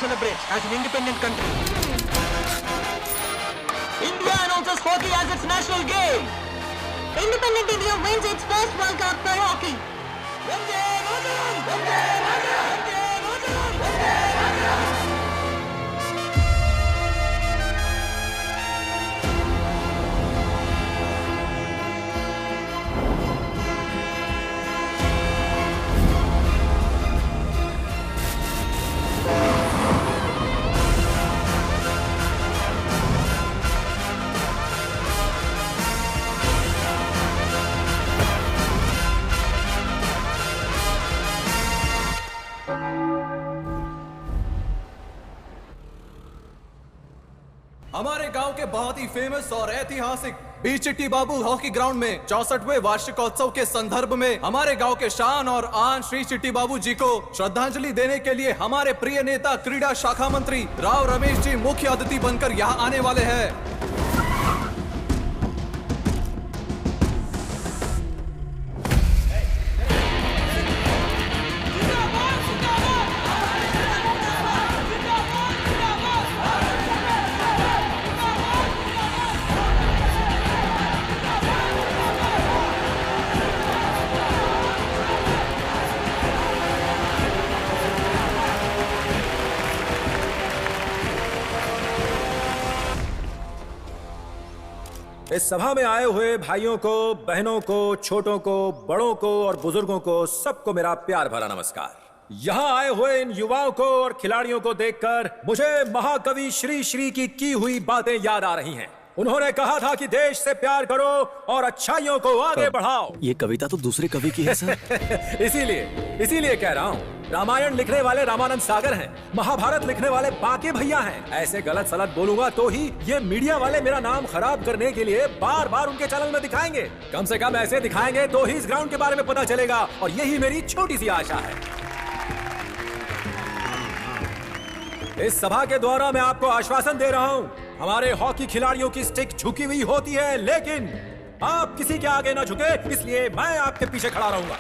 celebrates as an independent country. India announces hockey as its national game. Independent India wins its first World Cup for hockey. Vande Mataram! Vande Mataram! Vande Mataram! Vande Mataram! हमारे गांव के बहुत ही famous और ऐतिहासिक B चिट्टी बाबू hockey ground में 64वें वार्षिकोत्सव के संदर्भ में हमारे गांव के शान और आन श्री चिट्टी बाबू जी को श्रद्धांजलि देने के लिए हमारे प्रिय नेता क्रीड़ा शाखा मंत्री राव रमेश जी मुख्य अतिथि बनकर यहां आने वाले हैं। इस सभा में आए हुए भाइयों को, बहनों को, छोटों को, बड़ों को और बुजुर्गों को सबको मेरा प्यार भरा नमस्कार। यहाँ आए हुए इन युवाओं को और खिलाड़ियों को देखकर मुझे महाकवि श्री श्री की हुई बातें याद आ रही हैं। उन्होंने कहा था कि देश से प्यार करो और अच्छाइयों को आगे बढ़ाओ। ये कविता तो दूसरे कवि की है सर। इसीलिए कह रहा हूँ। रामायण लिखने वाले रामानंद सागर हैं, महाभारत लिखने वाले बाके भैया हैं। ऐसे गलत सलत बोलूंगा तो ही ये मीडिया वाले मेरा नाम खराब करने के लिए बार बार उनके चैनल में दिखाएंगे। कम से कम ऐसे दिखाएंगे तो ही इस ग्राउंड के बारे में पता चलेगा, और यही मेरी छोटी सी आशा है। इस सभा के द्वारा मैं आपको आश्वासन दे रहा हूँ, हमारे हॉकी खिलाड़ियों की स्टिक झुकी हुई होती है, लेकिन आप किसी के आगे न झुके, इसलिए मैं आपके पीछे खड़ा रहूंगा।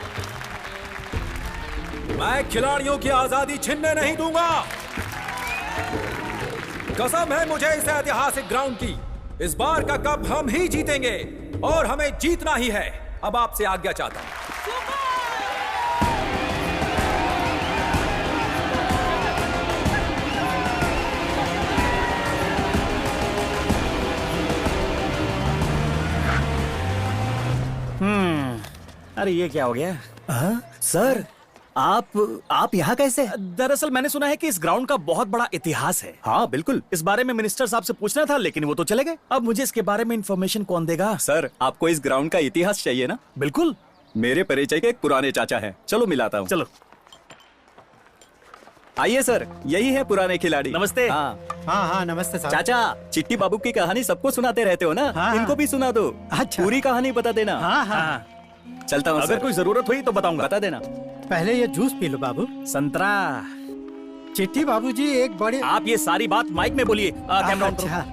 मैं खिलाड़ियों की आजादी छीनने नहीं दूंगा। कसम है मुझे इस ऐतिहासिक ग्राउंड की। इस बार का कप हम ही जीतेंगे और हमें जीतना ही है। अब आपसे आज्ञा चाहता हूं। अरे ये क्या हो गया? सर आप यहाँ कैसे? दरअसल मैंने सुना है कि इस ग्राउंड का बहुत बड़ा इतिहास है। हाँ बिल्कुल, इस बारे में मिनिस्टर साहब से पूछना था, लेकिन वो तो चले गए। अब मुझे इसके बारे में इंफॉर्मेशन कौन देगा? सर आपको इस ग्राउंड का इतिहास चाहिए ना? बिल्कुल, मेरे परिचय के एक पुराने चाचा हैं, चलो मिलाता हूँ। चलो आइए सर, यही है पुराने खिलाड़ी। नमस्ते। हाँ नमस्ते साहब। चाचा, चिट्टी बाबू की कहानी सबको सुनाते रहते हो ना? हाँ, इनको भी सुना दो। अच्छा। पूरी कहानी बता देना। हाँ। चलता हूँ। अगर कोई जरूरत हुई तो बताऊंगा। बता देना। पहले ये जूस पी लो बाबू। संतरा। चिट्टी बाबूजी एक बड़े। आप ये सारी बात माइक में बोलिए। अच्छा,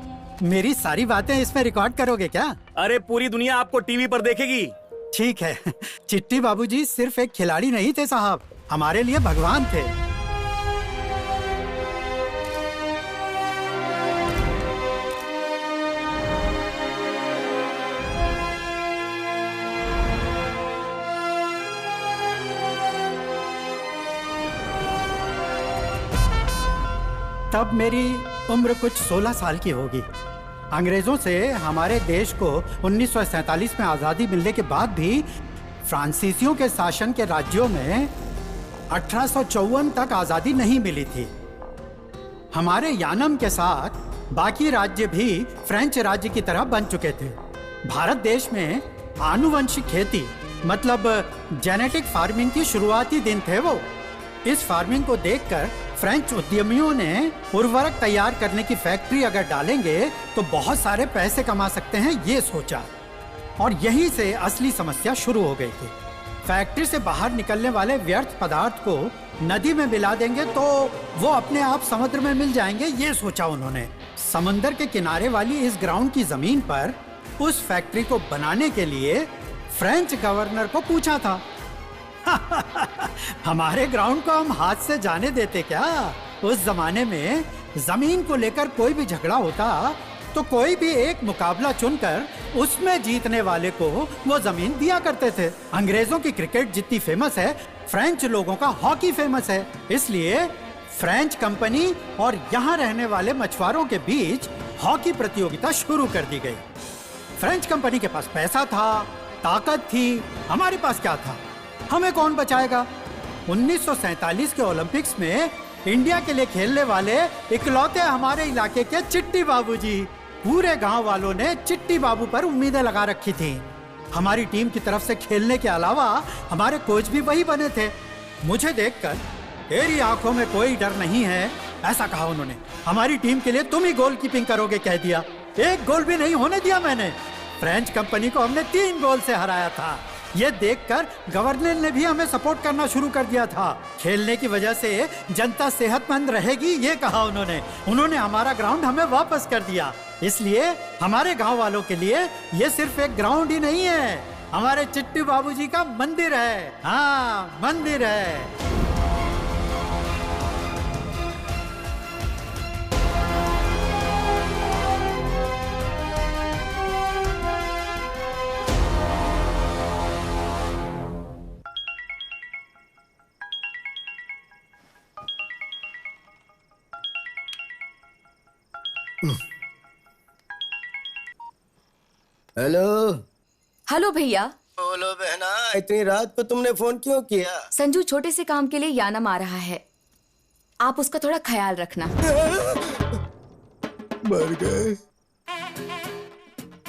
मेरी सारी बातें इसमें रिकॉर्ड करोगे क्या? अरे पूरी दुनिया आपको टीवी पर देखेगी। ठीक है। चिट्टी बाबूजी सिर्फ एक खिलाड़ी नहीं थे साहब, हमारे लिए भगवान थे। तब मेरी उम्र कुछ 16 साल की होगी। अंग्रेजों से हमारे देश को 1947 में आज़ादी मिलने के बाद भी फ्रांसीसियों के शासन के राज्यों में 1854 तक आज़ादी नहीं मिली थी। हमारे यानम के साथ बाकी राज्य भी फ्रेंच राज्य की तरह बन चुके थे। भारत देश में आनुवंशिक खेती मतलब जेनेटिक फार्मिंग की शुरुआती दिन थे वो। इस फार्मिंग को देखकर फ्रेंच उद्यमियों ने उर्वरक तैयार करने की फैक्ट्री अगर डालेंगे तो बहुत सारे पैसे कमा सकते हैं, ये सोचा, और यहीं से असली समस्या शुरू हो गई थी। फैक्ट्री से बाहर निकलने वाले व्यर्थ पदार्थ को नदी में मिला देंगे तो वो अपने आप समुद्र में मिल जाएंगे, ये सोचा उन्होंने। समुद्र के किनारे वाली इस ग्राउंड की जमीन पर उस फैक्ट्री को बनाने के लिए फ्रेंच गवर्नर को पूछा था। हमारे ग्राउंड को हम हाथ से जाने देते क्या? उस जमाने में जमीन को लेकर कोई भी झगड़ा होता तो कोई भी एक मुकाबला चुनकर उसमें जीतने वाले को वो जमीन दिया करते थे। अंग्रेजों की क्रिकेट जितनी फेमस है, फ्रेंच लोगों का हॉकी फेमस है। इसलिए फ्रेंच कंपनी और यहाँ रहने वाले मछुआरों के बीच हॉकी प्रतियोगिता शुरू कर दी गई। फ्रेंच कंपनी के पास पैसा था, ताकत थी, हमारे पास क्या था? हमें कौन बचाएगा? 1947 के ओलंपिक्स में इंडिया के लिए खेलने वाले इकलौते हमारे इलाके के चिट्टी बाबूजी। पूरे गांव वालों ने चिट्टी बाबू पर उम्मीदें लगा रखी थी। हमारी टीम की तरफ से खेलने के अलावा हमारे कोच भी वही बने थे। मुझे देखकर तेरी आंखों में कोई डर नहीं है, ऐसा कहा उन्होंने। हमारी टीम के लिए तुम ही गोलकीपिंग करोगे कह दिया। एक गोल भी नहीं होने दिया मैंने। फ्रेंच कंपनी को हमने 3 गोल से हराया था। ये देखकर गवर्नर ने भी हमें सपोर्ट करना शुरू कर दिया था। खेलने की वजह से जनता सेहतमंद रहेगी, ये कहा उन्होंने। उन्होंने हमारा ग्राउंड हमें वापस कर दिया। इसलिए हमारे गांव वालों के लिए ये सिर्फ एक ग्राउंड ही नहीं है, हमारे चिट्टी बाबूजी का मंदिर है। हाँ, मंदिर है। हेलो। हेलो भैया। बोलो बहना, इतनी रात को तुमने फोन क्यों किया? संजू छोटे से काम के लिए यानम आ रहा है, आप उसका थोड़ा ख्याल रखना। मर गए।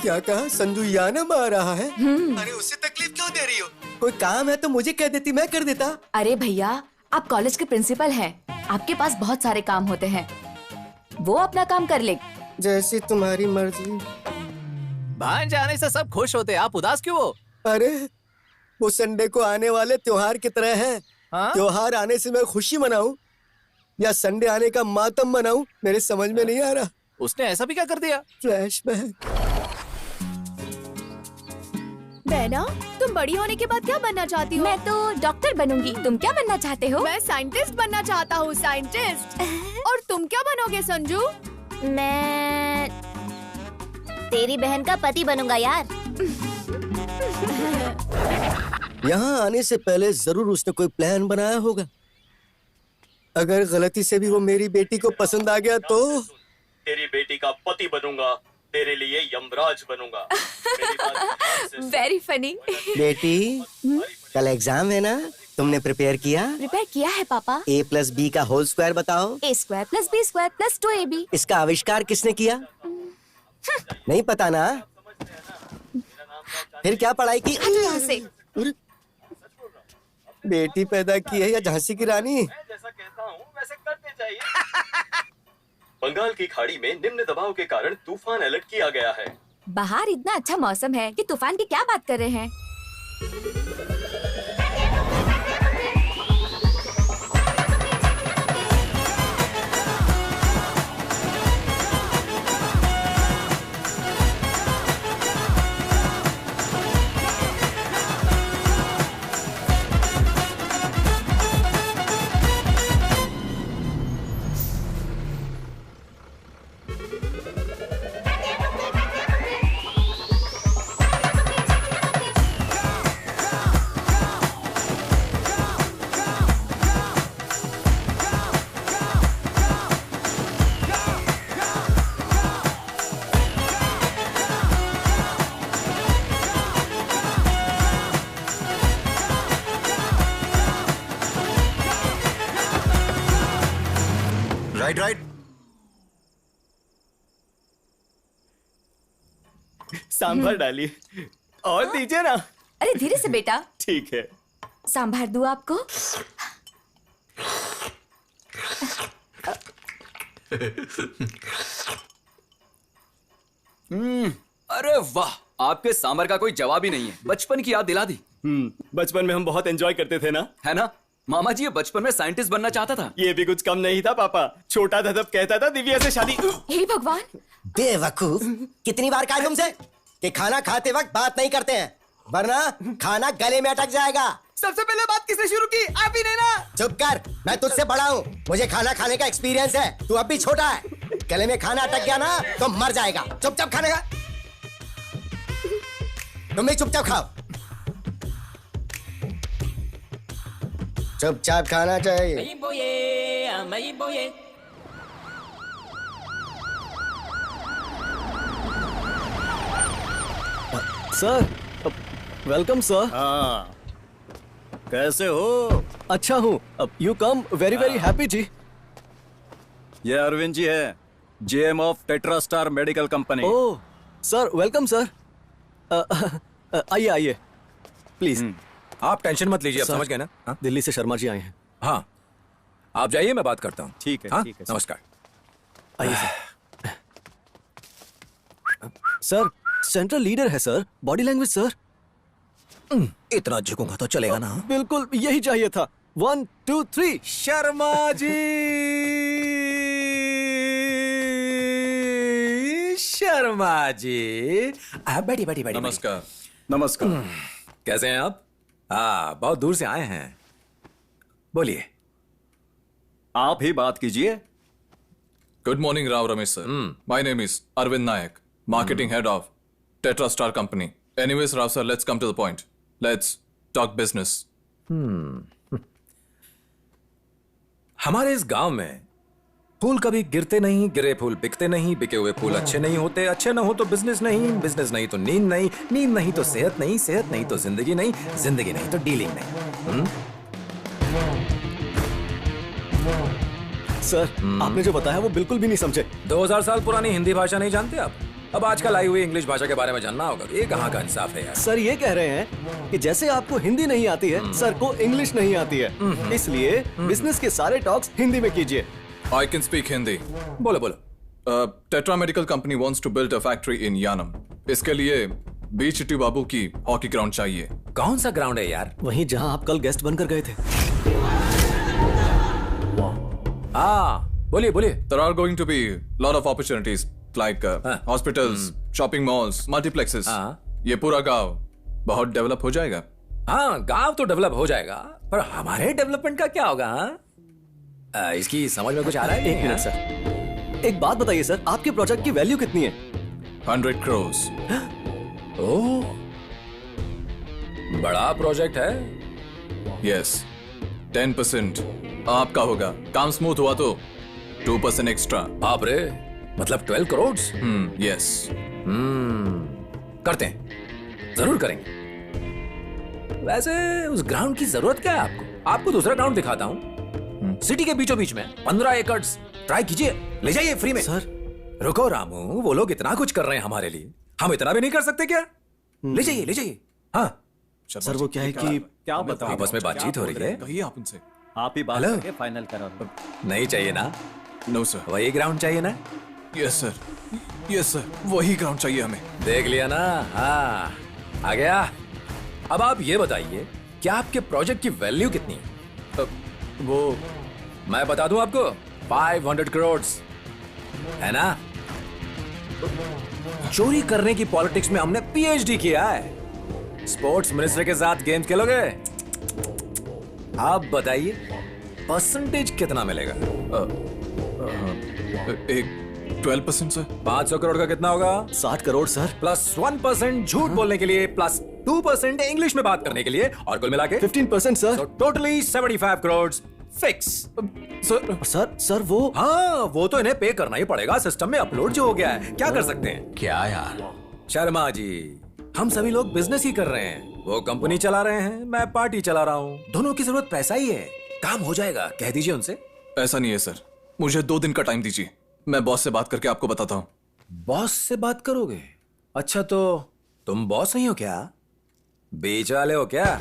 क्या कहा? संजू यानम आ रहा है? अरे उससे तकलीफ क्यों दे रही हो? कोई काम है तो मुझे कह देती, मैं कर देता। अरे भैया, आप कॉलेज के प्रिंसिपल हैं, आपके पास बहुत सारे काम होते हैं, वो अपना काम कर ले। जैसी तुम्हारी मर्जी। भांजे आने से सब खुश होते, आप उदास क्यों हो? अरे वो संडे को आने वाले त्योहार की तरह है। हाँ? त्योहार आने से मैं खुशी मनाऊं या संडे आने का मातम मनाऊं, मेरे समझ में नहीं आ रहा। उसने ऐसा भी क्या कर दिया? फ्लैशबैक। बहना, तुम बड़ी होने के बाद क्या बनना चाहती हो? मैं तो डॉक्टर बनूंगी, तुम क्या बनना चाहते हो? मैं साइंटिस्ट बनना चाहता हूँ, साइंटिस्ट। और तुम क्या बनोगे संजू? मैं तेरी बहन का पति बनूंगा यार। यहाँ आने से पहले जरूर उसने कोई प्लान बनाया होगा। अगर गलती से भी वो मेरी बेटी को पसंद आ गया तो तेरी बेटी का पति बनूंगा, तेरे लिए यमराज बनूंगा। Very funny. बेटी, कल एग्जाम है ना, तुमने प्रिपेयर किया? प्रिपेयर किया है पापा। a+b का होल स्क्वायर बताओ। a² + b² + 2ab। इसका आविष्कार किसने किया? नहीं पता ना? फिर क्या पढ़ाई की? यहाँ से। बेटी पैदा की है या झांसी की रानी? जैसा कहता हूँ वैसे करते चाहिए। बंगाल की खाड़ी में निम्न दबाव के कारण तूफान अलर्ट किया गया है। बाहर इतना अच्छा मौसम है कि तूफान की क्या बात कर रहे हैं? राइट। सांभर डालिए और दीजिए ना। अरे धीरे से बेटा। ठीक है। सांभर दूं आपको? अरे वाह, आपके सांभर का कोई जवाब ही नहीं है। बचपन की याद दिला दी। बचपन में हम बहुत एंजॉय करते थे ना, है ना? मामा जी, ये बचपन में साइंटिस्ट बनना चाहता था। ये भी कुछ कम नहीं था पापा। छोटा था तब कहता था दिव्या से शादी। हे भगवान, बेवकूफ, कितनी बार कहा तुमसे कि खाना खाते वक्त बात नहीं करते हैं? वरना खाना गले में अटक जाएगा। सबसे पहले बात किसने शुरू की? आप ही ने ना। चुप कर, मैं तुझसे बड़ा हूँ, मुझे खाना खाने का एक्सपीरियंस है। तू अब भी छोटा है, गले में खाना अटक गया ना तो मर जाएगा। चुपचाप खाने का, तुम भी चुपचाप खाओ। चुपचाप खाना चाहिए। Sir, welcome sir. हाँ, कैसे हो? अच्छा हूँ। You come very very happy जी। ये अरविंद जी है, GM of Tetra Star medical company. Oh sir, welcome sir. आइए आइए प्लीज। आप टेंशन मत लीजिए, आप समझ गए ना? हाँ? दिल्ली से शर्मा जी आए हैं। हाँ, आप जाइए, मैं बात करता हूँ। ठीक है, ठीक है। नमस्कार। आइए सर। सर, सेंट्रल लीडर है सर, बॉडी लैंग्वेज सर। इतना झुकूंगा तो चलेगा ना? बिल्कुल यही चाहिए था। 1 2 3। शर्मा जी, शर्मा जी, बैठी बैठी बैठी। नमस्कार। नमस्कार। कैसे हैं आप? हाँ, बहुत दूर से आए हैं। बोलिए। आप ही बात कीजिए। Good morning Rao Ramesh sir. My name is Arvind Nayak, marketing head of Tetra Star company. Anyways Rao sir, let's come to the point. Let's talk business. हमारे इस गांव में फूल कभी गिरते नहीं, गिरे फूल बिकते नहीं, बिके हुए फूल अच्छे नहीं होते, अच्छे ना हो तो बिजनेस नहीं, बिजनेस नहीं तो नींद नहीं, नींद नहीं तो सेहत नहीं, सेहत नहीं तो जिंदगी नहीं, जिंदगी नहीं तो डीलिंग नहीं। सर, आपने जो बताया वो बिल्कुल भी नहीं समझे। 2000 साल पुरानी हिंदी भाषा नहीं जानते आप? अब आजकल आई हुई इंग्लिश भाषा के बारे में जानना होगा। ये कहाँ का इंसाफ है यार? सर, ये कह रहे हैं कि जैसे आपको हिंदी नहीं आती है, सर को इंग्लिश नहीं आती है, इसलिए बिजनेस के सारे टॉक्स हिंदी में कीजिए। I can speak Hindi. बोलो बोलो। Tetra Medical Company wants to build a factory in Yanam. इसके लिए बी चिट्टी बाबू की हॉकी ग्राउंड चाहिए। कौन सा ग्राउंड है यार? वहीं जहां आप कल गेस्ट बनकर गए थे। बोलिए बोलिए। There are going to be lot of opportunities like hospitals, shopping malls, multiplexes. ये पूरा गांव बहुत डेवलप हो जाएगा। हाँ, गांव तो डेवलप हो जाएगा, पर हमारे डेवलपमेंट का क्या होगा? इसकी समझ में कुछ आ रहा है? एक मिनट सर, एक बात बताइए सर, आपके प्रोजेक्ट की वैल्यू कितनी है? 100 crores. ओह, बड़ा प्रोजेक्ट है। Yes, 10% आपका होगा। काम स्मूथ हुआ तो 2% एक्स्ट्रा। बाप रे, मतलब 12 करोड़? Yes. करते हैं, जरूर करेंगे। वैसे उस ग्राउंड की जरूरत क्या है आपको? आपको दूसरा ग्राउंड दिखाता हूँ, सिटी के बीचों बीच में 15 एकड़। ट्राई कीजिए, ले जाइए फ्री में। सर रुको रामू, वो लोग इतना कुछ कर रहे हैं हमारे लिए, हम इतना भी नहीं कर सकते क्या? ले जाइए ले जाइए। हाँ सर, वो क्या है कि क्या बताओ, आपस में बातचीत हो रही है। कहिए आप उनसे। आप ही बात करके फाइनल करो। नहीं चाहिए ना? No sir. वही ग्राउंड चाहिए ना? यस सर, यस सर, वही ग्राउंड चाहिए हमें। देख लिया ना? हाँ, आ गया। अब आप ये बताइए, क्या आपके प्रोजेक्ट की वैल्यू कितनी है? वो मैं बता दूं आपको, 500 करोड़ है ना? चोरी करने की पॉलिटिक्स में हमने पीएचडी किया है। स्पोर्ट्स मिनिस्टर के साथ गेम्स खेलोगे? आप बताइए, परसेंटेज कितना मिलेगा? एक 12% सर। 500 करोड़ का कितना होगा? 60 करोड़ सर। प्लस 1% झूठ बोलने के लिए, प्लस 2% इंग्लिश में बात करने के लिए, और कुल मिला के 15% sir. Totally 75 crore fix. Sir वो, हाँ, वो तो इन्हें पे करना ही पड़ेगा, सिस्टम में अपलोड जो हो गया है। क्या कर सकते हैं? क्या यार शर्मा जी, हम सभी लोग बिजनेस ही कर रहे हैं। वो कंपनी चला रहे हैं, मैं पार्टी चला रहा हूँ। दोनों की जरूरत पैसा ही है। काम हो जाएगा, कह दीजिए उनसे। ऐसा नहीं है सर, मुझे 2 दिन का टाइम दीजिए, मैं बॉस से बात करके आपको बताता हूँ। बॉस से बात करोगे? अच्छा, तो तुम बॉस नहीं हो क्या? बीच वाले हो क्या?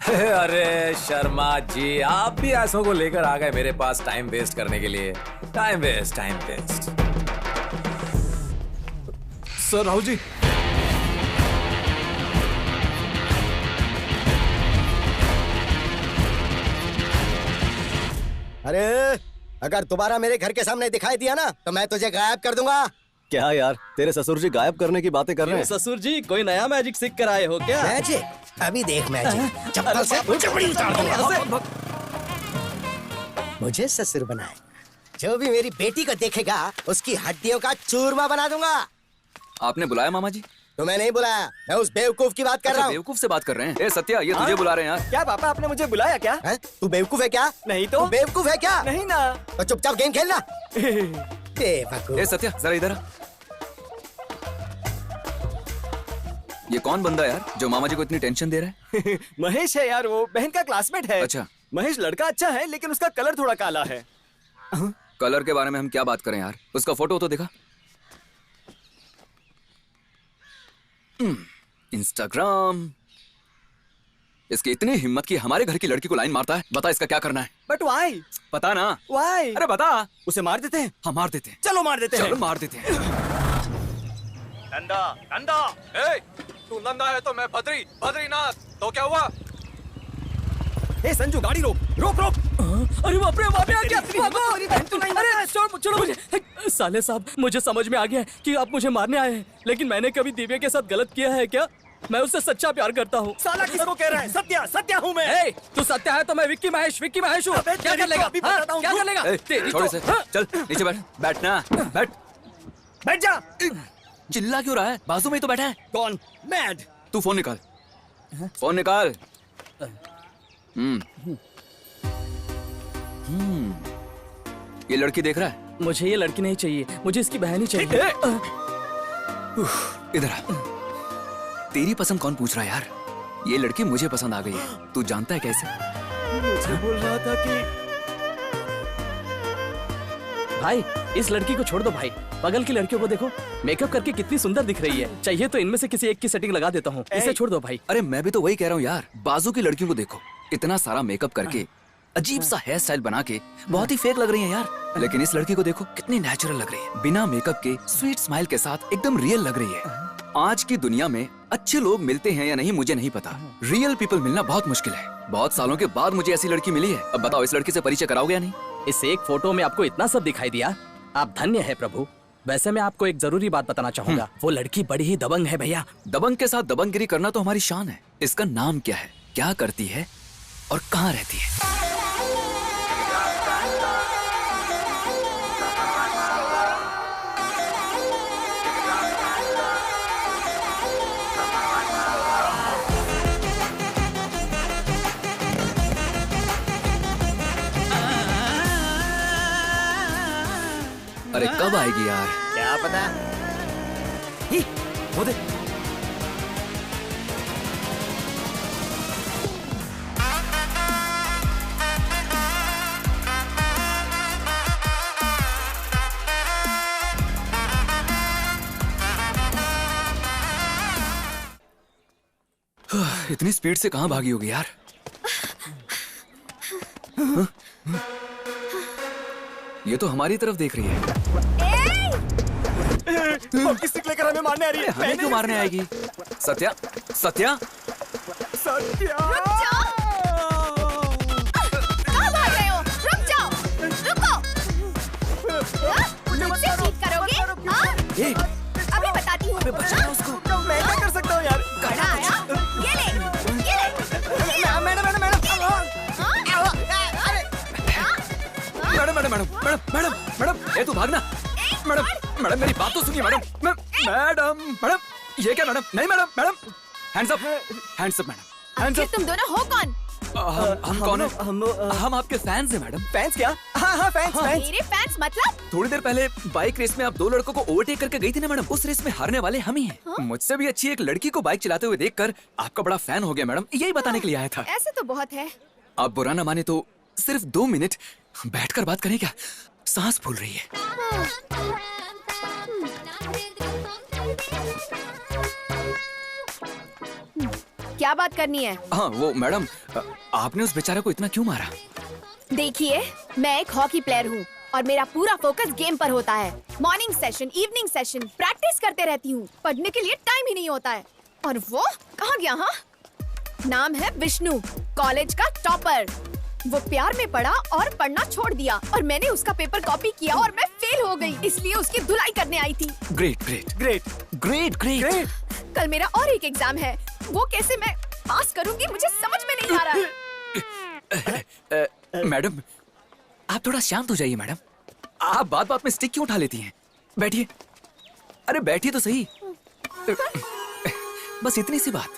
अरे शर्मा जी, आप भी ऐसों को लेकर आ गए मेरे पास टाइम वेस्ट करने के लिए। Time waste, time waste. Sir Rahul ji, अरे अगर दोबारा मेरे घर के सामने दिखाई दिया ना तो मैं तुझे गायब कर दूंगा। क्या यार, तेरे ससुर जी गायब करने की बातें कर रहे हैं। ससुर जी कोई नया मैजिक सीख कर आए हो क्या? मैजिक? अभी देख मैजिक, चप्पल से चपड़ी उतार दूंगा। मुझे ससुर बनाए, जो भी मेरी बेटी को देखेगा उसकी हड्डियों का चूरमा बना दूंगा। आपने बुलाया मामा जी? तो मैं नहीं बुलाया, मैं उस बेवकूफ की बात कर रहा हूँ। बेवकूफ से बात कर रहे हैं? ए सत्या, ये तुझे बुला रहे हैं यार। क्या पापा, आपने मुझे बुलाया क्या? तू बेवकूफ है क्या? नहीं तो। बेवकूफ है क्या? नहीं ना। तो चुपचाप गेम खेलना। ए सत्या, जरा इधर आ। ये कौन बंदा यार जो मामा जी को इतनी टेंशन दे रहा है? महेश है यार, वो बहन का क्लासमेट है। अच्छा। महेश लड़का अच्छा है, लेकिन उसका कलर थोड़ा काला है। कलर के बारे में हम क्या बात करें यार, उसका फोटो तो दिखा। इंस्टाग्राम। इसकी इतनी हिम्मत की हमारे घर की लड़की को लाइन मारता है। बता इसका क्या करना है? But why? पता ना। वाई? अरे बता। उसे मार देते हैं? हाँ मार देते हैं। चलो मार देते हैं। चलो मार देते हैं। नंदा, नंदा। ए, तू नंदा है तो मैं बद्री, बद्रीनाथ। तो क्या हुआ? ए संजू, गाड़ी रोक, रोक रोक। अरे बाप रे, बाप रे, क्या भागो! अरे छोड़ो मुझे। साले साहब, मुझे समझ में आ गया है कि आप मुझे मारने आए हैं, लेकिन मैंने कभी दिव्या के साथ गलत किया है क्या? मैं उससे सच्चा प्यार करता हूँ। साला किसको कह रहा है? सत्या, सत्या हूँ मैं। ए, तू सत्या है तो मैं विक्की महेश हूँ। क्या कर लेगा? क्या कर लेगा? छोड़ इसे। चल नीचे बैठ। बैठना, बैठ। बैठ जा। चिल्ला क्यों रहा है? बाजू में ही तो बैठा है। कौन? मैड। तू फोन निकाल। फोन निकाल। ये लड़की देख रहा है? मुझे ये लड़की नहीं चाहिए, मुझे इसकी बहन ही चाहिए। इधर आ। तेरी पसंद कौन पूछ रहा है यार? ये लड़की मुझे पसंद आ गई है। तू जानता है कैसे? मुझे बोल रहा था कि भाई इस लड़की को छोड़ दो भाई, बगल की लड़कियों को देखो, मेकअप करके कितनी सुंदर दिख रही है। चाहिए तो इनमें से किसी एक की सेटिंग लगा देता हूँ, इसे छोड़ दो भाई। अरे मैं भी तो वही कह रहा हूँ यार। बाजू की लड़कियों को देखो, इतना सारा मेकअप करके, अजीब सा हेयर स्टाइल बना के बहुत ही फेक लग रही है यार। लेकिन इस लड़की को देखो, कितनी नेचुरल लग रही है। बिना मेकअप के स्वीट स्माइल के साथ एकदम रियल लग रही है। आज की दुनिया में अच्छे लोग मिलते हैं या नहीं मुझे नहीं पता। रियल पीपल मिलना बहुत मुश्किल है। बहुत सालों के बाद मुझे ऐसी लड़की मिली है। अब बताओ, इस लड़की से परिचय कराओगे या नहीं? इस एक फोटो में आपको इतना सब दिखाई दिया, आप धन्य है प्रभु। वैसे मैं आपको एक जरूरी बात बताना चाहूंगा, वो लड़की बड़ी ही दबंग है भैया। दबंग के साथ दबंगगिरी करना तो हमारी शान है। इसका नाम क्या है, क्या करती है और कहाँ रहती है? अरे कब आएगी यार? क्या पता। ही, वो दे। इतनी स्पीड से कहाँ भागी होगी यार? ये तो हमारी तरफ देख रही है। किससे लेकर हमें मारने आ रही है? हमें क्यों मारने आएगी? सत्या, सत्या, सत्या। रुक जाओ। कहाँ भाग रहे हो? रुक जाओ। रुको। मुझसे चीट करोगे? हाँ? अभी बताती हूँ। बचाओ उसको। मैं क्या कर सकता हूँ यार? कहाँ आया? ये ले। मैडम। मैडम, ये तू भागना। मैडम मेरी बात तो सुनिए मैडम। मैडम, ये क्या मैडम? नहीं madam, hands up madam, hands up. तुम दोनों हो कौन? हम कौन है? हम आपके फैंस हैं मैडम। फैंस क्या? हाँ, फैंस। मेरे फैंस मतलब? थोड़ी देर पहले बाइक रेस में आप दो लड़कों को ओवरटेक करके गई थी ना मैडम। उस रेस में हारने वाले हम ही हैं। मुझसे भी अच्छी एक लड़की को बाइक चलाते हुए देखकर आपका बड़ा फैन हो गया मैडम। यही बताने के लिए आया था। ऐसे तो बहुत है। आप बुरा ना माने तो सिर्फ 2 मिनट बैठकर बात करें क्या? सांस फूल रही है। क्या बात करनी है? हाँ वो मैडम, आपने उस बेचारा को इतना क्यों मारा? देखिए, मैं एक हॉकी प्लेयर हूँ और मेरा पूरा फोकस गेम पर होता है। Morning session, evening session, practice करते रहती हूँ। पढ़ने के लिए टाइम ही नहीं होता है। और वो कहाँ गया? हाँ, नाम है विष्णु, कॉलेज का टॉपर। वो प्यार में पड़ा और पढ़ना छोड़ दिया और मैंने उसका पेपर कॉपी किया और मैं फेल हो गई, इसलिए उसकी धुलाई करने आई थी। Great great great great great. कल मेरा और एक एग्जाम है, वो कैसे मैं पास करूंगी मुझे समझ में नहीं आ रहा है। मैडम आप थोड़ा शांत हो जाइए मैडम। आप बात बात में स्टिक क्यों उठा लेती हैं? बैठिए, अरे बैठिए तो सही। बस इतनी सी बात।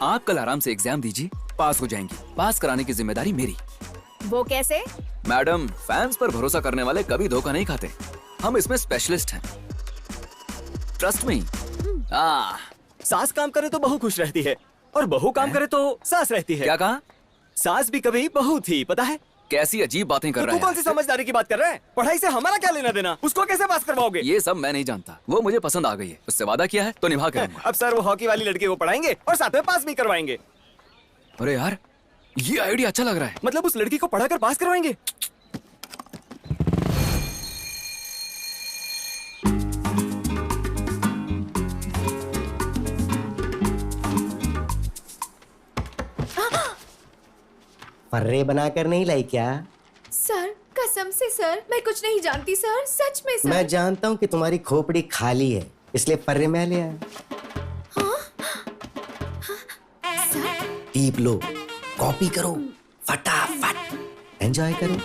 आप कल आराम से एग्जाम दीजिए, पास हो जाएंगी। पास कराने की जिम्मेदारी मेरी। वो कैसे? मैडम फैंस पर भरोसा करने वाले कभी धोखा नहीं खाते। हम इसमें स्पेशलिस्ट हैं, ट्रस्ट मी। सास काम करे तो बहू खुश रहती है और बहू काम करे तो सास रहती है। क्या कहा? सास भी कभी बहू थी, पता है? कैसी अजीब बातें कर रहा है। तू कौन सी समझदारी की बात कर रहा है? पढ़ाई से हमारा क्या लेना देना? उसको कैसे पास करवाओगे? ये सब मैं नहीं जानता, वो मुझे पसंद आ गई है, उससे वादा किया है तो निभा के रहूंगा। अब सर वो हॉकी वाली लड़की को पढ़ाएंगे और साथ में पास भी करवाएंगे। अरे यार ये आइडिया अच्छा लग रहा है। मतलब उस लड़की को पढ़ाकर पास करवाएंगे? फर्रे बनाकर नहीं लाई क्या? सर कसम से सर, मैं कुछ नहीं जानती सर, सच में सर। मैं जानता हूँ कि तुम्हारी खोपड़ी खाली है, इसलिए फर्रे मैं ले आया। टीप लो, कॉपी करो, फटाफट एंजॉय करो।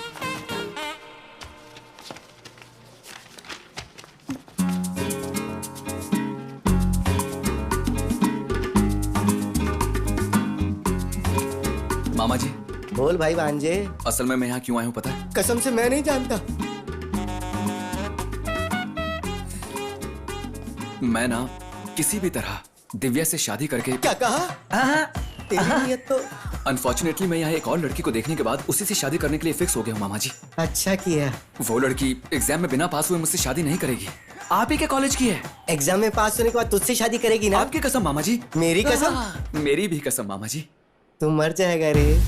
मामा जी। बोल भाई भांजे। असल में मैं यहाँ क्यों आया हूँ पता है? कसम से मैं नहीं जानता। मैं ना किसी भी तरह दिव्या से शादी करके। क्या कहा? तेरी नियत तो। अनफॉर्चुनेटली मैं यहाँ एक और लड़की को देखने के बाद उसी से शादी करने के लिए फिक्स हो गया हूँ मामा जी। अच्छा किया। वो लड़की एग्जाम में बिना पास हुए मुझसे शादी नहीं करेगी। आप ही के कॉलेज की है। एग्जाम में पास होने के बाद तुझसे शादी करेगी ना? आपकी कसम मामा जी। मेरी कसम? मेरी भी कसम मामा जी। तू मर जाएगा रे।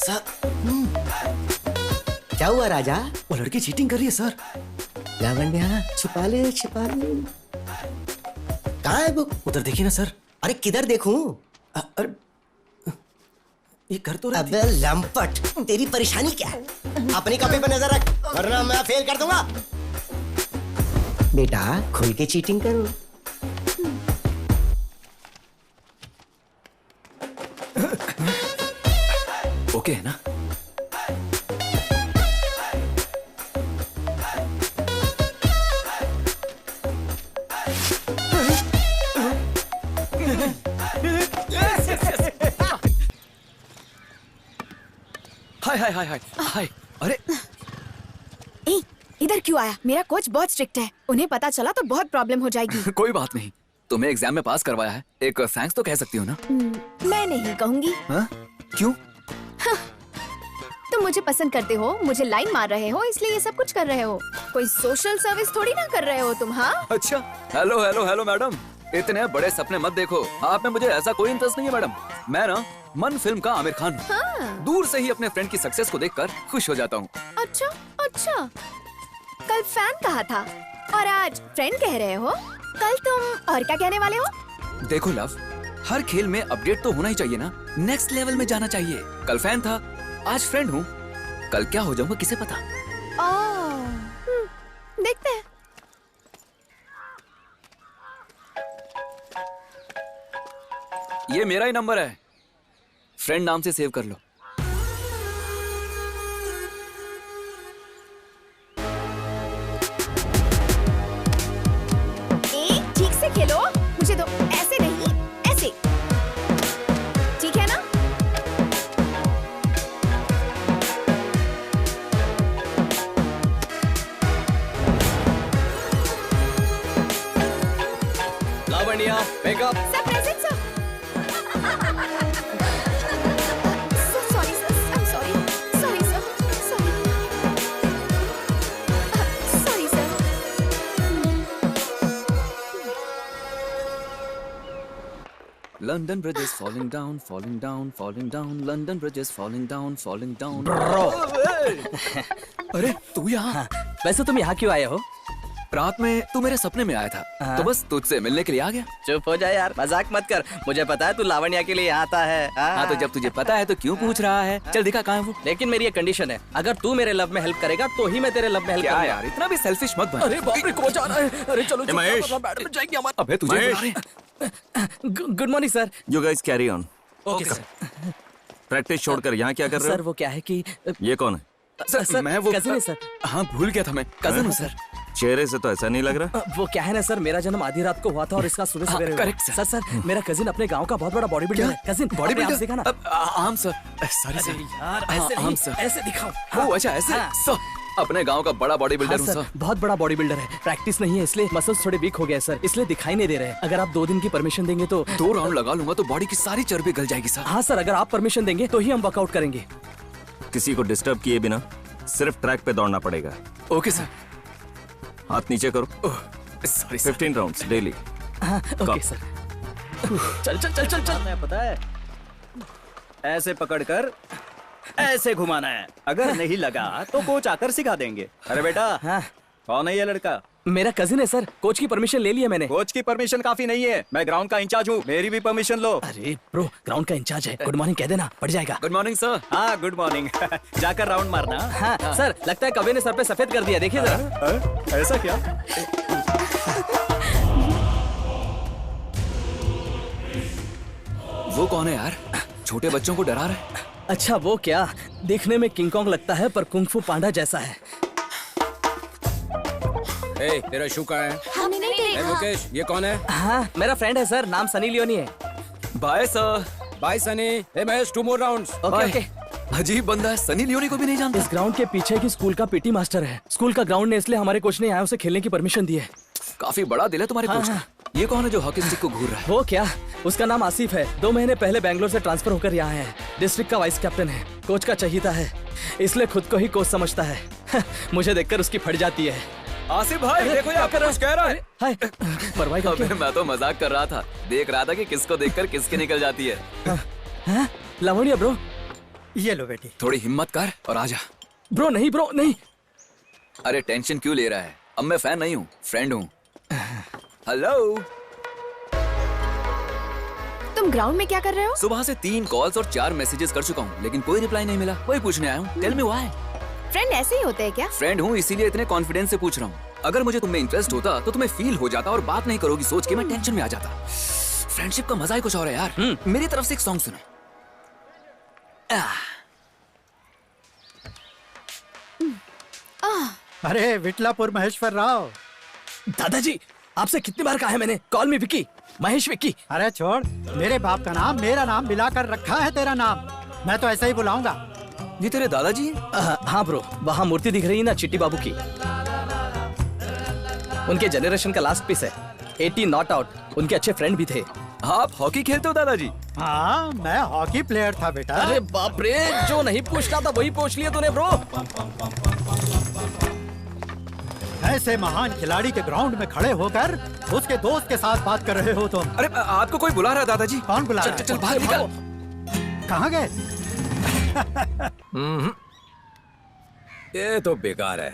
सर क्या हुआ राजा? वो लड़की चीटिंग कर रही है सर। लावण्या छिपा ले छिपा ले। कहाँ है वो? उधर देखिए ना सर। अरे किधर देखूं? अरे ये कर तो अबे लंपट, तेरी परेशानी क्या है? अपनी कॉपी पर नजर रख वरना मैं फेल कर दूंगा। बेटा खुल के चीटिंग करो। ओके है ना? हाय हाय हाय हाय हाय। अरे इधर क्यों आया? मेरा कोच बहुत स्ट्रिक्ट है, उन्हें पता चला तो बहुत प्रॉब्लम हो जाएगी। कोई बात नहीं, तुम्हें एग्जाम में पास करवाया है, एक थैंक्स तो कह सकती हो ना? मैं नहीं कहूंगी। हाँ? क्यों? तुम मुझे पसंद करते हो, मुझे लाइन मार रहे हो, इसलिए ये सब कुछ कर रहे हो। कोई सोशल सर्विस थोड़ी ना कर रहे हो तुम। हाँ अच्छा। हेलो हेलो हेलो मैडम, इतने बड़े सपने मत देखो। आप में मुझे ऐसा कोई इंटरेस्ट नहीं है मैडम। मैं ना मन फिल्म का आमिर खान हूँ। हाँ। दूर से ही अपने फ्रेंड की सक्सेस को देखकर खुश हो जाता हूँ। अच्छा अच्छा, कल फैन कहा था और आज फ्रेंड कह रहे हो। कल तुम और क्या कहने वाले हो? देखो लव, हर खेल में अपडेट तो होना ही चाहिए ना, नेक्स्ट लेवल में जाना चाहिए। कल फैन था, आज फ्रेंड हूँ, कल क्या हो जाऊंगा किसे पता। देखते हैं। ये मेरा ही नंबर है, फ्रेंड नाम से सेव कर लो। ठीक से खेलो, मुझे दो। ऐसे नहीं, ऐसे। ठीक है ना? Lavanya, makeup. Sir present sir. Sorry sir, I am sorry. Sorry sir, sorry sir. London Bridge is falling down, falling down, falling down. London Bridge is falling down, falling down. Bro. अरे तू यहाँ? वैसे तुम यहाँ क्यों आए हो? रात में तू मेरे सपने में आया था, तो बस तुझसे मिलने के लिए आ गया। चुप हो जाए यार, मजाक मत कर। मुझे पता है तू लावण्या के लिए आता है। हाँ, तो जब तुझे पता है तो क्यों पूछ रहा है? चल दिखा कहाँ है वो। लेकिन मेरी एक कंडीशन है, अगर तू मेरे लव में हेल्प करेगा तो ही मैं तेरे लव में हेल्प करूंगा। यार इतना भी सेल्फिश मत बन। अरे बाप रे, कौन आ रहा है? अरे चलो महेश। मैडम जाएगी हमारी। अबे तुझे बुला रहे हैं। Good morning sir. You guys carry on. Okay sir. Practice छोड़कर यहाँ क्या कर रहे सर वो क्या है कि ये कौन है? सर मैं वो कजिन है सर। हाँ भूल गया था, मैं कजिन हूँ सर। चेहरे से तो ऐसा नहीं लग रहा। वो क्या है ना सर, मेरा जन्म आधी रात को हुआ था और इसका सुबह सवेरे हुआ। Correct sir. सर मेरा कजिन अपने गांव का बहुत बड़ा बॉडी बिल्डर है। कजिन बॉडी बिल्डर देखा ना। आम सर, सॉरी सर यार, ऐसे आम नहीं, सर। ऐसे दिखाओ। ओ अच्छा ऐसे सर, अपने गांव का बड़ा बॉडी बिल्डर हूँ सर। बहुत बड़ा बॉडी बिल्डर है। प्रैक्टिस नहीं है इसलिए मसल्स थोड़े वीक हो गए सर, इसलिए दिखाई नहीं दे रहे हैं। अगर आप 2 दिन की परमिशन देंगे तो 2 राउंड लगा लूंगा तो बॉडी की सारी चर्बी गल जाएगी सर। हाँ सर, अगर आप परमिशन देंगे तो ही हम वर्कआउट करेंगे। किसी को डिस्टर्ब किए बिना सिर्फ ट्रैक पे दौड़ना पड़ेगा। Okay sir. हाथ नीचे करो। Sorry 15 rounds daily. हाँ ओके सर। चल चल चल चल चल। मैं पता है ऐसे पकड़कर ऐसे घुमाना है, अगर नहीं लगा तो कोच आकर सिखा देंगे। अरे बेटा हाँ। कौन है ये लड़का? मेरा कजिन है सर, कोच की परमिशन ले ली है मैंने। कोच की परमिशन काफी नहीं है, मैं ग्राउंड का इंचार्ज हूँ, मेरी भी परमिशन लो। अरे ब्रो, ग्राउंड का इंचार्ज है। गुड मॉर्निंग कह देना, पड़ जाएगा। Good morning sir. हाँ गुड मॉर्निंग। जाकर राउंड मारना। हाँ सर, लगता है कबे ने सर पे सफेद कर दिया, देखिए जरा। ऐसा क्या? वो कौन है यार? छोटे बच्चों को डरा रहा है। अच्छा वो क्या, देखने में किंग कॉन्ग लगता है पर कुंग फू पांडा जैसा है। ए, तेरा शू कहाँ है? हमने नहीं देखा। मुकेश, ये कौन है? हाँ मेरा फ्रेंड है सर, नाम सनी लियोनी है। Bye sir. बाय सनी। ए Mahesh, 2 more rounds। Okay okay. अजीब बंदा है, सनी लियोनी को भी नहीं जानता। इस ग्राउंड के पीछे की स्कूल का पीटी मास्टर है। स्कूल का ग्राउंड ने इसलिए हमारे कोच ने यहाँ उसे खेलने की परमिशन दी है। काफी बड़ा दिल है तुम्हारे हाँ, कोच का। ये कौन है जो हॉकी स्टिक को घूर रहा है? वो क्या, उसका नाम आसिफ है। 2 महीने पहले बैंगलोर से ट्रांसफर होकर यहाँ है। डिस्ट्रिक्ट का वाइस कैप्टन है, कोच का चहीता है, इसलिए खुद को ही कोच समझता है। मुझे देखकर उसकी फट जाती है। आसिफ भाई देखो ये आपका कुछ कह रहा है। हाय, परवाह का क्या? मैं तो मजाक कर रहा था, देख रहा था कि किसको देखकर किसकी निकल जाती है। हाँ, लावण्या ब्रो। ये लो बेटी। थोड़ी हिम्मत कर और आजा। ब्रो नहीं, ब्रो नहीं। अरे टेंशन क्यों ले रहा है? अब मैं फैन नहीं हूँ, फ्रेंड हूँ। हेलो। तुम ग्राउंड में क्या कर रहे हो? सुबह से 3 कॉल्स और 4 मैसेजेस कर चुका हूँ, लेकिन कोई रिप्लाई नहीं मिला। वही पूछने आया हूँ। Tell me why. फ्रेंड ऐसे ही होते हैं क्या? फ्रेंड हूँ इसीलिए इतने कॉन्फिडेंस से पूछ रहा हूँ। अगर मुझे तुम में इंटरेस्ट होता तो तुम्हें फील हो जाता और बात नहीं करोगी सोच के मैं टेंशन में आ जाता। फ्रेंडशिप का मजा ही कुछ और है यार। मेरी तरफ से एक सॉन्ग सुनो। अरे विटलापुर महेश्वर राव। दादाजी, आपसे कितनी बार कहा है मैंने, कॉल मी विक्की, महेश विक्की। अरे छोड़, मेरे बाप का नाम मेरा नाम मिलाकर रखा है तेरा नाम, मैं तो ऐसे ही बुलाऊंगा। ये तेरे दादाजी? हाँ ब्रो, वहाँ मूर्ति दिख रही है ना चिट्टी बाबू की, उनके जनरेशन का लास्ट पीस है। 80 नॉट आउट, उनके अच्छे फ्रेंड भी थे। आप हॉकी खेलते हो दादाजी? हाँ मैं हॉकी प्लेयर था बेटा। अरे बाप रे, जो नहीं पूछना था वही पूछ लिया तूने ब्रो। ऐसे महान खिलाड़ी के ग्राउंड में खड़े होकर उसके दोस्त के साथ बात कर रहे हो तुम। अरे आपको कोई बुला रहा है दादाजी। कौन बुला रहा है? चल बाहर निकल। कहाँ गए? ये तो बेकार है।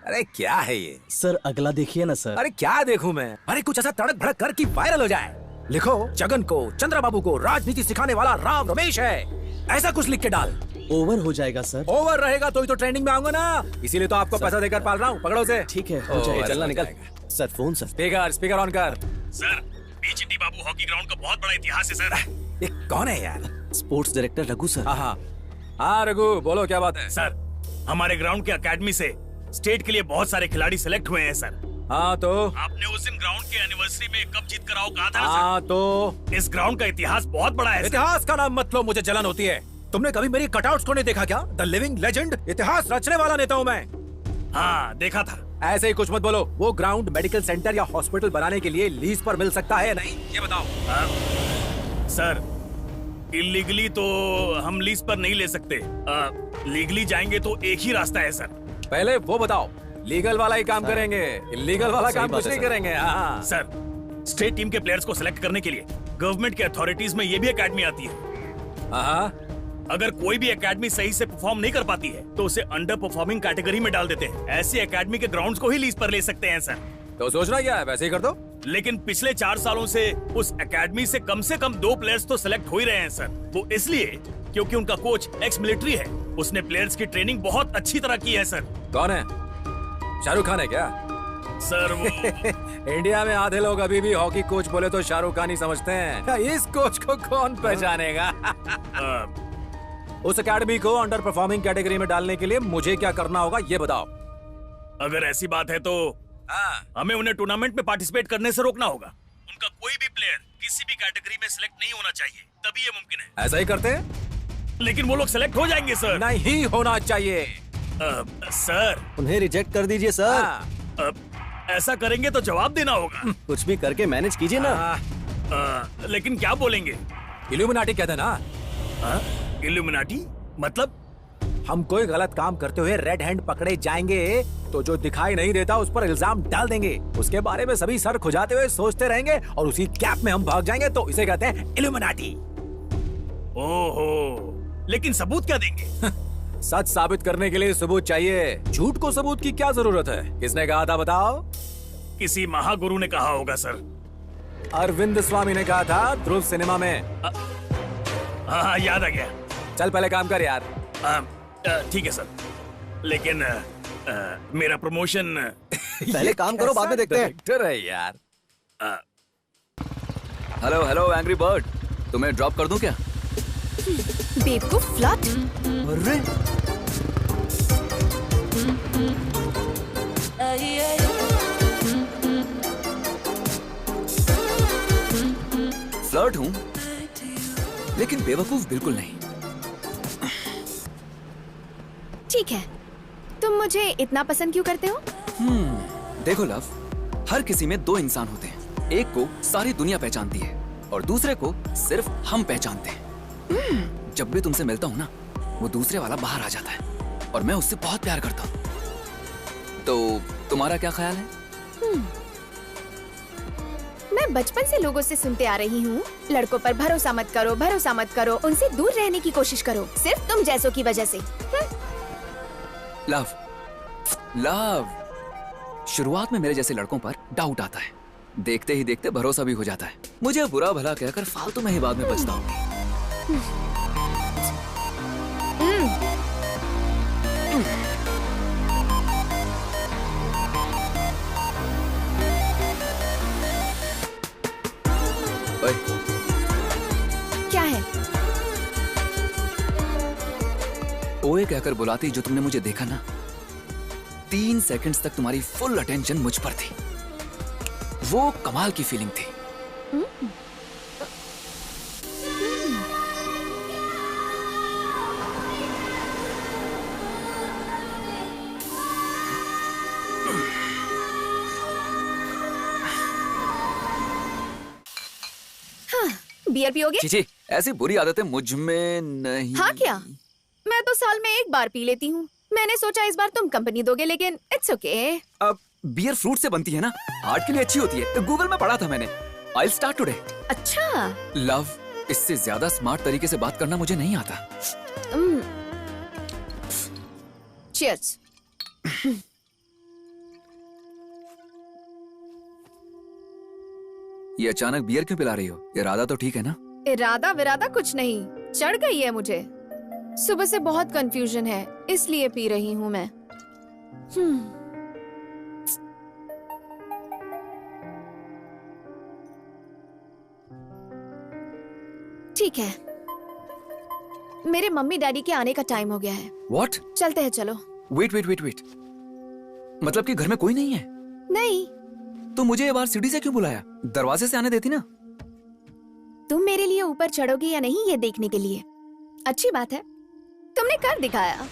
अरे क्या है ये? सर अगला देखिए ना सर। अरे क्या देखूं मैं? अरे कुछ ऐसा तड़क भड़क कर कि वायरल हो जाए। लिखो जगन को, चंद्रबाबू को राजनीति सिखाने वाला राम रमेश है, ऐसा कुछ लिख के डाल। ओवर हो जाएगा सर। ओवर रहेगा तो ही तो ट्रेंडिंग में आऊंगा ना, इसीलिए तो आपको पैसा देकर पाल रहा हूँ। पकड़ो से। ठीक है, हो जाएगा। चलना निकल। Sir phone sir. Speaker on कर। सर बीचटी बाबू हॉकी ग्राउंड का बहुत बड़ा इतिहास है सर। ये कौन है यार? Sports director Raghu sir. हाँ रघु बोलो क्या बात है? सर हमारे ग्राउंड के अकेडमी से स्टेट के लिए बहुत सारे खिलाड़ी सिलेक्ट हुए हैं सर। हाँ तो आपने उस दिन ग्राउंड के एनिवर्सरी में कप जीत कर आओ कहा था ना सर? हाँ तो इस ग्राउंड का इतिहास बहुत बड़ा है। इतिहास का नाम मत लो, मुझे जलन होती है। तुमने कभी मेरी कटआउट्स को नहीं देखा क्या? द लिविंग लेजेंड, इतिहास रचने वाला नेता हूँ मैं। हाँ देखा था। ऐसे ही कुछ मत बोलो। वो ग्राउंड मेडिकल सेंटर या हॉस्पिटल बनाने के लिए लीज पर मिल सकता है या नहीं, ये बताओ। सर इलीगली तो हम लीज पर नहीं ले सकते, लीगली जाएंगे तो एक ही रास्ता है सर। पहले वो बताओ, लीगल वाला ही काम करेंगे, इलीगल वाला काम कुछ नहीं करेंगे। हाँ सर स्टेट टीम के प्लेयर्स को सिलेक्ट करने के लिए गवर्नमेंट के अथॉरिटीज में ये भी एकेडमी आती है। हाँ अगर कोई भी एकेडमी सही से परफॉर्म नहीं कर पाती है तो उसे अंडर परफॉर्मिंग कैटेगरी में डाल देते हैं। ऐसी एकेडमी के ग्राउंड्स को ही लीज पर ले सकते हैं सर। तो सोचना क्या है, वैसे ही कर दो। लेकिन पिछले 4 सालों से उस एकेडमी से कम 2 प्लेयर्स तो सिलेक्ट हो ही रहे हैं सर। वो इसलिए क्योंकि उनका कोच एक्स मिलिट्री है। उसने प्लेयर्स की ट्रेनिंग बहुत अच्छी तरह की है सर। कौन है? शाहरुख खान है क्या? सर वो इंडिया में आधे लोग अभी भी हॉकी कोच बोले तो शाहरुख खान ही समझते हैं। इस कोच को कौन पहचानेगा? उस एकेडमी को अंडर परफॉर्मिंग कैटेगरी में डालने के लिए मुझे क्या करना होगा ये बताओ। अगर ऐसी बात है तो हमें उन्हें टूर्नामेंट में पार्टिसिपेट करने से रोकना होगा। उनका कोई भी प्लेयर किसी भी कैटेगरी में सिलेक्ट नहीं होना चाहिए, तभी ये मुमकिन है। ऐसा ही करते हैं? लेकिन वो लोग सिलेक्ट हो जाएंगे सर। नहीं होना चाहिए। सर उन्हें रिजेक्ट कर दीजिए सर। ऐसा करेंगे तो जवाब देना होगा। कुछ भी करके मैनेज कीजिए ना। लेकिन क्या बोलेंगे? इल्यूमिनाटी कहते ना। इल्यूमिनाटी मतलब? हम कोई गलत काम करते हुए रेड हैंड पकड़े जाएंगे तो जो दिखाई नहीं देता उस पर इल्जाम डाल देंगे। उसके बारे में सभी सर खुजाते हुए सोचते रहेंगे और उसी गैप में हम भाग जाएंगे, तो इसे कहते हैं इल्यूमिनाटी। ओहो, लेकिन सबूत क्या देंगे? सच साबित करने के लिए सबूत चाहिए। झूठ को सबूत की क्या जरूरत है? किसने कहा था बताओ? किसी महागुरु ने कहा होगा सर। अरविंद स्वामी ने कहा था ध्रुव सिनेमा में। हाँ याद आ गया। चल पहले काम कर यार। ठीक है सर, लेकिन मेरा प्रमोशन पहले काम करो, बाद में देखते हैं। डायरेक्टर है यार। हेलो हेलो एंग्री बर्ड, तुम्हें ड्रॉप कर दूं क्या? बेवकूफ फ्लर्ट। अरे फ्लर्ट हूं लेकिन बेवकूफ बिल्कुल नहीं। ठीक है, तुम मुझे इतना पसंद क्यों करते हो? देखो लव, हर किसी में 2 इंसान होते हैं। एक को सारी दुनिया पहचानती है और दूसरे को सिर्फ हम पहचानते हैं। जब भी तुमसे मिलता हूँ ना, वो दूसरे वाला बाहर आ जाता है और मैं उससे बहुत प्यार करता हूँ। तो तुम्हारा क्या ख्याल है? मैं बचपन से लोगों से सुनते आ रही हूँ, लड़कों पर भरोसा मत करो, भरोसा मत करो, उनसे दूर रहने की कोशिश करो, सिर्फ तुम जैसों की वजह से। लव, लव, शुरुआत में मेरे जैसे लड़कों पर डाउट आता है, देखते ही देखते भरोसा भी हो जाता है। मुझे बुरा भला कहकर फालतू में ही बाद में पछताऊंगी। क्या है? ओए कहकर बुलाती जो तुमने मुझे देखा ना, 3 सेकंड्स तक तुम्हारी फुल अटेंशन मुझ पर थी। वो कमाल की फीलिंग थी। बियर पियोगे? चीची, ऐसी बुरी आदतें मुझ में नहीं। हाँ क्या? मैं तो साल में 1 बार पी लेती हूँ। मैंने सोचा इस बार तुम कंपनी दोगे, लेकिन इट्स ओके। अब बियर फ्रूट से बनती है ना, हार्ट के लिए अच्छी होती है। गूगल में पढ़ा था मैंने। I'll start today। अच्छा। लव, इससे ज्यादा स्मार्ट तरीके से बात करना मुझे नहीं आता। Cheers। ये अचानक बियर क्यों पिला रही हो? इरादा तो ठीक है ना? इरादा विरादा कुछ नहीं, चढ़ गई है मुझे। सुबह से बहुत कंफ्यूजन है, इसलिए पी रही हूँ मैं। ठीक है, मेरे मम्मी डैडी के आने का टाइम हो गया है। What? चलते हैं, चलो। Wait, wait, wait, wait। मतलब कि घर में कोई नहीं है? नहीं। तो मुझे ये बार सीढ़ी से क्यों बुलाया? दरवाजे से आने देती ना। तुम मेरे लिए ऊपर चढ़ोगे या नहीं ये देखने के लिए। अच्छी बात है, तुमने कर दिखाया।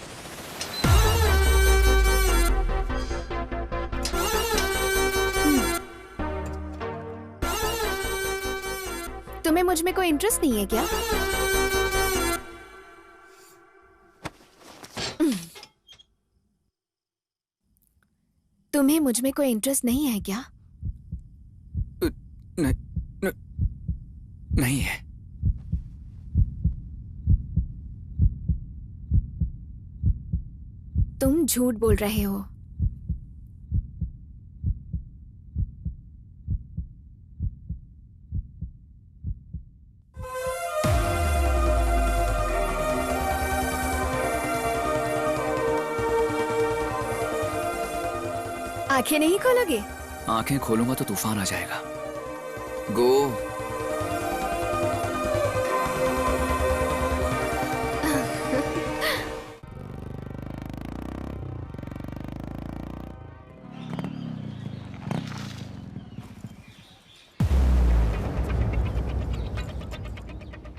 तुम्हें मुझ में कोई इंटरेस्ट नहीं है क्या? तुम्हें मुझ में कोई इंटरेस्ट नहीं है क्या? नहीं है। झूठ बोल रहे हो। आंखें नहीं खोलोगे? आंखें खोलूंगा तो तूफान आ जाएगा। गो।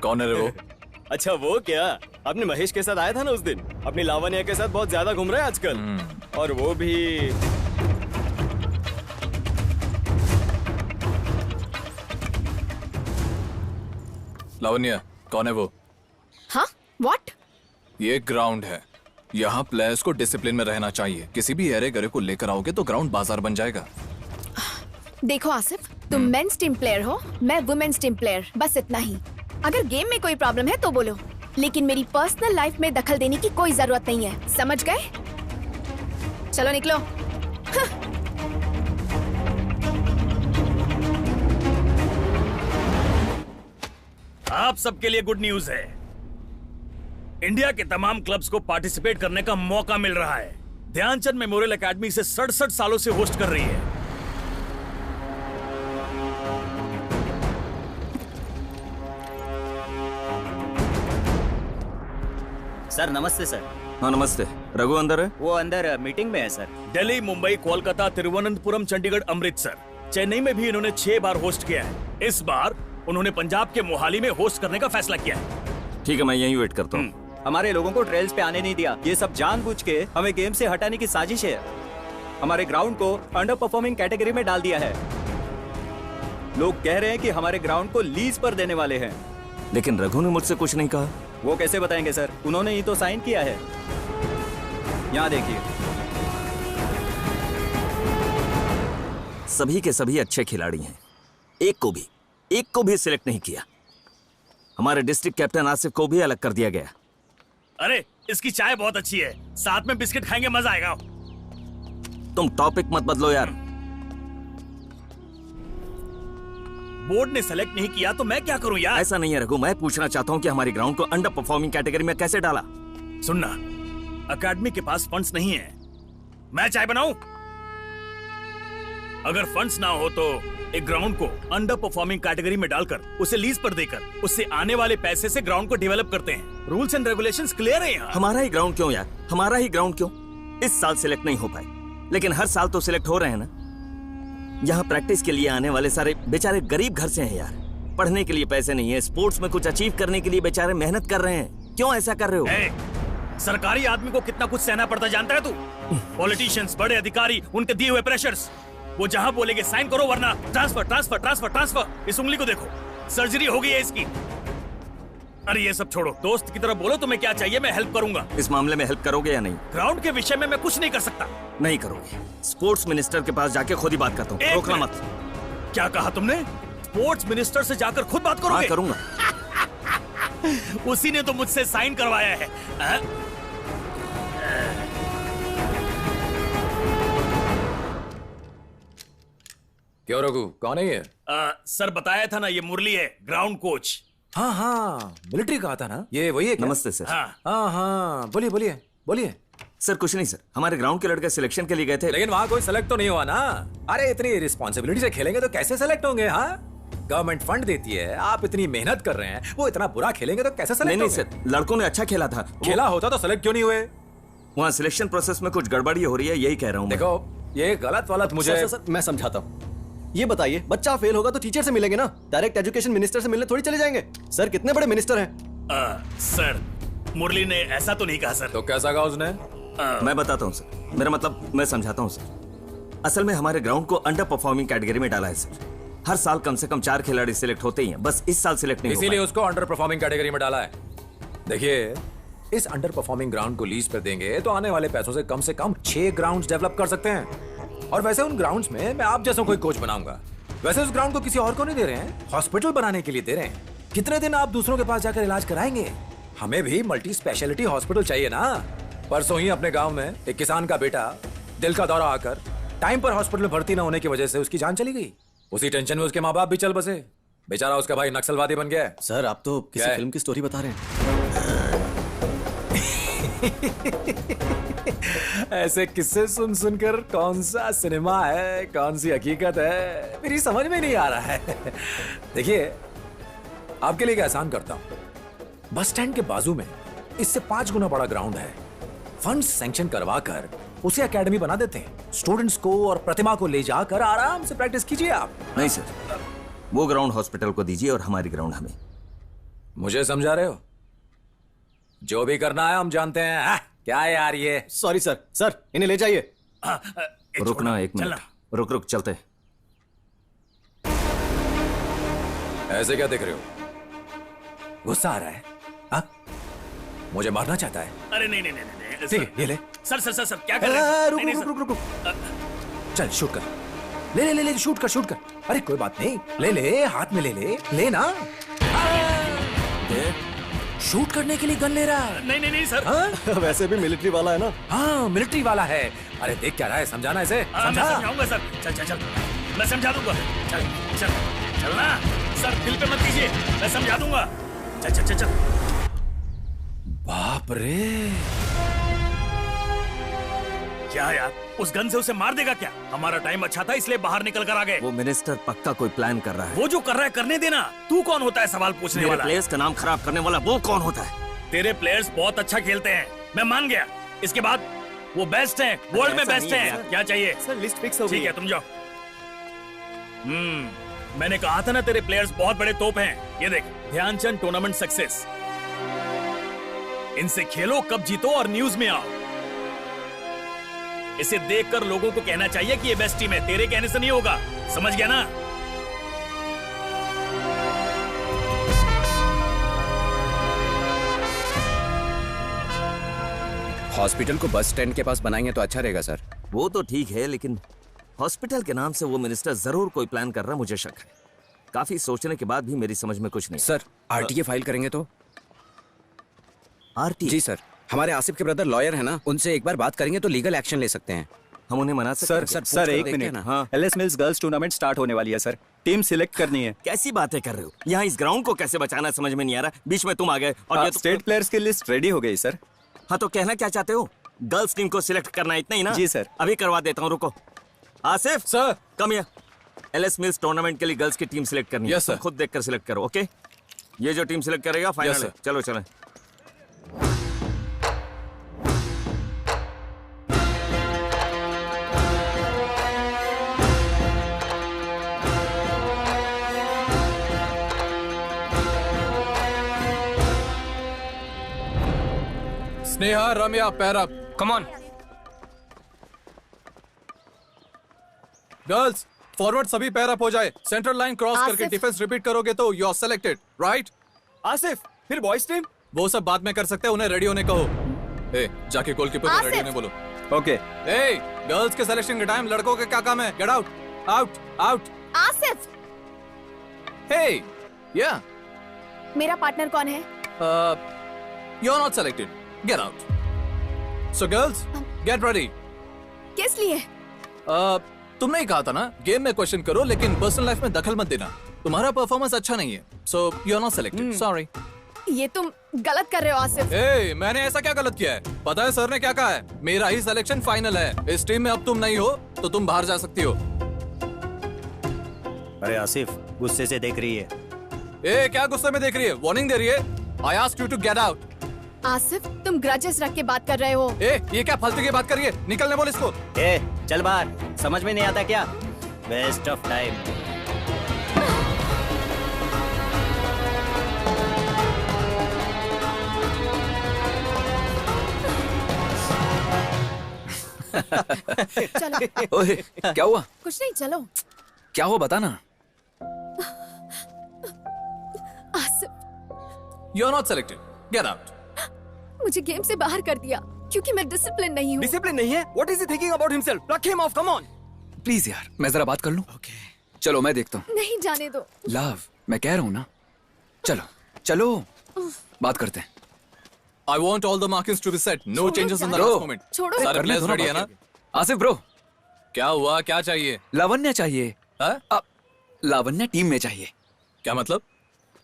कौन है रे वो? अच्छा वो क्या, आपने महेश के साथ आया था ना उस दिन, अपनी लावण्या के साथ बहुत ज्यादा घूम रहा है आजकल। और वो भी लावण्या, कौन है वो? हाँ? What? ये ग्राउंड है, यहाँ प्लेयर्स को डिसिप्लिन में रहना चाहिए। किसी भी एरे गरे को लेकर आओगे तो ग्राउंड बाजार बन जाएगा। देखो आसिफ, तुम मेंस टीम प्लेयर हो, मैं वुमेन्स टीम प्लेयर, बस इतना ही। अगर गेम में कोई प्रॉब्लम है तो बोलो, लेकिन मेरी पर्सनल लाइफ में दखल देने की कोई जरूरत नहीं है, समझ गए? चलो निकलो। आप सबके लिए गुड न्यूज है, इंडिया के तमाम क्लब्स को पार्टिसिपेट करने का मौका मिल रहा है। ध्यानचंद मेमोरियल एकेडमी से 67 सालों से होस्ट कर रही है। सर नमस्ते सर। हाँ नमस्ते। रघु अंदर है? वो अंदर मीटिंग में है सर। दिल्ली, मुंबई, कोलकाता, तिरुवनंतपुरम, चंडीगढ़, अमृतसर, चेन्नई में भी इन्होंने 6 बार होस्ट किया है। इस बार उन्होंने पंजाब के मोहाली में होस्ट करने का फैसला किया है। ठीक है, मैं यहीं वेट करता हूँ। हमारे लोगों को ट्रेल्स पे आने नहीं दिया, ये सब जानबूझ के हमें गेम से हटाने की साजिश है। हमारे ग्राउंड को अंडर परफॉर्मिंग कैटेगरी में डाल दिया है। लोग कह रहे हैं कि हमारे ग्राउंड को लीज पर देने वाले हैं। लेकिन रघु ने मुझसे कुछ नहीं कहा। वो कैसे बताएंगे सर, उन्होंने ही तो साइन किया है। यहाँ देखिए, सभी के सभी अच्छे खिलाड़ी हैं, एक को भी सिलेक्ट नहीं किया। हमारे डिस्ट्रिक्ट कैप्टन आसिफ को भी अलग कर दिया गया। अरे इसकी चाय बहुत अच्छी है, साथ में बिस्किट खाएंगे, मजा आएगा। तुम टॉपिक मत बदलो यार। बोर्ड ने सेलेक्ट नहीं किया तो मैं क्या करूं यार? ऐसा नहीं है रघु, मैं पूछना चाहता हूं कि हमारी ग्राउंड को अंडर परफॉर्मिंग कैटेगरी में कैसे डाला। सुनना, अकेडमी के पास फंड्स नहीं है, मैं चाय बनाऊं? अगर फंड्स ना हो तो एक ग्राउंड को अंडर परफॉर्मिंग कैटेगरी में डालकर उसे लीज पर देकर उससे आने वाले पैसे से ग्राउंड को डेवलप करते हैं। रूल्स एंड रेगुलेशंस क्लियर है यहाँ। हमारा ही ग्राउंड क्यों यार, हमारा ही ग्राउंड क्यों? इस साल सिलेक्ट नहीं हो पाए, लेकिन हर साल तो सिलेक्ट हो रहे हैं ना। यहाँ प्रैक्टिस के लिए आने वाले सारे बेचारे गरीब घर से हैं यार, पढ़ने के लिए पैसे नहीं है, स्पोर्ट्स में कुछ अचीव करने के लिए बेचारे मेहनत कर रहे हैं। क्यों ऐसा कर रहे हो? सरकारी आदमी को कितना कुछ सहना पड़ता जानता है तू? पॉलिटिशियंस, बड़े अधिकारी, उनके दिए हुए प्रेशर्स, वो जहां बोलेंगे साइन करो वरना ट्रांसफर ट्रांसफर ट्रांसफर ट्रांसफर। इस उंगली को देखो, सर्जरी हो गई है इसकी। अरे ये सब छोड़ो, दोस्त की तरह बोलो तुम्हें क्या चाहिए, मैं हेल्प करूंगा। इस मामले में हेल्प करोगे या नहीं? ग्राउंड के विषय में मैं कुछ नहीं कर सकता। नहीं करोगे? स्पोर्ट्स मिनिस्टर के पास जाके खुद ही बात करता हूँ, रोकना मत। क्या कहा तुमने? स्पोर्ट्स मिनिस्टर से जाकर खुद बात करोगे? हाँ करूंगा। उसी ने तो मुझसे साइन करवाया है। क्यों रघु, कौन है ये? सर बताया था ना, ये मुरली है, ग्राउंड कोच। हाँ हाँ, मिलिट्री का आता ना, ये वही है क्या? नमस्ते सर। हाँ, बोलिए बोलिए बोलिए। सर कुछ नहीं सर, हमारे ग्राउंड के लड़के सिलेक्शन के लिए गए थे, लेकिन वहाँ कोई सेलेक्ट तो नहीं हुआ ना। अरे इतनी रिस्पॉन्सिबिलिटी से खेलेंगे तो कैसे सेलेक्ट होंगे? हाँ, गवर्नमेंट फंड देती है, आप इतनी मेहनत कर रहे हैं, वो इतना बुरा खेलेंगे तो कैसे सेलेक्ट होंगे? नहीं सर, लड़कों ने अच्छा खेला था। खेला होता तो सेलेक्ट क्यों नहीं हुए? वहाँ सिलेक्शन प्रोसेस में कुछ गड़बड़ी हो रही है, यही कह रहा हूँ। देखो ये गलत मुझे सर, मैं समझाता हूँ। ये बताइए, बच्चा फेल होगा तो टीचर से मिलेंगे ना, डायरेक्ट एजुकेशन मिनिस्टर से मिलने थोड़ी चले जाएंगे। सर कितने बड़े मिनिस्टर हैं। सर मुरली ने ऐसा तो नहीं कहा सर। तो कैसा कहा उसने? मैं बताता हूँ सर, मेरा मतलब मैं समझाता हूँ सर। असल में हमारे ग्राउंड को अंडर परफॉर्मिंग कैटेगरी में डाला है सर। हर साल कम से कम 4 खिलाड़ी सिलेक्ट होते ही हैं, बस इस साल सिलेक्ट नहीं, इसीलिए उसको अंडर परफॉर्मिंग कैटेगरी में डाला है। देखिए, इस अंडर परफॉर्मिंग ग्राउंड को लीज पर देंगे तो आने वाले पैसों से कम 6 ग्राउंड्स डेवलप कर सकते हैं। और वैसे उन ग्राउंड्स में मैं आप जैसा कोई कोच बनाऊंगा। वैसे उस ग्राउंड को किसी और को नहीं दे रहे हैं, हॉस्पिटल बनाने के लिए दे रहे हैं। कितने दिन आप दूसरों के पास जाकर इलाज कराएंगे? हमें भी मल्टी स्पेशलिटी हॉस्पिटल चाहिए ना। परसों ही अपने गांव में एक किसान का बेटा दिल का दौरा आकर टाइम पर हॉस्पिटल में भर्ती न होने की वजह से उसकी जान चली गई। उसी टेंशन में उसके माँ बाप भी चल बसे। बेचारा उसका भाई नक्सलवादी बन गया है। सर आप तो किसी फिल्म की स्टोरी बता रहे हैं। ऐसे किस्से सुन सुनकर कौन सा सिनेमा है, कौन सी हकीकत है, मेरी समझ में नहीं आ रहा है। देखिए, आपके लिए एक एहसान करता हूं। बस स्टैंड के बाजू में इससे 5 गुना बड़ा ग्राउंड है। फंड सैंक्शन करवा कर उसे एकेडमी बना देते हैं। स्टूडेंट्स को और प्रतिभा को ले जाकर आराम से प्रैक्टिस कीजिए आप। नहीं सर, वो ग्राउंड हॉस्पिटल को दीजिए और हमारी ग्राउंड हमें। मुझे समझा रहे हो? जो भी करना है हम जानते हैं। क्या है यार ये? सॉरी सर, सर इन्हें ले जाइए। रुकना 1 मिनट। रुक चलते। ऐसे क्या देख रहे हो? गुस्सा आ रहा है? हाँ? मुझे मारना चाहता है? अरे नहीं नहीं नहीं, नहीं ठीक है, ये ले। सर सर सर सर क्या कर रहे हैं? रुक। चल शूट कर। ले शूट कर। अरे कोई बात नहीं, ले हाथ में ले ना। शूट करने के लिए गन ले रहा है। नहीं सर। हाँ? वैसे भी मिलिट्री वाला है ना। हाँ मिलिट्री वाला है। अरे देख क्या रहा है, समझाना इसे। मैं समझाऊंगा सर। चल मैं समझा दूंगा। चल ना सर, दिल पे मत कीजिए, मैं समझा दूंगा। चल। बाप रे, क्या यार, उस गन से उसे मार देगा क्या? हमारा टाइम अच्छा था इसलिए बाहर निकल कर आ गए। वो मिनिस्टर पक्का कोई प्लान कर रहा है। वो जो कर रहा है करने देना। तू कौन होता है सवाल पूछने वाला? प्लेयर्स का नाम खराब करने वाला वो कौन होता है? तेरे प्लेयर्स बहुत अच्छा खेलते हैं, मैं मान गया। इसके बाद वो बेस्ट हैं, वर्ल्ड में बेस्ट हैं। क्या चाहिए? सर लिस्ट फिक्स हो गई। ठीक है, तुम जाओ। मैंने कहा था ना तेरे प्लेयर्स बहुत बड़े तोप हैं। ये देख, ध्यानचंद टूर्नामेंट सक्सेस। इनसे खेलो, कब जीतो और न्यूज में आओ। इसे देखकर लोगों को कहना चाहिए कि ये बेस्ट टीम है। तेरे कहने से नहीं होगा, समझ गया ना? हॉस्पिटल को बस स्टैंड के पास बनाएंगे तो अच्छा रहेगा सर। वो तो ठीक है, लेकिन हॉस्पिटल के नाम से वो मिनिस्टर जरूर कोई प्लान कर रहा, मुझे शक है। काफी सोचने के बाद भी मेरी समझ में कुछ नहीं। सर आरटीए फाइल करेंगे तो? आरटीए? जी सर, हमारे आसिफ के ब्रदर लॉयर है ना, उनसे एक बार बात करेंगे तो लीगल एक्शन ले सकते हैं। हम उन्हें मना सकते हैं? सर 1 मिनट। हाँ, LS Mills girls tournament start होने वाली है सर। टीम सिलेक्ट करनी है। कैसी बातें कर रहे हो? यहाँ इस ग्राउंड को कैसे बचाना समझ में नहीं आ रहा। बीच में तुम आ गए और ये स्टेट प्लेयर्स की लिस्ट रेडी हो गई सर। हाँ तो कहना क्या चाहते हो? गर्ल्स टीम को सिलेक्ट करना, इतना ही ना? जी सर। अभी करवा देता हूँ, रुको। Asif sir, come here. LS mills tournament के लिए गर्ल्स की टीम सिलेक्ट करनी है। Yes sir. खुद देखकर सिलेक्ट करो, ओके? ये जो टीम सिलेक्ट करेगा फाइनल है। चलो चलो। Sneha, Ramya, pair up. Come on. Girls forward सभी पैर अप हो जाए। सेंट्रल लाइन क्रॉस करके डिफेंस रिपीट करोगे तो you are selected, right? Asif, फिर बॉयज टीम? वो सब बाद में कर सकते हैं, उन्हें रेडी होने कहो। ए, जाके गोलकीपर को रेडी होने बोलो। ओके। ए, गर्ल्स के सिलेक्शन के टाइम लड़कों के क्या काम है? Get out, out, out. Asif, hey, yeah. मेरा पार्टनर कौन है? You are not selected, get out. So girls, get ready. किस लिए? तुमने ही कहा था ना, गेम में क्वेश्चन करो लेकिन पर्सनल लाइफ में दखल मत देना। तुम्हारा परफॉर्मेंस अच्छा नहीं है, so you are not selected, sorry. ये तुम गलत कर रहे हो आसिफ। ए, मैंने ऐसा क्या गलत किया है? पता है सर ने क्या कहा है? मेरा ही सिलेक्शन फाइनल है। इस टीम में अब तुम नहीं हो तो तुम बाहर जा सकती हो। अरे आसिफ, गुस्से से देख रही है। ए, क्या गुस्से में देख रही है? वार्निंग दे रही है। I asked you to get out. Asif, तुम ग्रजेस रख के बात कर रहे हो। ए, ये क्या फालतू की बात कर रही है? निकलने बोल इसको। ए, चल बाहर। समझ में नहीं आता क्या? Waste of time. चलो। ओए, क्या हुआ? कुछ नहीं, चलो। क्या हुआ बता ना। Asif, you are not selected, get out. मुझे गेम से बाहर कर दिया क्योंकि मैं डिसिप्लिन नहीं हूँ। डिसिप्लिन नहीं है? What is he thinking about himself? Pluck him off, come on. Please यार, मैं जरा बात कर लूं? ओके। चलो मैं देखता हूँ। नहीं, जाने दो। लव, मैं कह रहा हूँ ना, चलो चलो बात करते हैं। I want all the markings to be set. No changes in the last moment. सारे प्लेयर्स रेडी है ना? आसिफ ब्रो, क्या हुआ? क्या चाहिए? लावण्य चाहिए। लावण्य टीम में चाहिए। क्या मतलब?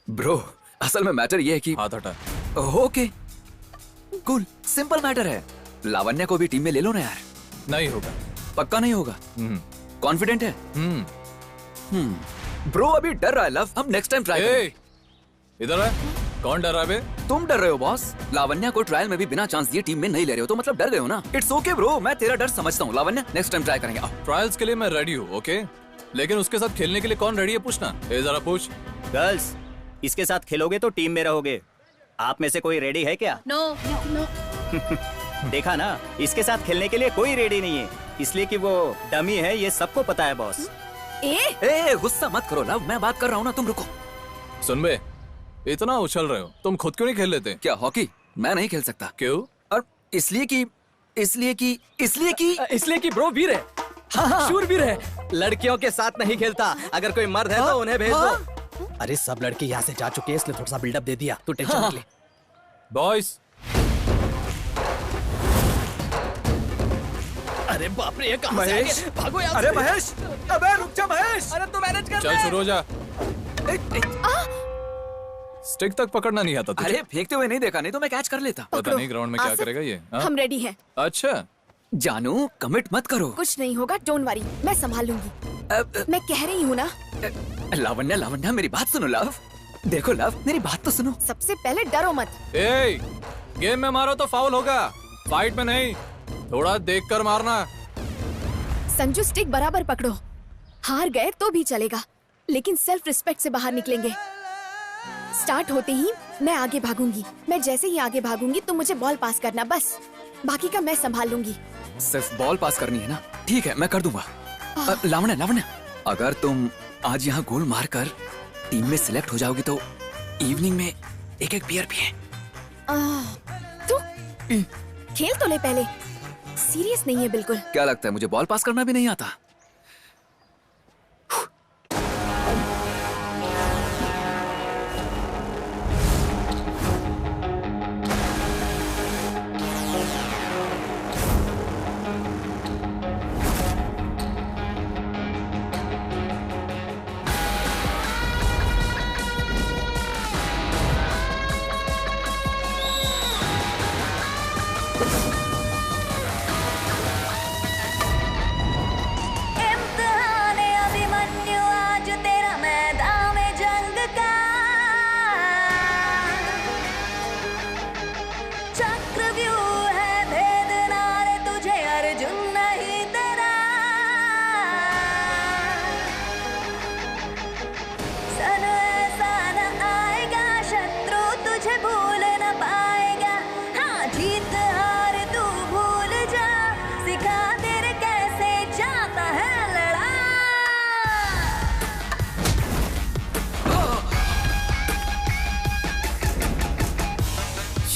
ब्रो, असल में मैटर ये है कि हाथ हटा। ओके, कूल, सिंपल मैटर है। लावण्य को भी टीम में ले लो ना यार। नहीं होगा। पक्का नहीं होगा? कॉन्फिडेंट है? ब्रो अभी डर रहा है लव, हम नेक्स्ट टाइम ट्राई करेंगे। इधर है। कौन डर रहा है बे? तुम डर रहे हो बॉस। लावण्य को ट्रायल में भी बिना चांस दिए टीम में नहीं ले रहे हो, तो मतलब डर गए हो ना। इट्स ओके ब्रो, मैं तेरा डर समझता हूँ। लावण्य नेक्स्ट टाइम ट्राई करेंगे। ट्रायल्स के लिए मैं रेडी हूँ, ओके? लेकिन उसके साथ खेलने के लिए कौन रेडी है पूछना। जरा पूछ। गर्ल्स, इसके साथ खेलोगे तो टीम में रहोगे। आप में से कोई रेडी है क्या? नो। देखा ना, इसके साथ खेलने के लिए कोई रेडी नहीं है, इसलिए कि वो डमी है, ये सबको पता है बॉस। गुस्सा मत करो लव, मैं बात कर रहा हूँ ना, तुम रुको। सुन बे, इतना उछल रहे हो, तुम खुद क्यों नहीं खेल लेते? क्या हॉकी मैं नहीं खेल सकता? क्यों? और इसलिए कि ब्रो वीर है। शूरवीर है, लड़कियों के साथ नहीं खेलता। अगर कोई मर्द है तो उन्हें भेज दो। अरे सब लड़के यहाँ से जा चुके हैं, इसलिए थोड़ा सा बिल्डअप दे दिया, तो टेंशन मत ले। बॉयज, अरे बाप रे, ये कहाँ से महेश, आ गए? भागो यहाँ अरे से। महेश, अबे रुक जा महेश। अरे तू मैनेज कर। चल शुरू हो जा। स्टिक तक पकड़ना नहीं आता तुझे? अरे फेंकते हुए नहीं देखा, नहीं तो मैं कैच कर लेता। पता नहीं ग्राउंड में क्या करेगा ये। हम रेडी हैं। अच्छा जानू, कमिट मत करो। कुछ नहीं होगा, डोंट वरी, मैं संभाल लूंगी। मैं कह रही हूँ ना। लावण्य मेरी बात सुनो लव। देखो लव, मेरी बात तो सुनो। सबसे पहले डरो मत। गेम में मारो तो फाउल होगा, फाइट में नहीं। थोड़ा देखकर मारना। संजू, स्टिक बराबर पकड़ो। हार गए तो भी चलेगा, लेकिन सेल्फ रिस्पेक्ट से बाहर निकलेंगे। स्टार्ट होते ही मैं आगे भागूंगी। मैं जैसे ही आगे भागूंगी तुम मुझे बॉल पास करना, बस। बाकी का मैं संभाल लूंगी। सिर्फ बॉल पास करनी है ना? ठीक है, मैं कर दूंगा। लावण्य, अगर तुम आज यहाँ गोल मारकर टीम में सिलेक्ट हो जाओगी तो इवनिंग में एक बियर पिए। तू खेल तो ले पहले। सीरियस नहीं है बिल्कुल। क्या लगता है मुझे बॉल पास करना भी नहीं आता?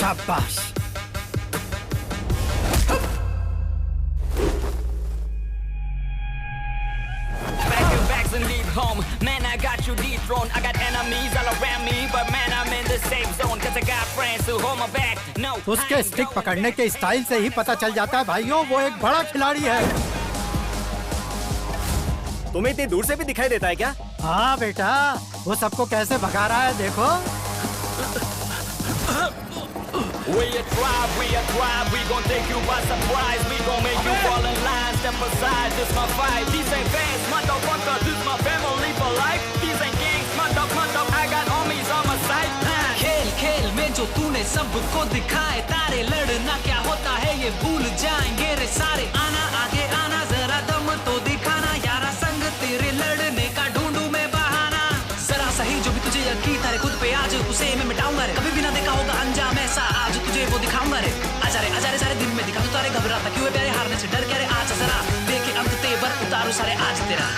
शाबाश। And leave home, man, I got you dethroned. I got enemies all around me, but man, I'm in the safe zone. Cause I got friends who hold my back. No, उसके stick पकड़ने के style से ही पता चल जाता है भाइयों, वो एक बड़ा खिलाड़ी है। तुम्हें इतनी दूर से भी दिखाई देता है क्या? हाँ बेटा, वो सबको कैसे भगा रहा है देखो। We a tribe, we gon' take you by surprise. We gon' make you fall in line, step aside, this my fight. These ain't fans, motherfucker, this my family for life. These ain't gangs, mother, I got homies on my side. खेल खेल में जो तूने सबको दिखाए तारे, लड़ना क्या होता है ये भूल जाएंगे रे सारे। आना आगे आना, जरा दम तो दिखाना, यारा संग तेरे लड़ने का ढूंढूं मैं बहाना। जरा सही जो भी तुझे यकीन तारे खुद पे, आज उसे मैं मिटाऊंगा रे। कभी भी ना देखा होगा अंजाम ऐसा, आज तुझे वो दिखाऊंगा रे। आजा रे सारे दिन में दिखा तू तारे, घबराता क्यों है प्यारे, हारने से डर क्या रे। आज जरा देखे अंत तेवर उतारू सारे आज तेरा।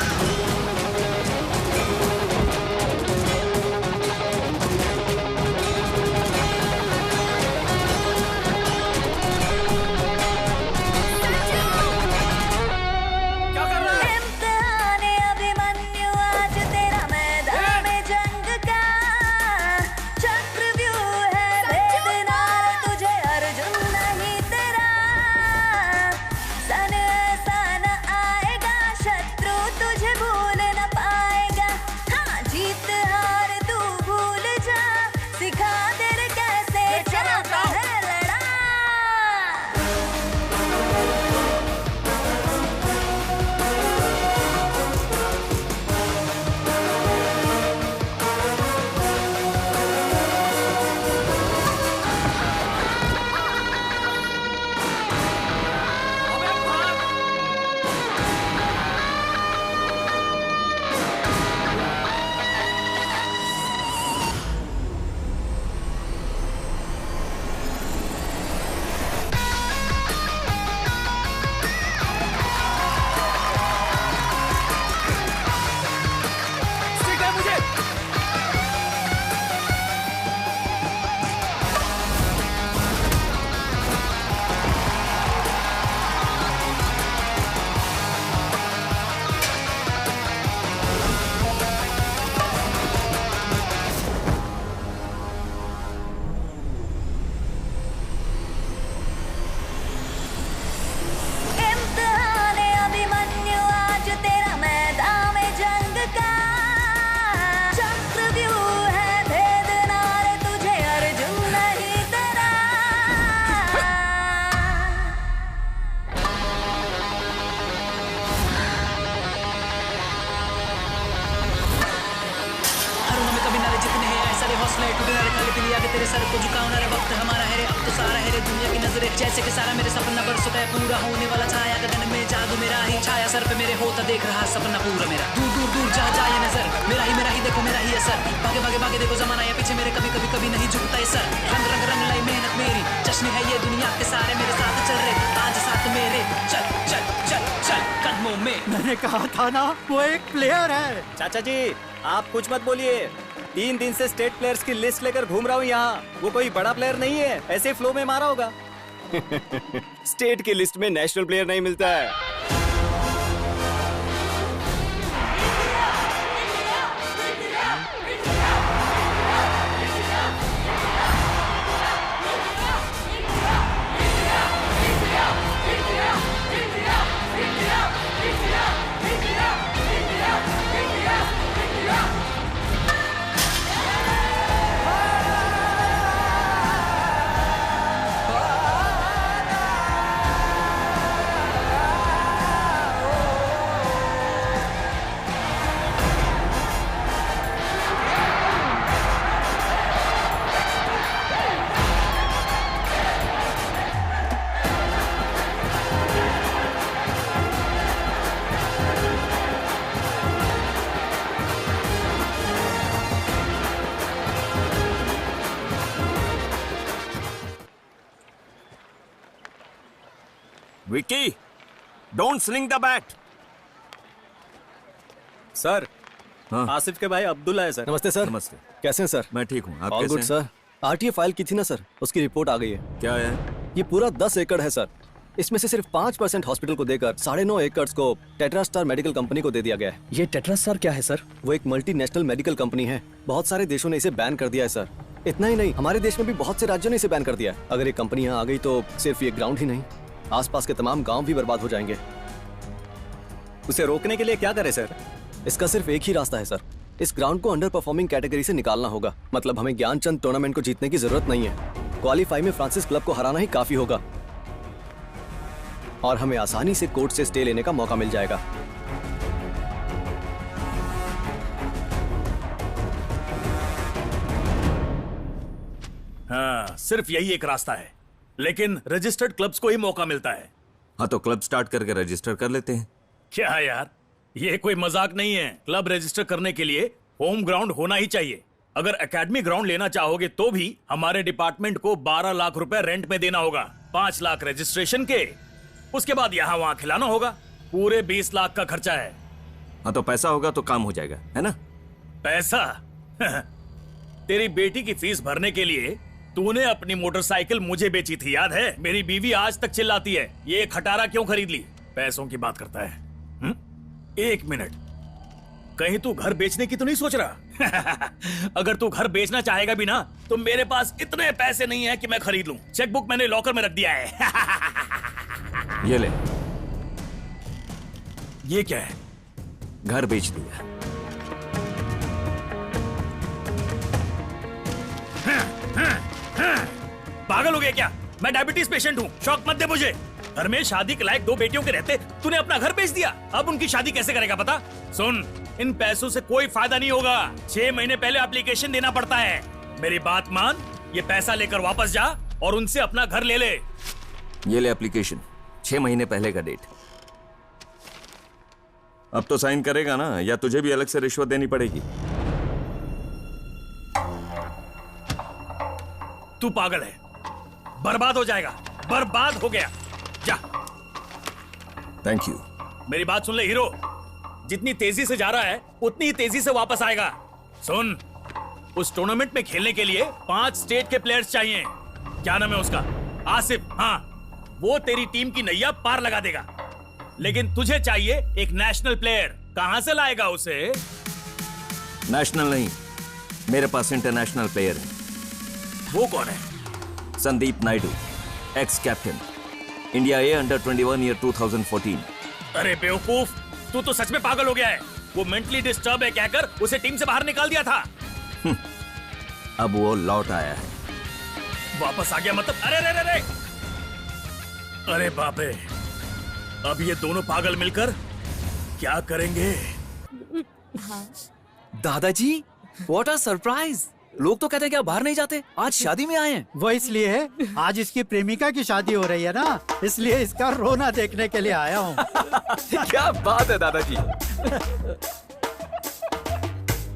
मेरे सर को झुकाओ ना रे, वक्त हमारा है रे, अब तो सारा है रे दुनिया की नजरें, जैसे कि सारा मेरे सपना बरसों का पूरा होने वाला छाया गगन में, जादू मेरा ही छाया सर पे मेरे होता देख रहा सपना पूरा मेरा, दूर दूर दूर जहाँ जाए नजर, मेरा ही देखो मेरा ही असर, भागे भागे भागे देखो जमाना या पीछे मेरे, कभी कभी कभी नहीं झुकता ये सर, रंग रंग रंग लाई मेहनत मेरी, जश्न है ये दुनिया के सारे मेरे साथ चल रहे, आज साथ मेरे, चल चल चल चल कदमों में। मैंने कहा था ना वो एक प्लेयर है। चाचा जी आप कुछ मत बोलिए, 3 दिन से स्टेट प्लेयर्स की लिस्ट लेकर घूम रहा हूँ यहाँ, वो कोई बड़ा प्लेयर नहीं है, ऐसे फ्लो में मारा होगा। स्टेट की लिस्ट में नेशनल प्लेयर नहीं मिलता है। Vicky, don't sling the bat. Sir, Asif के भाई अब्दुल्ला है सर। नमस्ते सर। नमस्ते। कैसे हैं सर? मैं ठीक हूँ, आप ऑल कैसे गुड हैं? सर। आरटीए फाइल की थी ना सर, उसकी रिपोर्ट आ गई है। क्या है? ये पूरा 10 एकड़ है सर, इसमें से सिर्फ 5% हॉस्पिटल को देकर 9.5 एकड़ को टेट्रास्टार मेडिकल कंपनी को दे दिया गया है। ये टेट्रास्टार क्या है सर? वो एक मल्टीनेशनल मेडिकल कंपनी है, बहुत सारे देशों ने इसे बैन कर दिया है सर। इतना ही नहीं, हमारे देश में भी बहुत से राज्यों ने इसे बैन कर दिया है। अगर ये कंपनी यहाँ आ गई तो सिर्फ ये ग्राउंड ही नहीं, आसपास के तमाम गांव भी बर्बाद हो जाएंगे। उसे रोकने के लिए क्या करें सर? इसका सिर्फ एक ही रास्ता है सर, इस ग्राउंड को अंडर परफॉर्मिंग कैटेगरी से निकालना होगा। मतलब हमें ज्ञानचंद टूर्नामेंट को जीतने की जरूरत नहीं है, क्वालीफाई में फ्रांसिस क्लब को हराना ही काफी होगा और हमें आसानी से कोर्ट से स्टे लेने का मौका मिल जाएगा। हाँ, सिर्फ यही एक रास्ता है, लेकिन रजिस्टर्ड क्लब्स को ही मौका मिलता है। हाँ तो क्लब स्टार्ट करके रजिस्टर कर लेते हैं। क्या यार, ये कोई मजाक नहीं है। क्लब रजिस्टर करने के लिए होम ग्राउंड होना ही चाहिए। अगर एकेडमी ग्राउंड लेना चाहोगे तो भी हमारे डिपार्टमेंट को 12 लाख रुपए रेंट में देना होगा, 5 लाख रजिस्ट्रेशन के, उसके बाद यहाँ वहाँ खिलाना होगा। पूरे 20 लाख का खर्चा है। हाँ तो पैसा होगा तो काम हो जाएगा, है ना? पैसा? तेरी बेटी की फीस भरने के लिए तूने अपनी मोटरसाइकिल मुझे बेची थी, याद है? मेरी बीवी आज तक चिल्लाती है, ये खटारा क्यों खरीद ली? पैसों की बात करता है। एक मिनट, कहीं तू घर बेचने की तो नहीं सोच रहा? अगर तू घर बेचना चाहेगा भी ना तो मेरे पास इतने पैसे नहीं है कि मैं खरीद लूं। चेकबुक मैंने लॉकर में रख दिया है। ये ले। ये क्या है? घर बेच दिया। पागल हो गया क्या? मैं डायबिटीज पेशेंट हूँ, शौक मत दे मुझे। घर में शादी के लायक 2 बेटियों के रहते तूने अपना घर बेच दिया। अब उनकी शादी कैसे करेगा पता? सुन, इन पैसों से कोई फायदा नहीं होगा। 6 महीने पहले एप्लीकेशन देना पड़ता है। मेरी बात मान, ये पैसा लेकर वापस जा और उनसे अपना घर ले ले। ये ले एप्लीकेशन, 6 महीने पहले का डेट। अब तो साइन करेगा ना, या तुझे भी अलग से रिश्वत देनी पड़ेगी? तू पागल है, बर्बाद हो जाएगा। बर्बाद हो गया, जा। Thank you. मेरी बात सुन ले हीरो, जितनी तेजी से जा रहा है उतनी ही तेजी से वापस आएगा। सुन, उस टूर्नामेंट में खेलने के लिए 5 स्टेट के प्लेयर्स चाहिए। क्या नाम है उसका? आसिफ। हाँ, वो तेरी टीम की नैया पार लगा देगा। लेकिन तुझे चाहिए एक नेशनल प्लेयर। कहां से लाएगा उसे? नेशनल नहीं, मेरे पास इंटरनेशनल प्लेयर है। वो कौन है? Sandeep Naidu, ex captain, India A under 21 year 2014। अरे बेवकूफ, तू तो सच में पागल हो गया है। वो मेंटली डिस्टर्ब है कहकर उसे टीम से बाहर निकाल दिया था। अब वो लौट आया है। वापस आ गया मतलब? अरे रे रे रे, अरे बाप रे, अब ये दोनों पागल मिलकर क्या करेंगे? दादाजी, व्हाट अ सरप्राइज। लोग तो कहते हैं कि आप बाहर नहीं जाते, आज शादी में आए हैं। वो इसलिए आज इसकी प्रेमिका की शादी हो रही है ना, इसलिए इसका रोना देखने के लिए आया हूँ। क्या बात है दादाजी।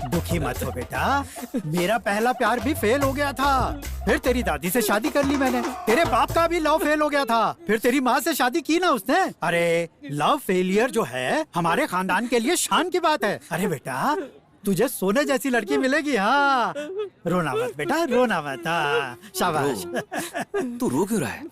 दुखी मत हो बेटा, मेरा पहला प्यार भी फेल हो गया था, फिर तेरी दादी से शादी कर ली मैंने। तेरे बाप का भी लव फेल हो गया था, फिर तेरी माँ से शादी की ना उसने। अरे लव फेलियर जो है हमारे खानदान के लिए शान की बात है। अरे बेटा तुझे सोने जैसी लड़की मिलेगी। हाँ रोना मत बेटा, रोना मत। हाँ शाबाश। तू रो क्यों रहा है?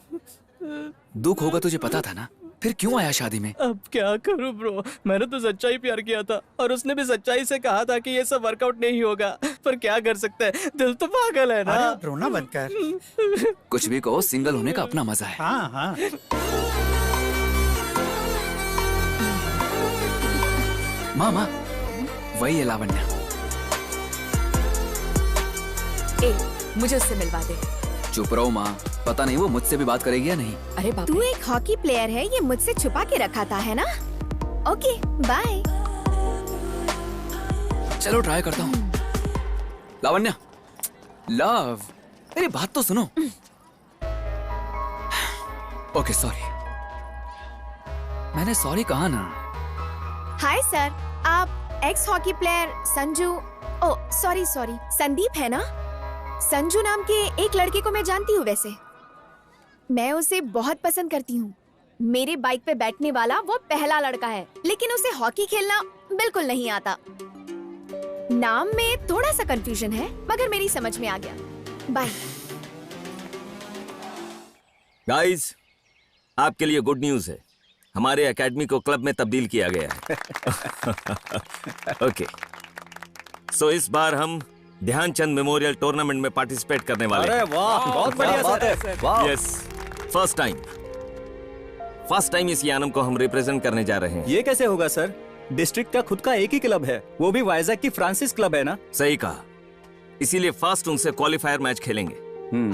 दुख होगा तुझे पता था ना, फिर क्यों आया शादी में? अब क्या करूं ब्रो, मैंने तो सच्चाई प्यार किया था और उसने भी सच्चाई से कहा था कि ये सब वर्कआउट नहीं होगा, पर क्या कर सकते हैं, दिल तो पागल है ना। रोना बंद कर। कुछ भी कहो, सिंगल होने का अपना मजा है। हाँ हाँ। मामा वही है लावण्या। मुझे उससे मिलवा दे। चुप रहो माँ, पता नहीं वो मुझसे भी बात करेगी या नहीं। अरे बाप, तू एक हॉकी प्लेयर है, ये मुझसे छुपा के रखा था है ना। Okay bye. चलो ट्राई करता हूँ। लावण्या लव, मेरी बात तो सुनो। ओके सॉरी, मैंने सॉरी कहा ना। हाय सर, आप एक्स हॉकी प्लेयर संजू, ओ सॉरी संदीप है ना। संजू नाम के एक लड़के को मैं जानती हूँ। वैसे मैं उसे बहुत पसंद करती हूँ। मेरे बाइक पे बैठने वाला वो पहला लड़का है, लेकिन उसे हॉकी खेलना बिल्कुल नहीं आता। नाम में थोड़ा सा कंफ्यूजन है, मगर मेरी समझ में आ गया। बाय गाइस, आपके लिए गुड न्यूज है, हमारे एकेडमी को क्लब में तब्दील किया गया है। ओके, सो इस बार हम ध्यानचंद मेमोरियल टूर्नामेंट में पार्टिसिपेट करने वाले हैं। अरे वाह, बहुत बढ़िया बात है। वाह। यस, फर्स्ट टाइम इस यानम को हम रिप्रेजेंट करने जा रहे हैं। ये कैसे होगा सर? डिस्ट्रिक्ट का खुद का एक ही क्लब है, वो भी वाइजैक की फ्रांसिस क्लब है ना। सही कहा, इसीलिए फर्स्ट उनसे क्वालिफायर मैच खेलेंगे।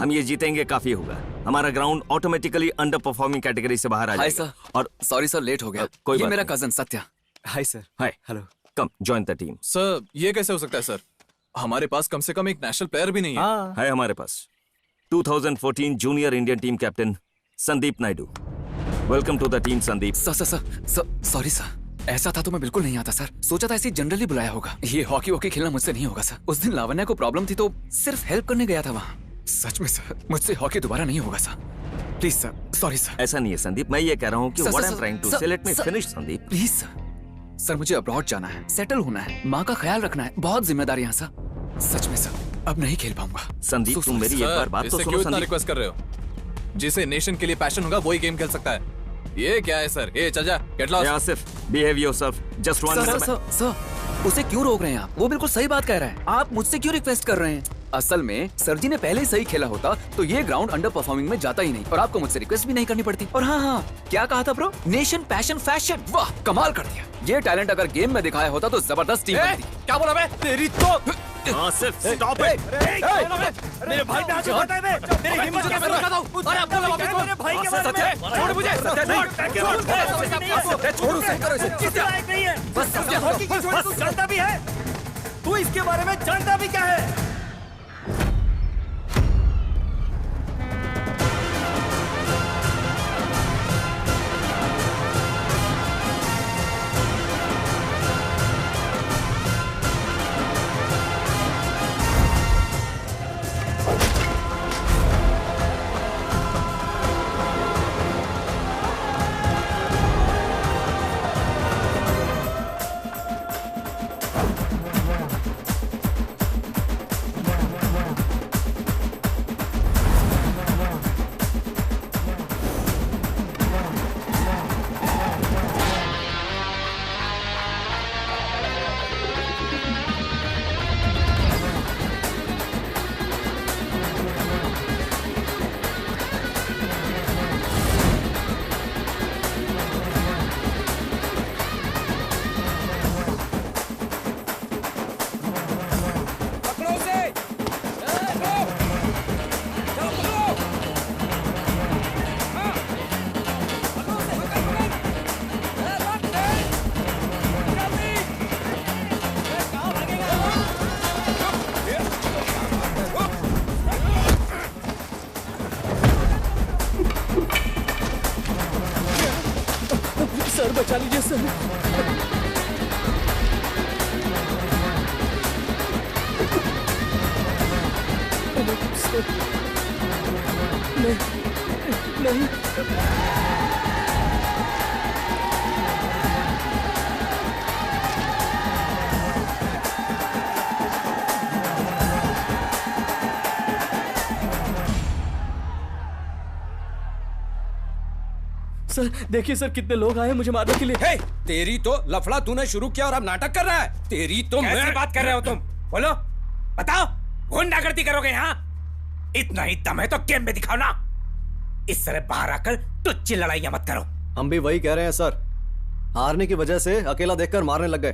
हम ये जीतेंगे काफी होगा। हमारा ground automatically under performing category से बाहर आ जाएगा। हाय सर, और सॉरी सर लेट हो गया। कोई ये बात मेरा नहीं। Cousin Satya. Hi sir. Hi, hello. Come join the team. Sir ये कैसे हो सकता है सर? हमारे पास कम से कम एक नेशनल प्लेयर भी नहीं है। है हमारे पास 2014 junior Indian team captain Sandeep Naidu. Welcome to the team Sandeep. Sorry sir, ऐसा था तो मैं बिल्कुल नहीं आता सर। सोचा था ऐसे जनरली बुलाया होगा। ये हॉकी वॉकी खेलना मुझसे नहीं होगा सर। उस दिन लावण्या को प्रॉब्लम थी तो सिर्फ हेल्प करने गया था वहाँ। सच में सर, मुझसे हॉकी दोबारा नहीं होगा sir. Please sir, sorry sir. ऐसा नहीं है संदीप, मैं ये कह रहा हूँ कि what I am trying to say, let me finish Sandeep. Please sir, मुझे अब्रॉड जाना है, सेटल होना है, माँ का ख्याल रखना है, बहुत जिम्मेदारी है सर। सच में सर, अब नहीं खेल पाऊंगा। संदीप तुम मेरी एक बार बात तो सुनो। संदीप रिक्वेस्ट कर रहे हो? जिसे नेशन के लिए पैशन होगा वही गेम खेल सकता है। ये क्या है सर? ये चल जा, get lost. Asif, behave yourself, just one minute. Sir, उसे क्यों रोक रहे हैं आप? वो बिल्कुल सही बात कह रहा है। आप मुझसे क्यों रिक्वेस्ट कर रहे हैं? असल में सर जी ने पहले ही सही खेला होता तो ये ग्राउंड अंडर परफॉर्मिंग में जाता ही नहीं और आपको मुझसे रिक्वेस्ट भी नहीं करनी पड़ती। और हाँ, क्या कहा था ब्रो? नेशन पैशन फैशन, वाह कमाल कर दिया। ये टैलेंट अगर गेम में दिखाया होता तो जबरदस्त टीम बनती। क्या बोला मैं? तेरी तो आसिफ स्टॉप इट। मेरे भाई पे हाथ उठाता है बे। तेरी हिम्मत कैसे रखा था? अरे अब बोला वापस मेरे भाई के बारे में। छोड़ मुझे। छोड़ उसे, करो इसे। किसी लायक नहीं है। बस हॉकी की छोड़, तू जानता भी है? तू इसके बारे में जानता भी क्या है? बचा लीजिए सर। नहीं। सर देखिए सर, कितने लोग आए हैं मुझे मारने के लिए। हे, तेरी तो लफड़ा तूने शुरू किया और अब नाटक कर रहा है। तेरी तो कैसी बात कर रहे हो तुम? बोलो, बताओ, गुंडागर्दी करोगे यहाँ? इतना ही दम है तो गेम में दिखाओ ना। इस तरह बाहर आकर टुच्ची लड़ाइयां मत करो। हम भी वही कह रहे हैं सर, हारने की वजह से अकेला देखकर मारने लग गए।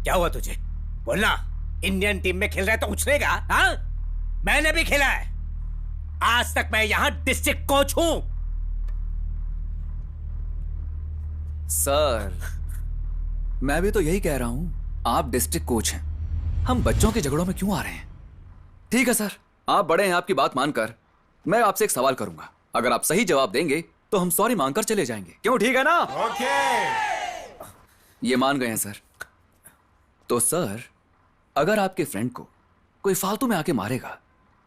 क्या हुआ तुझे? बोलना। इंडियन टीम में खेल रहा है तो उछलेगा? हाँ, मैंने भी खेला है। आज तक मैं यहाँ डिस्ट्रिक्ट कोच हूँ। सर मैं भी तो यही कह रहा हूं, आप डिस्ट्रिक्ट कोच हैं, हम बच्चों के झगड़ों में क्यों आ रहे हैं? ठीक है सर, आप बड़े हैं, आपकी बात मानकर मैं आपसे एक सवाल करूंगा। अगर आप सही जवाब देंगे तो हम सॉरी मांगकर चले जाएंगे। क्यों, ठीक है ना? ओके। ये मान गए हैं सर। तो सर अगर आपके फ्रेंड को कोई फालतू में आके मारेगा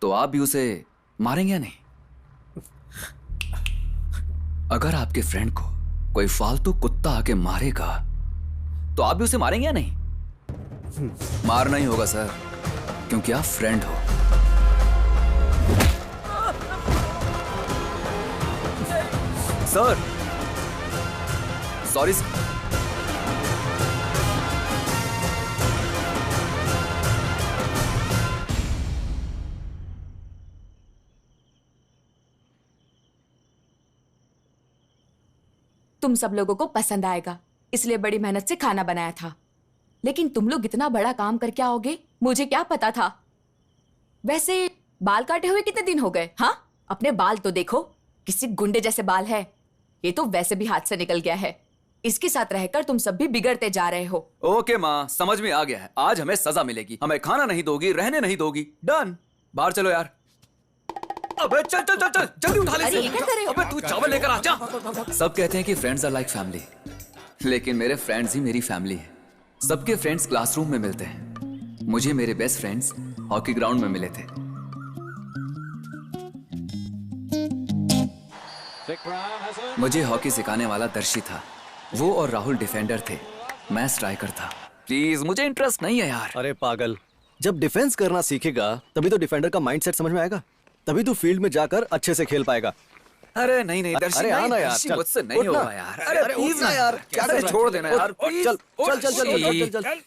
तो आप भी उसे मारेंगे या नहीं? अगर आपके फ्रेंड को कोई फालतू कुत्ता आके मारेगा तो आप भी उसे मारेंगे या नहीं? मारना ही होगा सर, क्योंकि आप फ्रेंड हो। Sir sorry sir. तुम सब लोगों को पसंद आएगा, इसलिए बड़ी मेहनत से खाना बनाया था। लेकिन तुम लोग इतना बड़ा काम करके आओगे, मुझे क्या पता था। वैसे बाल काटे हुए कितने दिन हो गए? हाँ, अपने बाल तो देखो, किसी गुंडे जैसे बाल है। ये तो वैसे भी हाथ से निकल गया है। इसके साथ रहकर तुम सब भी बिगड़ते जा रहे हो। ओके माँ, समझ में आ गया है। आज हमें सजा मिलेगी। हमें खाना नहीं दोगी, रहने नहीं दोगी। डन। बाहर चलो यार। अबे चल चल चल चल, जल्दी उठा ले। अरे ये क्या कर रहे हो? अबे तू चावल लेकर आ जा। सब कहते हैं कि फ्रेंड्स आर लाइक फैमिली, लेकिन मेरे फ्रेंड्स ही मेरी फैमिली है। सबके फ्रेंड्स क्लासरूम में मिलते हैं, मुझे मेरे बेस्ट फ्रेंड्स हॉकी ग्राउंड में मिले थे। मुझे हॉकी सिखाने वाला दर्शी था, वो और राहुल डिफेंडर थे, मैं स्ट्राइकर था। प्लीज, मुझे इंटरेस्ट नहीं है यार। अरे पागल, जब डिफेंस करना सीखेगा तभी तो डिफेंडर का माइंडसेट समझ में आएगा, तभी तो फील्ड में जाकर अच्छे से खेल पाएगा। अरे नहीं नहीं दर्शी, अरे आना यार, दर्शी, मुझसे नहीं होगा यार। अरे प्लीज ना यार, क्या कर छोड़ देना यार। चल चल चल चल चल चल।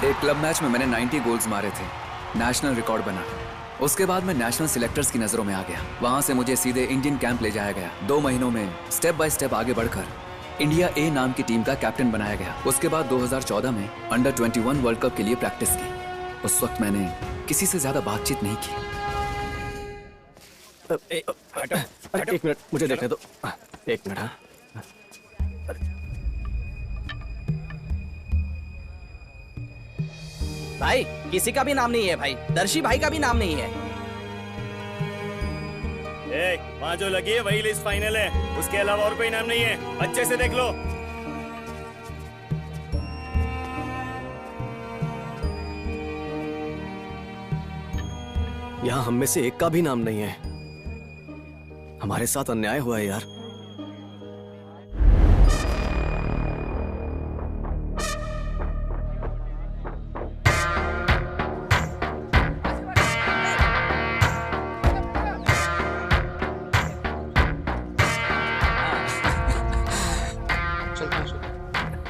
एक क्लब मैच में मैंने 90 गोल्स मारे थे, नेशनल रिकॉर्ड बना। उसके बाद मैं नेशनल सिलेक्टर्स की नजरों में आ गया। वहां से मुझे सीधे इंडियन कैंप ले जाया गया। 2 महीनों में स्टेप बाय स्टेप आगे बढ़कर इंडिया ए नाम की टीम का कैप्टन बनाया गया। उसके बाद 2014 में अंडर 21 वर्ल्ड कप के लिए प्रैक्टिस की। उस वक्त मैंने किसी से ज्यादा बातचीत नहीं की। अरे एक मिनट, मुझे देखने दो। एक मिनट। भाई किसी का भी नाम नहीं है भाई, दर्शी भाई का भी नाम नहीं है। वहाँ जो लगी है वही लिस्ट फाइनल है, उसके अलावा और कोई नाम नहीं है। अच्छे से देख लो। यहाँ हम में से एक का भी नाम नहीं है। हमारे साथ अन्याय हुआ है यार।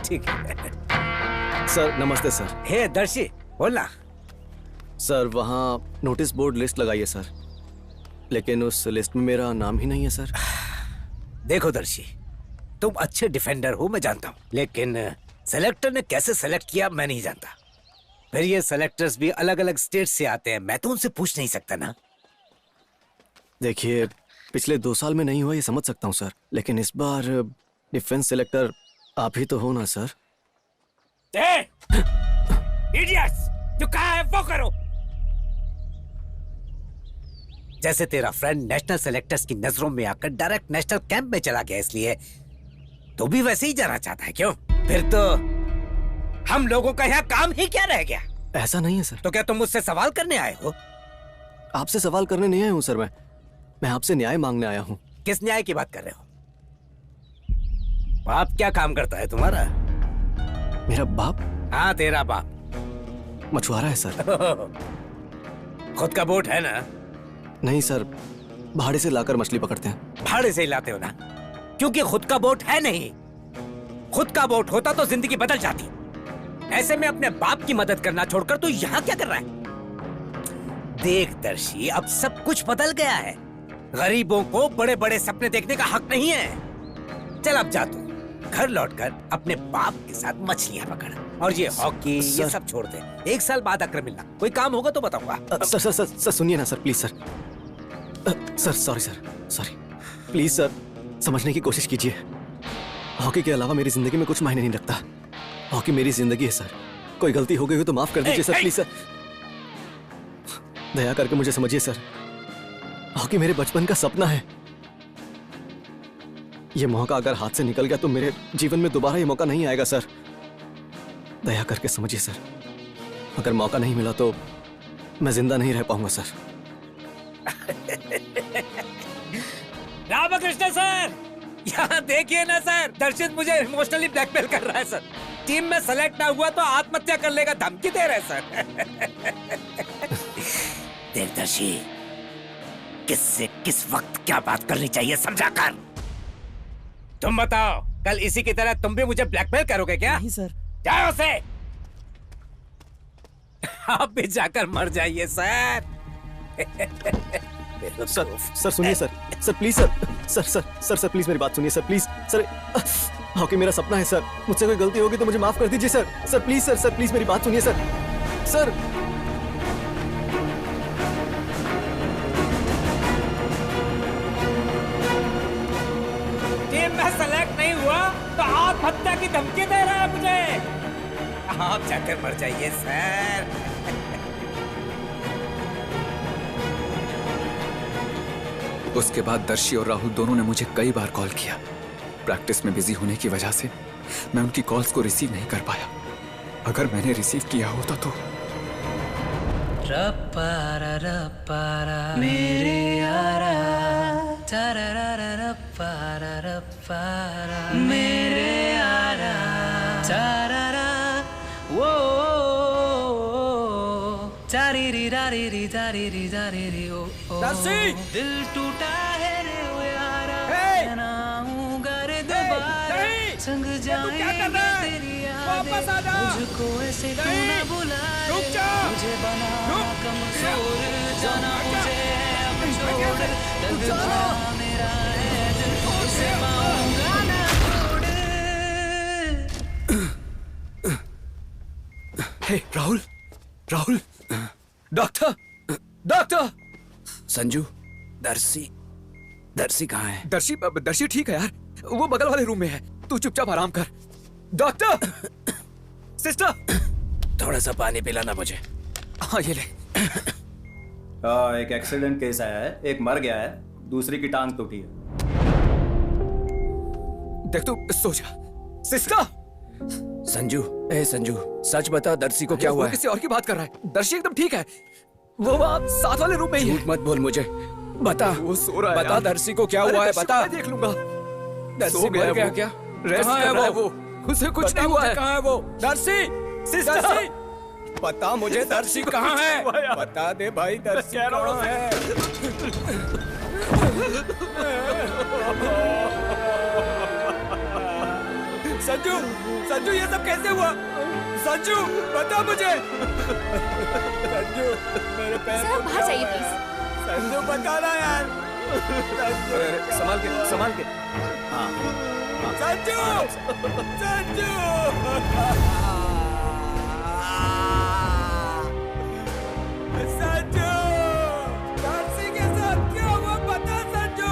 ठीक है सर, नमस्ते सर। हे दर्शी, बोलना। सर वहाँ नोटिस बोर्ड लिस्ट लगाई है सर, लेकिन उस लिस्ट में मेरा नाम ही नहीं है सर। देखो दर्शी, तुम अच्छे डिफेंडर हो मैं जानता हूँ, लेकिन सेलेक्टर ने कैसे सेलेक्ट किया मैं नहीं जानता। फिर ये सेलेक्टर्स भी अलग अलग स्टेट से आते हैं, मैं तो उनसे पूछ नहीं सकता ना। देखिए, पिछले 2 साल में नहीं हुआ ये समझ सकता हूँ सर, लेकिन इस बार डिफेंस सेलेक्टर आप ही तो हो ना सर? इडियट्स, जो कहा है वो करो। जैसे तेरा फ्रेंड नेशनल सेलेक्टर्स की नजरों में आकर डायरेक्ट नेशनल कैंप में चला गया, इसलिए तो भी वैसे ही जाना चाहता है क्यों? फिर तो हम लोगों का यहाँ काम ही क्या रह गया? ऐसा नहीं है सर। तो क्या तुम मुझसे सवाल करने आए हो? आपसे सवाल करने नहीं आया हूँ सर, मैं आपसे न्याय मांगने आया हूँ। किस न्याय की बात कर रहे हो? बाप क्या काम करता है तुम्हारा? मेरा बाप? हाँ, तेरा बाप मछुआरा है सर। खुद का बोट है ना? नहीं सर, भाड़े से लाकर मछली पकड़ते हैं। भाड़े से ही लाते हो ना? क्योंकि खुद का बोट है नहीं। खुद का बोट होता तो जिंदगी बदल जाती। ऐसे में अपने बाप की मदद करना छोड़कर तू यहाँ क्या कर रहा है? देख दर्शी, अब सब कुछ बदल गया है। गरीबों को बड़े बड़े सपने देखने का हक नहीं है। चल अब जा तू घर लौटकर अपने बाप के साथ मछलियां पकड़, और ये हॉकी ये सब छोड़ दे। 1 साल बाद आकर मिलना, कोई काम होगा तो बताऊंगा। सर सुनिए ना sir, please sir. Sir sorry please sir, समझने की कोशिश कीजिए। हॉकी के अलावा मेरी जिंदगी में कुछ मायने नहीं रखता। हॉकी मेरी जिंदगी है सर। कोई गलती हो गई हो तो माफ कर दीजिए सर, प्लीज सर। दया करके मुझे समझिए सर। हॉकी मेरे बचपन का सपना है। ये मौका अगर हाथ से निकल गया तो मेरे जीवन में दोबारा ये मौका नहीं आएगा सर। दया करके समझिए सर। अगर मौका नहीं मिला तो मैं जिंदा नहीं रह पाऊंगा सर। रामकृष्ण सर, यहाँ देखिए ना सर, दर्शित मुझे इमोशनली ब्लैकमेल कर रहा है सर। टीम में सेलेक्ट ना हुआ तो आत्महत्या कर लेगा, धमकी दे रहे सर। देख दर्शी, किससे किस वक्त क्या बात करनी चाहिए समझा कर। तुम बताओ, कल इसी की तरह तुम भी मुझे ब्लैकमेल करोगे क्या? नहीं सर। जाओ से। आप भी जाकर मर जाइए सर। सर सुनिए सर प्लीज सर प्लीज मेरी बात सुनिए सर, प्लीज सर। हॉकी मेरा सपना है सर। मुझसे कोई गलती होगी तो मुझे माफ कर दीजिए सर प्लीज सर प्लीज मेरी बात सुनिए सर। टीम में सेलेक्ट नहीं हुआ तो आत्महत्या की धमकी दे रहा है मुझे। आप जाकर मर जाइए सर। उसके बाद दर्शी और राहुल दोनों ने मुझे कई बार कॉल किया। प्रैक्टिस में बिजी होने की वजह से मैं उनकी कॉल्स को रिसीव नहीं कर पाया। अगर मैंने रिसीव किया होता तो रप्पारा रप्पारा मेरे यारा, तारारा रप्पारा रप्पारा मेरे यारा, तारारा वो तारीरी दारीरी दारीरी दारीरी ओ दर्शी! दिल टूटा है रे ओ यारा, मैं ना हूँ घर दोबारा, संग जाएंगे तेरी यादें, मुझको ऐसे तू ना बुला, मुझे बना कमजोर, जाना मुझे अब छोड़, लगना मेरा है दिल, उसे पाऊंगा ना छोड़। हे राहुल डॉक्टर संजू, दर्शी कहाँ है? दर्शी ठीक है यार, वो बगल वाले रूम में है। तू चुपचाप आराम कर। डॉक्टर, सिस्टर, थोड़ा सा पानी पिलाना मुझे। हाँ ये ले। एक एक्सीडेंट केस आया है, एक मर गया है, दूसरी की टांग टूटी है। देख तू सो जा। सिस्टर, संजू सच बता, दर्शी को क्या हुआ है? किसी और की बात कर रहा है। दर्शी एकदम ठीक है, वो वहाँ साथ वाले रूम में ही है। झूठ मत बोल मुझे, बता। वो सो रहा है बता यार। दर्शी को क्या हुआ है, बता। मैं देख लूंगा। दर्शी मर गया क्या? रेस्ट कर रहा है वो, उसे कुछ नहीं हुआ है। कहाँ है वो? दर्शी, सिस्टर, बता मुझे, दर्शी कहाँ है? बता दे भाई, दर्शी कहाँ है? संजू ये सब कैसे हुआ? संजू बता मुझे। संजू मेरे पैर सर बाहर जाइए प्लीज। संजू बता ना यार। संभाल के। हाँ। संजू दर्शी के साथ क्या हुआ बता संजू।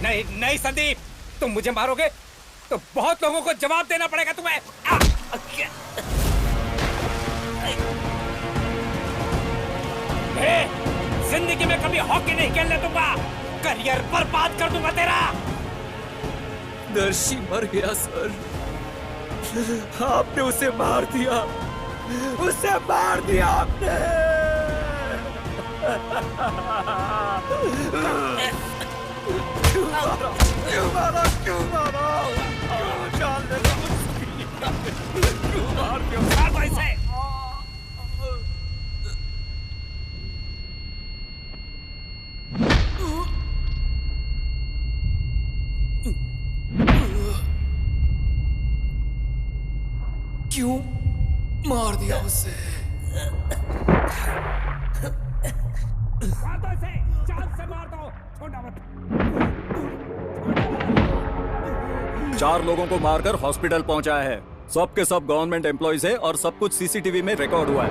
नहीं नहीं संदीप, तुम मुझे मारोगे तो बहुत लोगों को जवाब देना पड़ेगा तुम्हें। जिंदगी में कभी हॉकी नहीं खेलने दूंगा, करियर बर्बाद कर दूंगा तेरा। दर्शी मर गया सर, आपने उसे मार दिया, उसे मार दिया आपने। क्यों मारा? क्यों मारा? क्यों मारा? जान दे दो मुझे। क्यों मार दिया? मार दो इसे। क्यों मार दिया उसे? मार दो इसे, जान से मार दो, छोड़ना मत। 4 लोगों को मारकर हॉस्पिटल पहुंचाया है। सब के सब गवर्नमेंट एम्प्लॉइज है और सब कुछ सीसीटीवी में रिकॉर्ड हुआ है।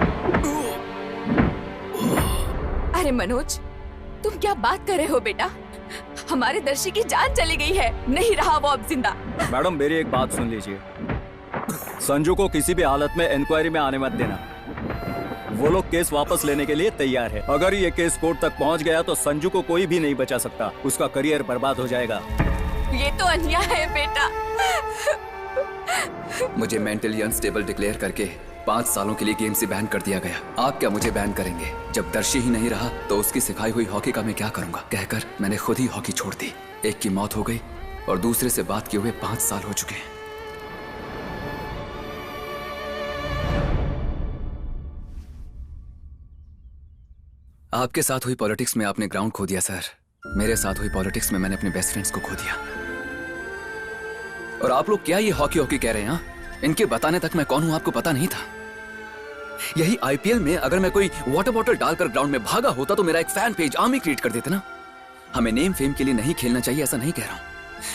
अरे मनोज, तुम क्या बात कर रहे हो बेटा? हमारे दर्शी की जान चली गई है, नहीं रहा वो अब जिंदा। मैडम मेरी एक बात सुन लीजिए, संजू को किसी भी हालत में इंक्वायरी में आने मत देना। वो लोग केस वापस लेने के लिए तैयार है। अगर ये केस कोर्ट तक पहुंच गया तो संजू को कोई भी नहीं बचा सकता, उसका करियर बर्बाद हो जाएगा। ये तो अन्याय है बेटा। मुझे मेंटली अनस्टेबल डिक्लेयर करके 5 सालों के लिए गेम से बैन कर दिया गया। आप क्या मुझे बैन करेंगे? जब दर्शी ही नहीं रहा तो उसकी सिखाई हुई हॉकी का मैं क्या करूंगा? कहकर मैंने खुद ही हॉकी छोड़ दी। एक की मौत हो गई और दूसरे से बात किए हुए 5 साल हो चुके हैं। आपके साथ हुई पॉलिटिक्स में आपने ग्राउंड खो दिया सर। मेरे साथ हुई पॉलिटिक्स में मैंने अपने बेस्ट फ्रेंड्स को खो दिया। और आप लोग क्या ये हॉकी हॉकी कह रहे हैं? इनके बताने तक मैं कौन हूं आपको पता नहीं था। यही आईपीएल में अगर मैं कोई वाटर बॉटल डालकर ग्राउंड में भागा होता तो मेरा एक फैन पेज आर्मी क्रिएट कर देते ना। हमें नेम फेम के लिए नहीं खेलना चाहिए, ऐसा नहीं कह रहा हूं,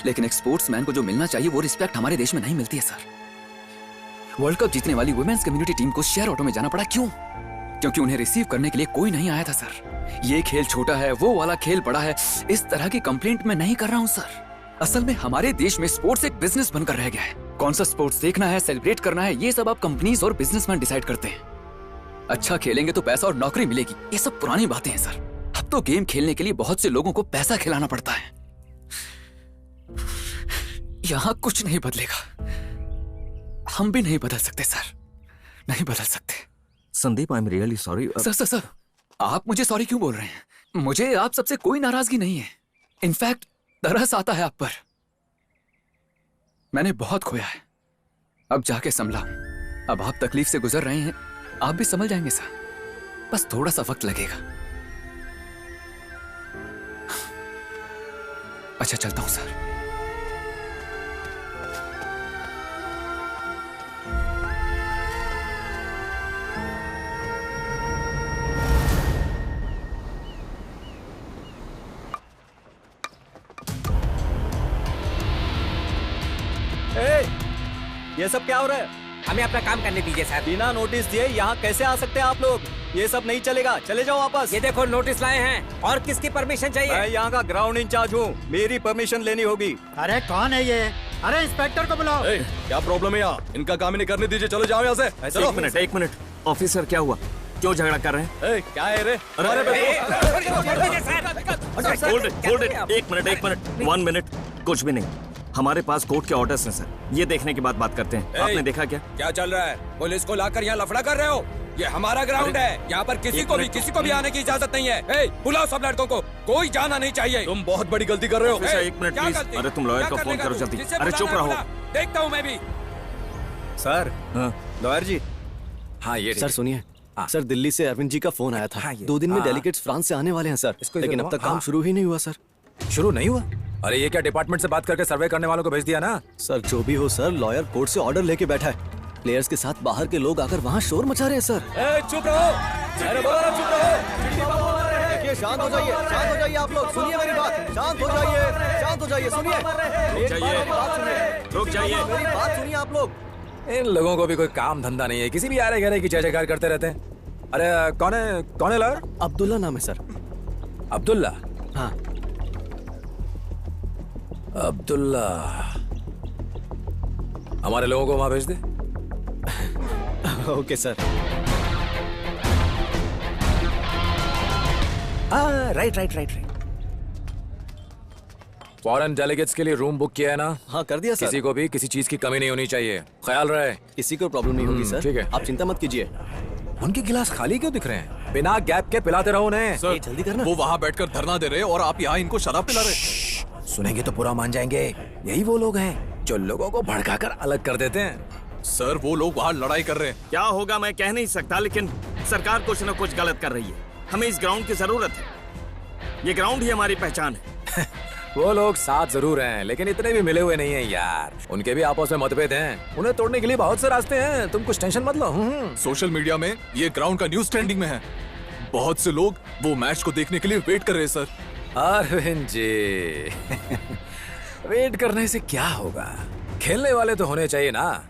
लेकिन एक स्पोर्ट्समैन को जो मिलना चाहिए वो रिस्पेक्ट हमारे देश में नहीं मिलती है सर। वर्ल्ड कप जीतने वाली वुमेन्स कम्युनिटी टीम को शेयर ऑटो में जाना पड़ा। क्यों? क्योंकि उन्हें रिसीव करने के लिए कोई नहीं आया था सर। ये खेल छोटा है, वो वाला खेल बड़ा है, इस तरह की कंप्लेंट मैं नहीं कर रहा हूं सर। असल में हमारे देश में स्पोर्ट्स एक बिजनेस बनकर रह गया है। कौन सा स्पोर्ट्स देखना है, सेलिब्रेट करना है, ये सब आप कंपनीज और बिजनेसमैन डिसाइड करते हैं। अच्छा खेलेंगे तो पैसा और नौकरी मिलेगी, ये सब पुरानी बातें हैं सर। अब तो गेम खेलने के लिए बहुत से लोगों को पैसा खिलाना पड़ता है। यहां कुछ नहीं बदलेगा, हम भी नहीं बदल सकते सर, नहीं बदल सकते। Sandeep, I am really sorry. Sir, आप मुझे सॉरी क्यों बोल रहे हैं? मुझे आप सबसे कोई नाराजगी नहीं है। इनफैक्ट तरस आता है आप पर। मैंने बहुत खोया है, अब जाके संभला। अब आप तकलीफ से गुजर रहे हैं, आप भी संभल जाएंगे सर, बस थोड़ा सा वक्त लगेगा। अच्छा चलता हूं सर। ये सब क्या हो रहा है? हमें अपना काम करने दीजिए सर। बिना नोटिस दिए यहाँ कैसे आ सकते हैं आप लोग? ये सब नहीं चलेगा, चले जाओ वापस। ये देखो नोटिस लाए हैं। और किसकी परमिशन चाहिए? मैं यहाँ का ग्राउंड इंचार्ज हूँ, मेरी परमिशन लेनी होगी। अरे कौन है ये? अरे इंस्पेक्टर को बुलाओ। क्या प्रॉब्लम है यहाँ? इनका काम इन्हें करने दीजिए, चलो जाओ यहाँ से। चलो। एक मिनट ऑफिसर, क्या हुआ? क्यों झगड़ा कर रहे हैं? क्या है रे? होल्ड इट, एक मिनट, 1 मिनट। कुछ भी नहीं, हमारे पास कोर्ट के ऑर्डर्स हैं सर, ये देखने के बाद बात करते हैं। आपने देखा क्या? क्या चल रहा है? पुलिस को लाकर यहाँ लफड़ा कर रहे हो? ये हमारा ग्राउंड है, यहाँ पर किसी को भी आने की इजाजत नहीं है। बुलाओ सब लड़कों को, कोई जाना नहीं चाहिए। तुम बहुत बड़ी गलती कर रहे हो। एक मिनट प्लीज। अरे तुम लॉयर को फोन करो जल्दी। अरे चुप रहो। देखता हूँ मैं भी। सर, लॉयर जी। हाँ ये सर सुनिए, सर दिल्ली से अरविंद जी का फोन आया था। 2 दिन में डेलीगेट्स फ्रांस से आने वाले हैं सर, लेकिन अब तक काम शुरू ही नहीं हुआ सर। शुरू नहीं हुआ? अरे ये क्या डिपार्टमेंट से बात करके सर्वे करने वालों को भेज दिया ना? सर जो भी हो सर, लॉयर कोर्ट से ऑर्डर लेके बैठा है। प्लेयर्स के साथ बाहर के लोग आकर वहाँ शोर मचा रहे हैं सर। चुप रहो, अरे बोलो ना चुप रहो। देखिए शांत हो जाइए आप लोग, सुनिए मेरी बात, शांत हो जाइए, सुनिए रुक जाइए, मेरी बात सुनिए आप लोग। इन लोगों को भी कोई काम धंधा नहीं है, किसी भी आरे गहरे की जय जयकार करते रहते हैं। अरे कौन है लॉयर? अब्दुल्ला नाम है सर। अब्दुल्ला? हाँ। अब्दुल्ला, हमारे लोगों को वहां भेज दे। Okay sir. Right. Foreign delegates के लिए रूम बुक किया है ना? हाँ कर दिया सर। किसी को भी किसी चीज की कमी नहीं होनी चाहिए, ख्याल रहे। किसी को प्रॉब्लम नहीं होगी सर। ठीक है, आप चिंता मत कीजिए। उनके गिलास खाली क्यों दिख रहे हैं? बिना गैप के पिलाते रहो उन्हें। सर, जल्दी करना। वो वहाँ बैठकर धरना दे रहे और आप यहाँ इनको शराब पिला रहे। सुनेंगे तो बुरा मान जाएंगे। यही वो लोग हैं जो लोगों को भड़काकर अलग कर देते हैं। सर, वो लोग वहाँ लड़ाई कर रहे हैं। क्या होगा मैं कह नहीं सकता, लेकिन सरकार कुछ न कुछ गलत कर रही है। हमें इस ग्राउंड की जरूरत है। ये ग्राउंड ही हमारी पहचान है। वो लोग साथ जरूर हैं, लेकिन इतने भी मिले हुए नहीं हैं यार। उनके भी आपस में मतभेद हैं। उन्हें तोड़ने के लिए बहुत से रास्ते हैं, तुम कुछ टेंशन मत लो। सोशल मीडिया में ये ग्राउंड का न्यूज ट्रेंडिंग में है। बहुत से लोग वो मैच को देखने के लिए वेट कर रहे हैं सर। अरविंद जी, वेट करने से क्या होगा? खेलने वाले तो होने चाहिए ना।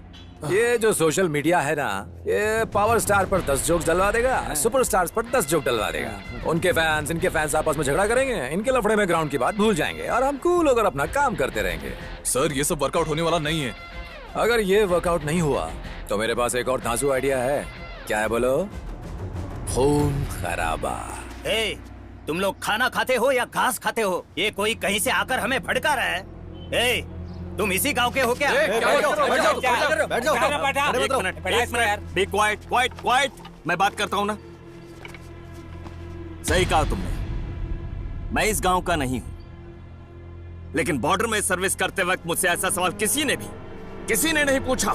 ये जो सोशल मीडिया है ना, ये पावर स्टार पर 10 जोक्स डलवा देगा, सुपर स्टार्स पर 10 जोक डलवा देगा। उनके फैंस आपस में झगड़ा करेंगे, इनके लफड़े में ग्राउंड की बात भूल जाएंगे और हम कूल होकर अपना काम करते रहेंगे। सर, ये सब वर्कआउट होने वाला नहीं है। अगर ये वर्कआउट नहीं हुआ तो मेरे पास एक और धांसू आइडिया है। क्या है बोलो? खून खराबा। तुम लोग खाना खाते हो या घास खाते हो? ये कोई कहीं से आकर हमें भड़का रहा है। तुम इसी गांव के हो क्या? Be quiet. मैं बात करता हूँ ना। सही कहा तुमने, मैं इस गांव का नहीं हूं, लेकिन बॉर्डर में सर्विस करते वक्त मुझसे ऐसा सवाल किसी ने नहीं पूछा।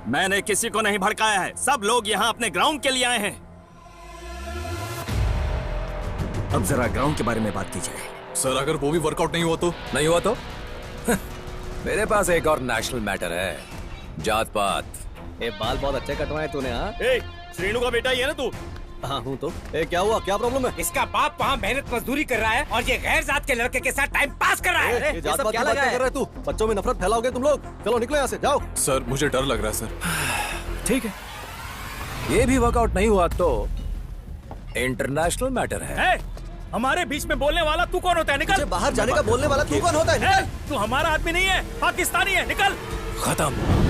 मैंने किसी को नहीं भड़काया है। सब लोग यहाँ अपने ग्राउंड के लिए आए हैं। अब जरा ग्राउंड के बारे में बात की जाए। सर, अगर वो भी वर्कआउट नहीं हुआ तो मेरे पास एक और नेशनल मैटर है, जात पात। बाल बहुत अच्छे कटवाए तूने। हाँ, श्रीनु का बेटा ही है ना तू? हाँ हूँ तो। क्या हुआ? क्या प्रॉब्लम है? इसका बाप वहाँ मेहनत मजदूरी कर रहा है और ये गैर जात के लड़के के साथ टाइम पास कर रहा है। जात पात की बात क्या कर रहा है तू? बच्चों में नफरत फैलाओगे तुम लोग। चलो निकलो यहाँ से, जाओ। सर, मुझे डर लग रहा है सर। ठीक है, ये भी वर्कआउट नहीं हुआ तो इंटरनेशनल मैटर है। हमारे बीच में बोलने वाला तू कौन होता है? निकल। बाहर जाने का बोलने वाला तू कौन होता है? निकल। तू हमारा आदमी नहीं है, पाकिस्तानी है। निकल। खत्म।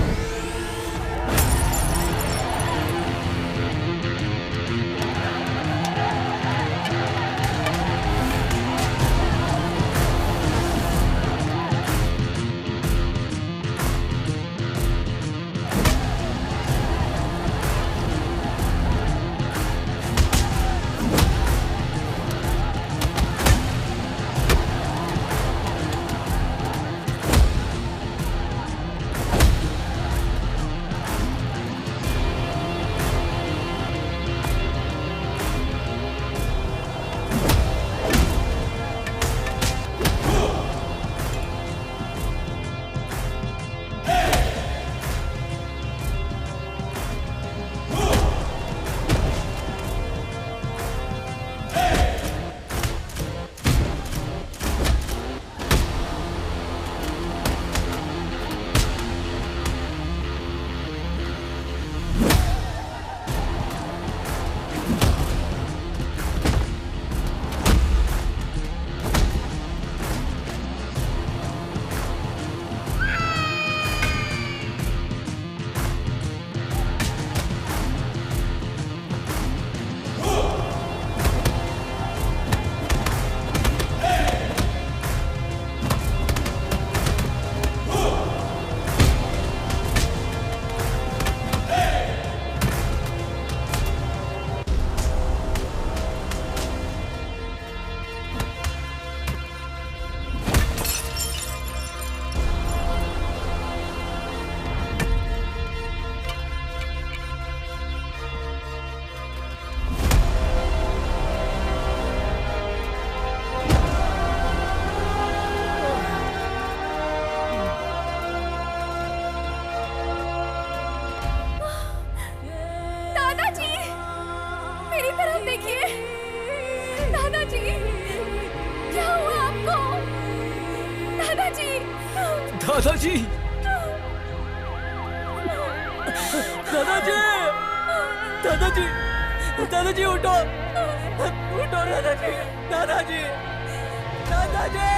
दादाजी, दादाजी, दादाजी, दादाजी उठो, उठो दादाजी, दादाजी, दादाजी,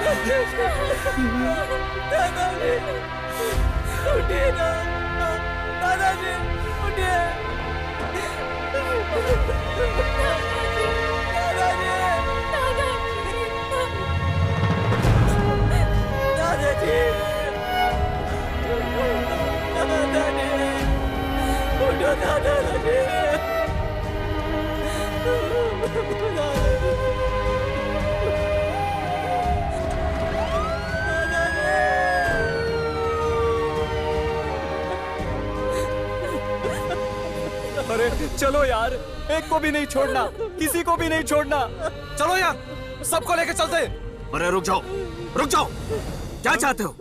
दादाजी उठिए ना, दादाजी उठिए, दादाजी, उठो दादाजी। अरे चलो यार, एक को भी नहीं छोड़ना, किसी को भी नहीं छोड़ना। चलो यार, सबको लेके चलते। अरे रुक जाओ, रुक जाओ। क्या चाहते हो?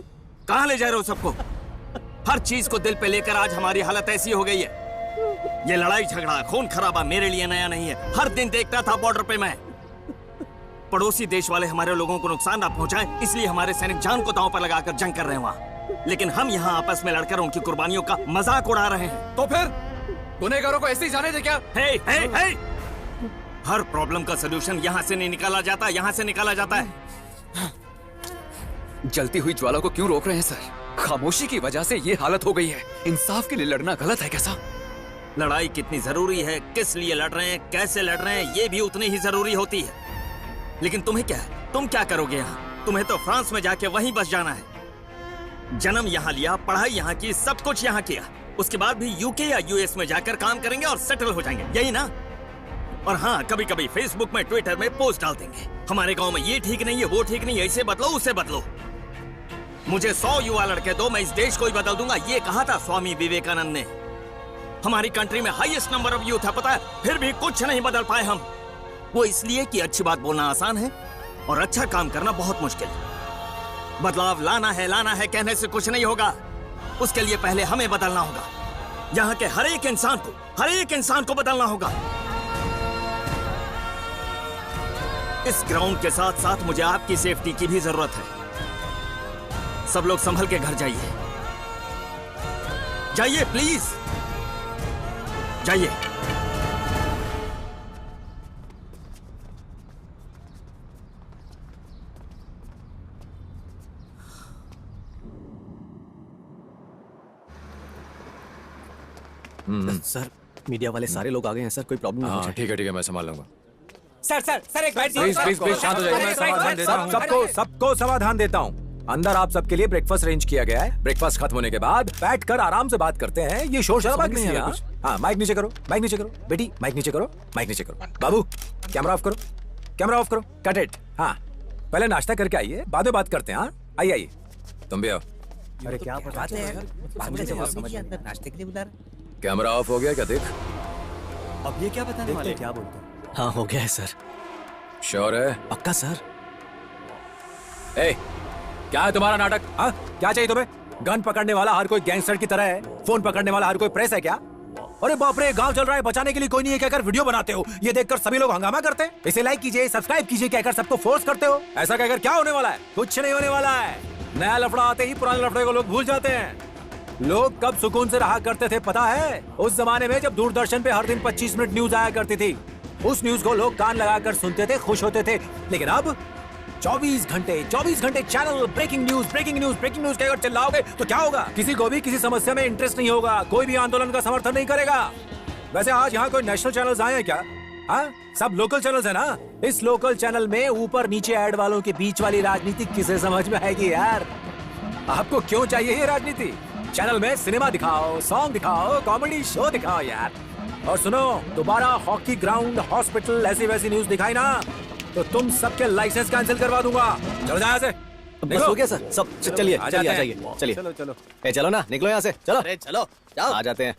कहाँ ले जा रहे हो सबको? हर चीज को दिल पे लेकर आज हमारी हालत ऐसी हो गई है। ये लड़ाई झगड़ा खून खराबा मेरे लिए नया नहीं है। हर दिन देखता था बॉर्डर पे मैं। पड़ोसी देश वाले हमारे लोगों को नुकसान ना पहुंचाएं, इसलिए हमारे सैनिक जान को दांव पर लगाकर जंग कर रहे हैं वहाँ। लेकिन हम यहाँ आपस में लड़कर उनकी कुर्बानियों का मजाक उड़ा रहे हैं। तो फिर गुनहगारों को ऐसे ही जाने दे क्या? हे। हर प्रॉब्लम का सलूशन यहाँ से नहीं निकाला जाता, यहाँ से निकाला जाता है। जलती हुई ज्वाला को क्यों रोक रहे हैं सर? खामोशी की वजह से ये हालत हो गई है। इंसाफ के लिए लड़ना गलत है कैसा? लड़ाई कितनी जरूरी है, किस लिए लड़ रहे हैं, कैसे लड़ रहे हैं, ये भी उतनी ही जरूरी होती है। लेकिन तुम्हें क्या है? तुम क्या करोगे यहाँ? तुम्हें तो फ्रांस में जाके वहीं बस जाना है। जन्म यहाँ लिया, पढ़ाई यहाँ की, सब कुछ यहाँ किया। उसके बाद भी यूके या यूएस में जाकर काम करेंगे और सेटल हो जाएंगे, यही ना? और हाँ, कभी कभी फेसबुक में, ट्विटर में पोस्ट डाल देंगे, हमारे गांव में ये ठीक नहीं है, वो ठीक नहीं है, इसे बदलो, उसे बदलो। मुझे 100 युवा लड़के दो, मैं इस देश को ही बदल दूंगा, ये कहा था स्वामी विवेकानंद ने। हमारी कंट्री में हाईएस्ट नंबर ऑफ यूथ है, पता है, फिर भी कुछ नहीं बदल पाए हम। वो इसलिए कि अच्छी बात बोलना आसान है और अच्छा काम करना बहुत मुश्किल। बदलाव लाना है कहने से कुछ नहीं होगा। उसके लिए पहले हमें बदलना होगा। यहाँ के हर एक इंसान को बदलना होगा। इस ग्राउंड के साथ साथ मुझे आपकी सेफ्टी की भी जरूरत है। सब लोग संभल के घर जाइए, जाइए प्लीज, जाइए। सर, मीडिया वाले सारे लोग आ गए हैं सर, कोई प्रॉब्लम नहीं है। ठीक है, मैं संभाल लूंगा। सर एक बाइट। प्लीज शांत हो जाइए, मैं समाधान देता हूँ। सबको समाधान देता हूँ। अंदर आप सबके लिए ब्रेकफास्ट अरेंज किया गया है। ब्रेकफास्ट खत्म होने के बाद बैठकर आराम से बात करते हैं। ये शोर शराबा किस लिए? हाँ, माइक नीचे करो, माइक नीचे करो बेटी, माइक नीचे करो, माइक नीचे करो। बाबू कैमरा ऑफ करो, कैमरा ऑफ करो, कट इट। हाँ, पहले नाश्ता करके आइए, बाद में बात करते हैं। हाँ, आइए, तुम भी आओ। अरे क्या बात है यार, नाश्ते के लिए बुला रहे। कैमरा ऑफ हो गया क्या? देख अब ये क्या बताने वाले? क्या बोलते हैं? हाँ, हो गया है सर। श्योर है? पक्का सर। ए, क्या है तुम्हारा नाटक? हाँ, क्या चाहिए तुम्हें? गन पकड़ने वाला हर कोई गैंगस्टर की तरह है, फोन पकड़ने वाला हर कोई प्रेस है क्या? अरे बाप रे, गांव चल रहा है, बचाने के लिए कोई नहीं है कहकर वीडियो बनाते हो। ये देखकर सभी लोग हंगामा करते हैं। इसे लाइक कीजिए, सब्सक्राइब कीजिए कहकर सबको फोर्स करते हो। ऐसा कहकर क्या होने वाला है? कुछ नहीं होने वाला है। नया लफड़ा आते ही पुराने लफड़े को लोग भूल जाते हैं। लोग कब सुकून से रहा करते थे पता है? उस जमाने में जब दूरदर्शन पे हर दिन 25 मिनट न्यूज आया करती थी। उस न्यूज को लोग कान लगाकर सुनते थे, खुश होते थे। लेकिन अब 24 घंटे चैनल ब्रेकिंग न्यूज कहकर चिल्लाओगे तो क्या होगा? किसी को भी किसी समस्या में इंटरेस्ट नहीं होगा, कोई भी आंदोलन का समर्थन नहीं करेगा। वैसे आज यहाँ कोई नेशनल चैनल्स आए हैं क्या? हाँ, सब लोकल चैनल्स है ना। इस लोकल चैनल में ऊपर नीचे ऐड वालों के बीच वाली राजनीति किसे समझ में आएगी यार? आपको क्यों चाहिए ये राजनीति? चैनल में सिनेमा दिखाओ, सॉन्ग दिखाओ, कॉमेडी शो दिखाओ यार। और सुनो, दोबारा हॉकी ग्राउंड, हॉस्पिटल, ऐसी वैसी न्यूज दिखाई ना तो तुम सबके लाइसेंस कैंसिल करवा दूंगा। चलो जाओ यहाँ से। बस हो गया सर, सब चलिए, आ जाइए, चलिए। चलो ए, चलो ना, निकलो यहाँ से, चलो। अरे चलो, जाओ। आ जाते हैं।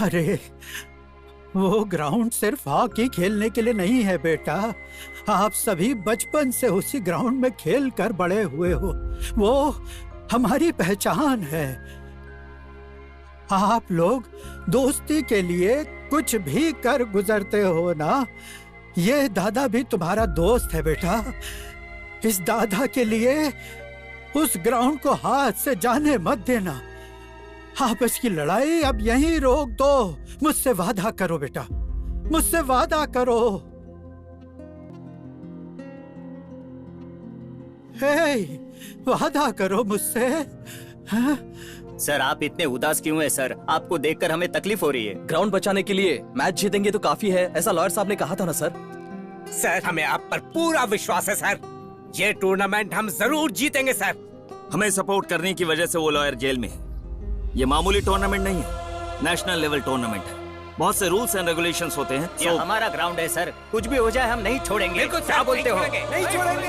अरे वो ग्राउंड सिर्फ हॉकी खेलने के लिए नहीं है बेटा। आप सभी बचपन से उसी ग्राउंड में खेल कर बड़े हुए हो। वो हमारी पहचान है। आप लोग दोस्ती के लिए कुछ भी कर गुजरते हो ना। ये दादा भी तुम्हारा दोस्त है बेटा। इस दादा के लिए उस ग्राउंड को हाथ से जाने मत देना। आपस की लड़ाई अब यहीं रोक दो। मुझसे वादा करो बेटा, मुझसे वादा करो। हे, वादा करो मुझसे। हाँ? सर आप इतने उदास क्यों हैं सर? आपको देखकर हमें तकलीफ हो रही है। ग्राउंड बचाने के लिए मैच जीतेंगे तो काफी है, ऐसा लॉयर साहब ने कहा था ना सर। सर हमें आप पर पूरा विश्वास है सर, ये टूर्नामेंट हम जरूर जीतेंगे सर। हमें सपोर्ट करने की वजह से वो लॉयर जेल में है। ये मामूली टूर्नामेंट नहीं है, नेशनल लेवल टूर्नामेंट है। बहुत से रूल्स एंड रेगुलेशंस होते हैं। ये हमारा ग्राउंड है सर, कुछ भी हो जाए हम नहीं छोड़ेंगे। क्या बोलते हो? नहीं छोड़ेंगे।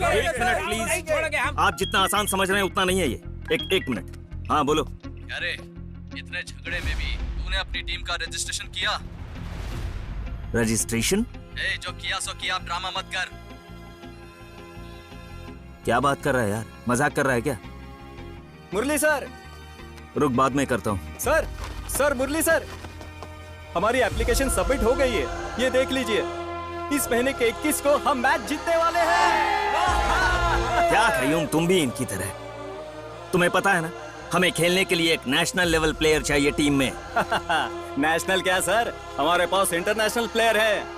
एक मिनट प्लीज, आप जितना आसान समझ रहे हैं उतना नहीं है ये। एक मिनट। हाँ बोलो। अरे इतने झगड़े में भी तूने अपनी टीम का रजिस्ट्रेशन किया? रजिस्ट्रेशन? जो किया सो किया, ड्रामा मत कर। क्या बात कर रहा है यार, मजाक कर रहा है क्या? मुरली सर। रुक, बाद में करता हूँ। सर मुरली सर, हमारी एप्लीकेशन सबमिट हो गई है, ये देख लीजिए। इस महीने के 21 को हम मैच जीतने वाले हैं। क्या कयूम, तुम भी इनकी तरह। तुम्हें पता है ना, हमें खेलने के लिए एक नेशनल लेवल प्लेयर चाहिए टीम में। नेशनल क्या सर, हमारे पास इंटरनेशनल प्लेयर है।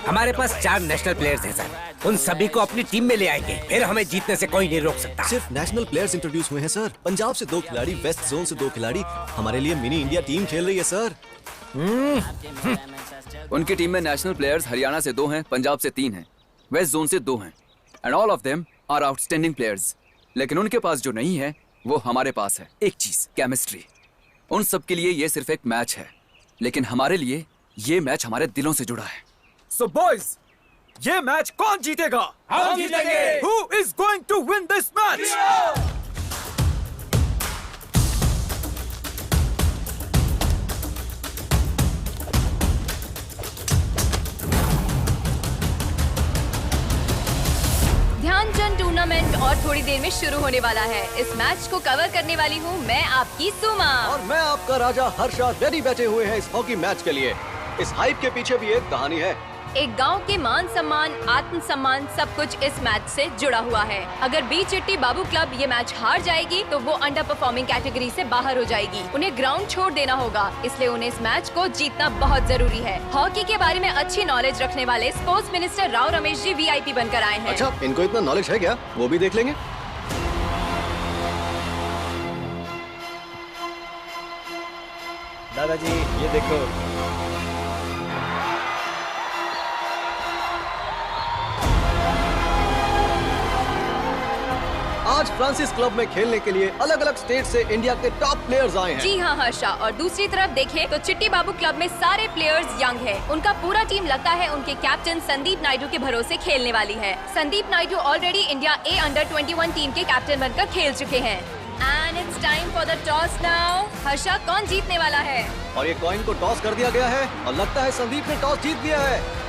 हमारे पास 4 नेशनल प्लेयर्स हैं सर, उन सभी को अपनी टीम में ले आएंगे, फिर हमें जीतने से कोई नहीं रोक सकता। सिर्फ नेशनल प्लेयर्स इंट्रोड्यूस हुए हैं सर। पंजाब से 2 खिलाड़ी, वेस्ट जोन से 2 खिलाड़ी। हमारे लिए मिनी इंडिया टीम खेल रही है सर। उनकी टीम में नेशनल प्लेयर्स हरियाणा से 2 हैं, पंजाब से 3 हैं, वेस्ट जोन से 2 हैं, and all of them are outstanding players. लेकिन उनके पास जो नहीं है वो हमारे पास है, एक चीज, केमिस्ट्री। उन सब के लिए ये सिर्फ एक मैच है, लेकिन हमारे लिए ये मैच हमारे दिलों से जुड़ा है। So boys, ये मैच कौन जीतेगा? हम जीतेंगे। Who is going to win this match? Dhyanchand tournament और थोड़ी देर में शुरू होने वाला है। इस मैच को कवर करने वाली हूँ मैं, आपकी सुमा। और मैं आपका राजा हर्षा, रेडी बैठे हुए हैं इस हॉकी मैच के लिए। इस हाइप के पीछे भी एक कहानी है। एक गांव के मान सम्मान, आत्म सम्मान सब कुछ इस मैच से जुड़ा हुआ है। अगर बी चिट्टी बाबू क्लब ये मैच हार जाएगी तो वो अंडर परफॉर्मिंग कैटेगरी से बाहर हो जाएगी। उन्हें ग्राउंड छोड़ देना होगा, इसलिए उन्हें इस मैच को जीतना बहुत जरूरी है। हॉकी के बारे में अच्छी नॉलेज रखने वाले sports minister Rao Ramesh ji VIP बनकर आए हैं। अच्छा, इनको इतना नॉलेज है क्या? वो भी देख लेंगे। दादाजी ये देखो। आज फ्रांसिस क्लब में खेलने के लिए अलग अलग स्टेट से इंडिया के टॉप प्लेयर्स आए हैं। जी हाँ हर्षा, और दूसरी तरफ देखें तो चिट्टी बाबू क्लब में सारे प्लेयर्स यंग हैं। उनका पूरा टीम लगता है उनके कैप्टन संदीप नायडू के भरोसे खेलने वाली है। Sandeep Naidu already India A Under-21 team के कैप्टन बनकर खेल चुके हैं। And it's time for the toss now. Harsha, कौन जीतने वाला है? और ये कॉइन को टॉस कर दिया गया है और लगता है संदीप ने टॉस जीत लिया है।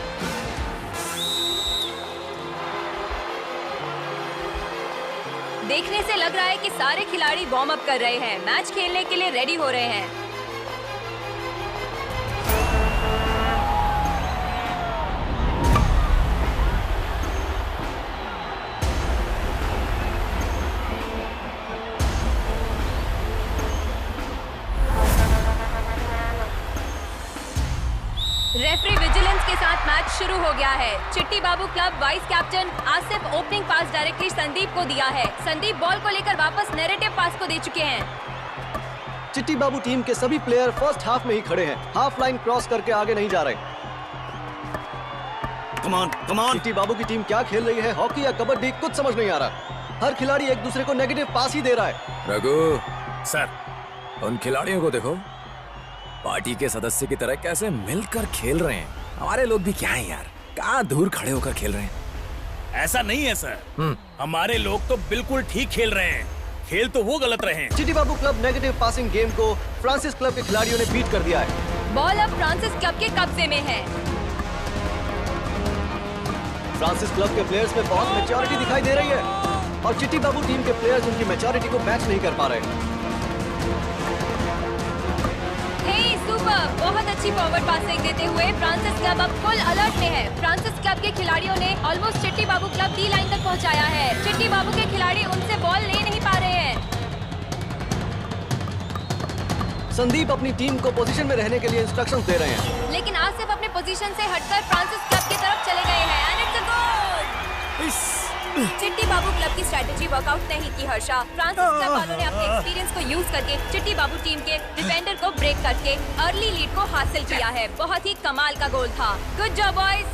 देखने से लग रहा है कि सारे खिलाड़ी वार्म अप कर रहे हैं, मैच खेलने के लिए रेडी हो रहे हैं। मैच शुरू हो गया है। Chitti Babu club vice captain Asif opening pass directly Sandeep को दिया है। संदीप बॉल को लेकर वापस नैरेटिव पास को दे चुके हैं। चिट्टी बाबू टीम के सभी प्लेयर फर्स्ट हाफ में ही खड़े हैं, हाफ लाइन क्रॉस करके आगे नहीं जा रहे। Come on. चिट्टी बाबू की टीम क्या खेल रही है, हॉकी या कबड्डी, कुछ समझ नहीं आ रहा। हर खिलाड़ी एक दूसरे को नेगेटिव पास ही दे रहा है। रघु सर, उन खिलाड़ियों को देखो, पार्टी के सदस्य की तरह कैसे मिलकर खेल रहे हैं। हमारे लोग भी क्या है यार, कहाँ दूर खड़े होकर खेल रहे हैं। ऐसा नहीं है सर, हमारे लोग तो बिल्कुल ठीक खेल रहे हैं, खेल तो वो गलत रहे हैं। Chitti Babu club negative passing game को फ्रांसिस क्लब के खिलाड़ियों ने बीट कर दिया है। बॉल अब फ्रांसिस क्लब के कब्जे में है। फ्रांसिस क्लब के प्लेयर्स में बहुत मैच्योरिटी दिखाई दे रही है और चिट्टी बाबू टीम के प्लेयर्स उनकी मैच्योरिटी को मैच नहीं कर पा रहे। सुपर, बहुत अच्छी फॉरवर्ड पासिंग देते हुए फ्रांसिस क्लब अब फुल अलर्ट में है। फ्रांसिस क्लब के खिलाड़ियों ने ऑलमोस्ट चिट्टी बाबू क्लब डी लाइन तक पहुंचाया है। चिट्टी बाबू के खिलाड़ी उनसे बॉल ले नहीं पा रहे हैं। संदीप अपनी टीम को पोजीशन में रहने के लिए इंस्ट्रक्शंस दे रहे हैं, लेकिन आसिफ अपने पोजीशन से हटकर फ्रांसिस क्लब की तरफ चले गए हैं एंड इट्स अ गोल। चिट्टी बाबू क्लब की स्ट्रेटेजी वर्कआउट नहीं की हर्षा। फ्रांसिस क्लब वालों ने अपने एक्सपीरियंस को यूज करके चिट्टी बाबू टीम के डिफेंडर को ब्रेक करके अर्ली लीड को हासिल किया है। बहुत ही कमाल का गोल था। Good job boys.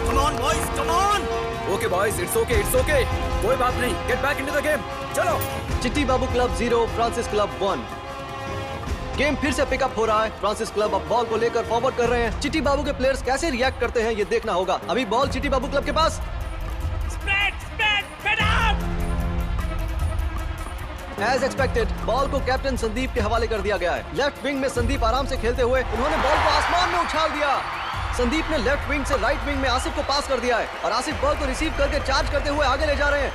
Come on boys, come on! Okay boys, it's okay, कोई बात नहीं, get back into the game, चलो। चिट्टी Babu club 0, Francis club 1। Game फिर से पिकअप हो रहा है। फ्रांसिस क्लब अब बॉल को लेकर फॉरवर्ड कर रहे हैं। चिट्टी बाबू के प्लेयर्स कैसे रिएक्ट करते हैं ये देखना होगा। अभी बॉल चिट्टी बाबू क्लब के पास। एज एक्सपेक्टेड बॉल को कैप्टन संदीप के हवाले कर दिया गया है। लेफ्ट विंग में संदीप आराम से खेलते हुए उन्होंने बॉल को आसमान में उछाल दिया। संदीप ने लेफ्ट विंग से राइट विंग में आसिफ को पास कर दिया है और आसिफ बॉल को रिसीव करके चार्ज करते हुए आगे ले जा रहे हैं।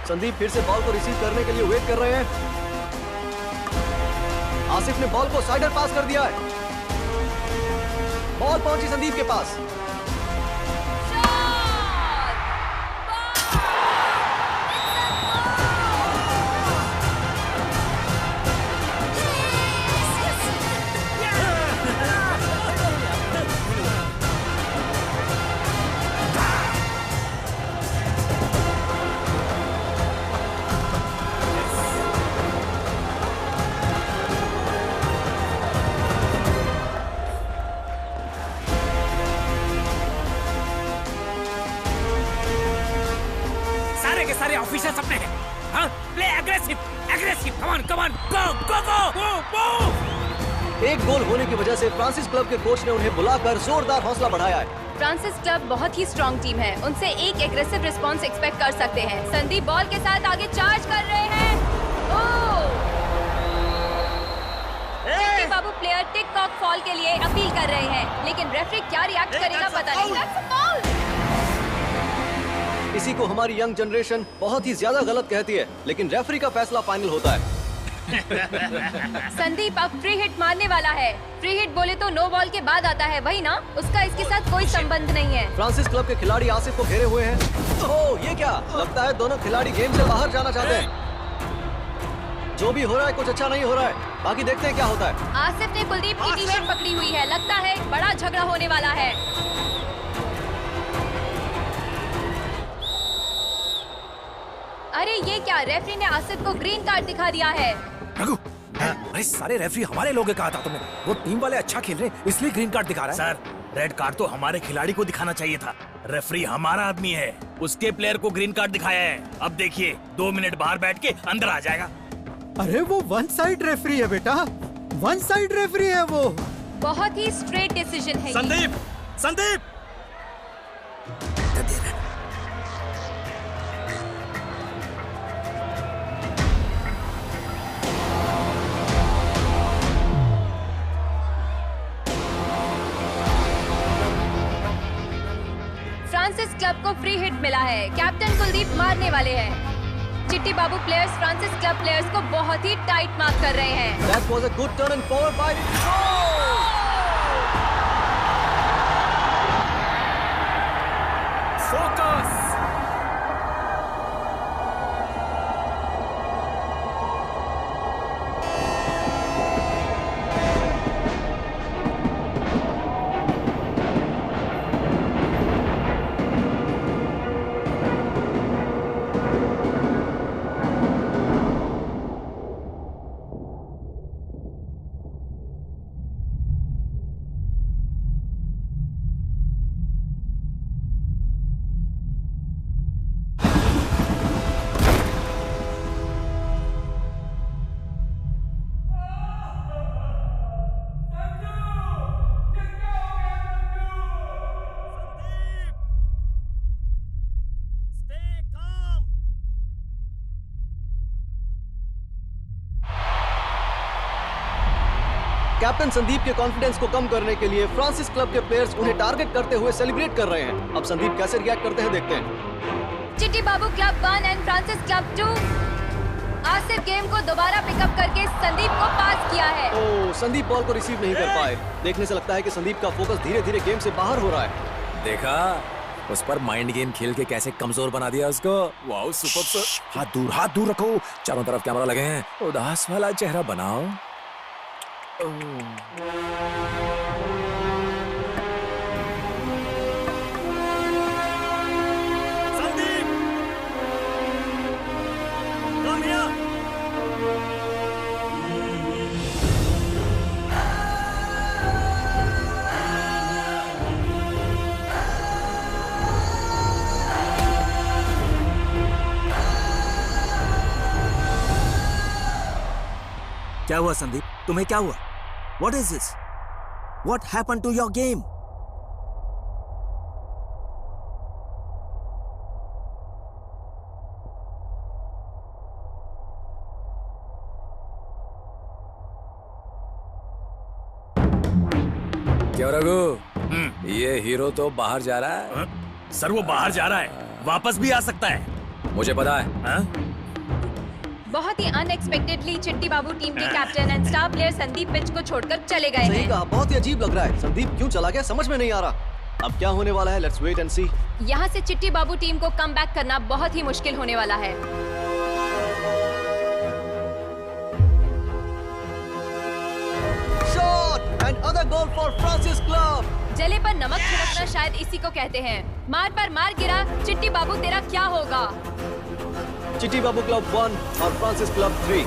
संदीप फिर से बॉल को रिसीव करने के लिए वेट कर रहे हैं। आसिफ ने बॉल को साइडर पास कर दिया है। बॉल पहुंची संदीप के पास। सारे ऑफिसर्स अपने हैं। हाँ, प्ले एग्रेसिव, कम ऑन, गो। एक गोल होने की वजह से फ्रांसिस क्लब के कोच ने उन्हें बुलाकर जोरदार हौसला बढ़ाया है। फ्रांसिस क्लब बहुत ही स्ट्रॉन्ग टीम है, उनसे एक एग्रेसिव रिस्पॉन्स एक्सपेक्ट कर सकते हैं। संदीप बॉल के साथ आगे चार्ज कर रहे हैं। चिट्टी बाबू प्लेयर टिक टॉक फॉल के लिए अपील कर रहे हैं, लेकिन रेफरी क्या रिएक्ट करेगा पता नहीं। इसी को हमारी यंग जनरेशन बहुत ही ज्यादा गलत कहती है, लेकिन रेफरी का फैसला फाइनल होता है। संदीप अब फ्री हिट मारने वाला है। फ्री हिट बोले तो नो बॉल के बाद आता है, वही ना? उसका इसके साथ कोई संबंध नहीं है। फ्रांसिस क्लब के खिलाड़ी आसिफ को घेरे हुए हैं। ओह, ये क्या? लगता है दोनों खिलाड़ी गेम से बाहर जाना चाहते हैं। जो भी हो रहा है कुछ अच्छा नहीं हो रहा है। बाकी देखते हैं क्या होता है। आसिफ ने कुलदीप की टीममेट पकड़ी हुई है, लगता है बड़ा झगड़ा होने वाला है। अरे ये क्या? रेफरी ने आसिफ को ग्रीन कार्ड दिखा दिया है। रघु, अरे सारे रेफरी हमारे लोग कहा था तुमने। वो टीम वाले अच्छा खेल रहे हैं इसलिए ग्रीन कार्ड दिखा रहा है। सर, रेड कार्ड तो हमारे खिलाड़ी को दिखाना चाहिए था। रेफरी हमारा आदमी है, उसके प्लेयर को ग्रीन कार्ड दिखाया है। अब देखिए 2 मिनट बाहर बैठ के अंदर आ जाएगा। अरे वो वन साइड रेफरी है बेटा, वन साइड रेफरी है वो। बहुत ही स्ट्रेट डिसीजन है। संदीप फ्रांसिस क्लब को फ्री हिट मिला है। कैप्टन कुलदीप मारने वाले हैं। चिट्टी बाबू प्लेयर्स फ्रांसिस क्लब प्लेयर्स को बहुत ही टाइट मार्क कर रहे हैं। That was a good turn and forward by focus. Captain Sandeep के कॉन्फिडेंस को कम करने के लिए फ्रांसिस क्लब के प्लेयर्स उन्हें टारगेट करते हुए सेलिब्रेट कर रहे हैं। अब संदीप कैसे रिएक्ट करते हैं देखते हैं। Chitti Babu club 1 and Francis club 2 Asif game को दोबारा पिकअप करके संदीप को पास किया है। ओह, संदीप बॉल को रिसीव नहीं कर पाए। देखने से लगता है कि संदीप का फोकस धीरे धीरे गेम से बाहर हो रहा है। देखा उस पर माइंड गेम खेल के कैसे कमजोर बना दिया उसको। Wow super sir. हाथ दूर रखो, चारों तरफ कैमरा लगे हैं, उदास वाला चेहरा बनाओ। Sandeep, come here. क्या हुआ संदीप? तुम्हें क्या हुआ? What is this? What happened to your game? क्यों रघु? ये हीरो तो बाहर जा रहा है। सर वो बाहर जा रहा है, वापस भी आ सकता है। मुझे पता है। बहुत ही अनएक्सपेक्टेडली चिट्टी बाबू टीम के captain and star player Sandeep pitch को छोड़कर चले गए सही हैं। कहा, बहुत ही अजीब लग रहा है। संदीप क्यों चला गया समझ में नहीं आ रहा। अब क्या होने वाला है, लेट्स वेट एंड सी। यहाँ से चिट्टी बाबू टीम को कम बैक करना बहुत ही मुश्किल होने वाला है। Shot and other goal for Francis club. जले पर नमक छिड़कना शायद इसी को कहते हैं। मार पर मार गिरा, चिट्टी बाबू तेरा क्या होगा? चिट्टी बाबू क्लब 1 और फ्रांसिस क्लब 3।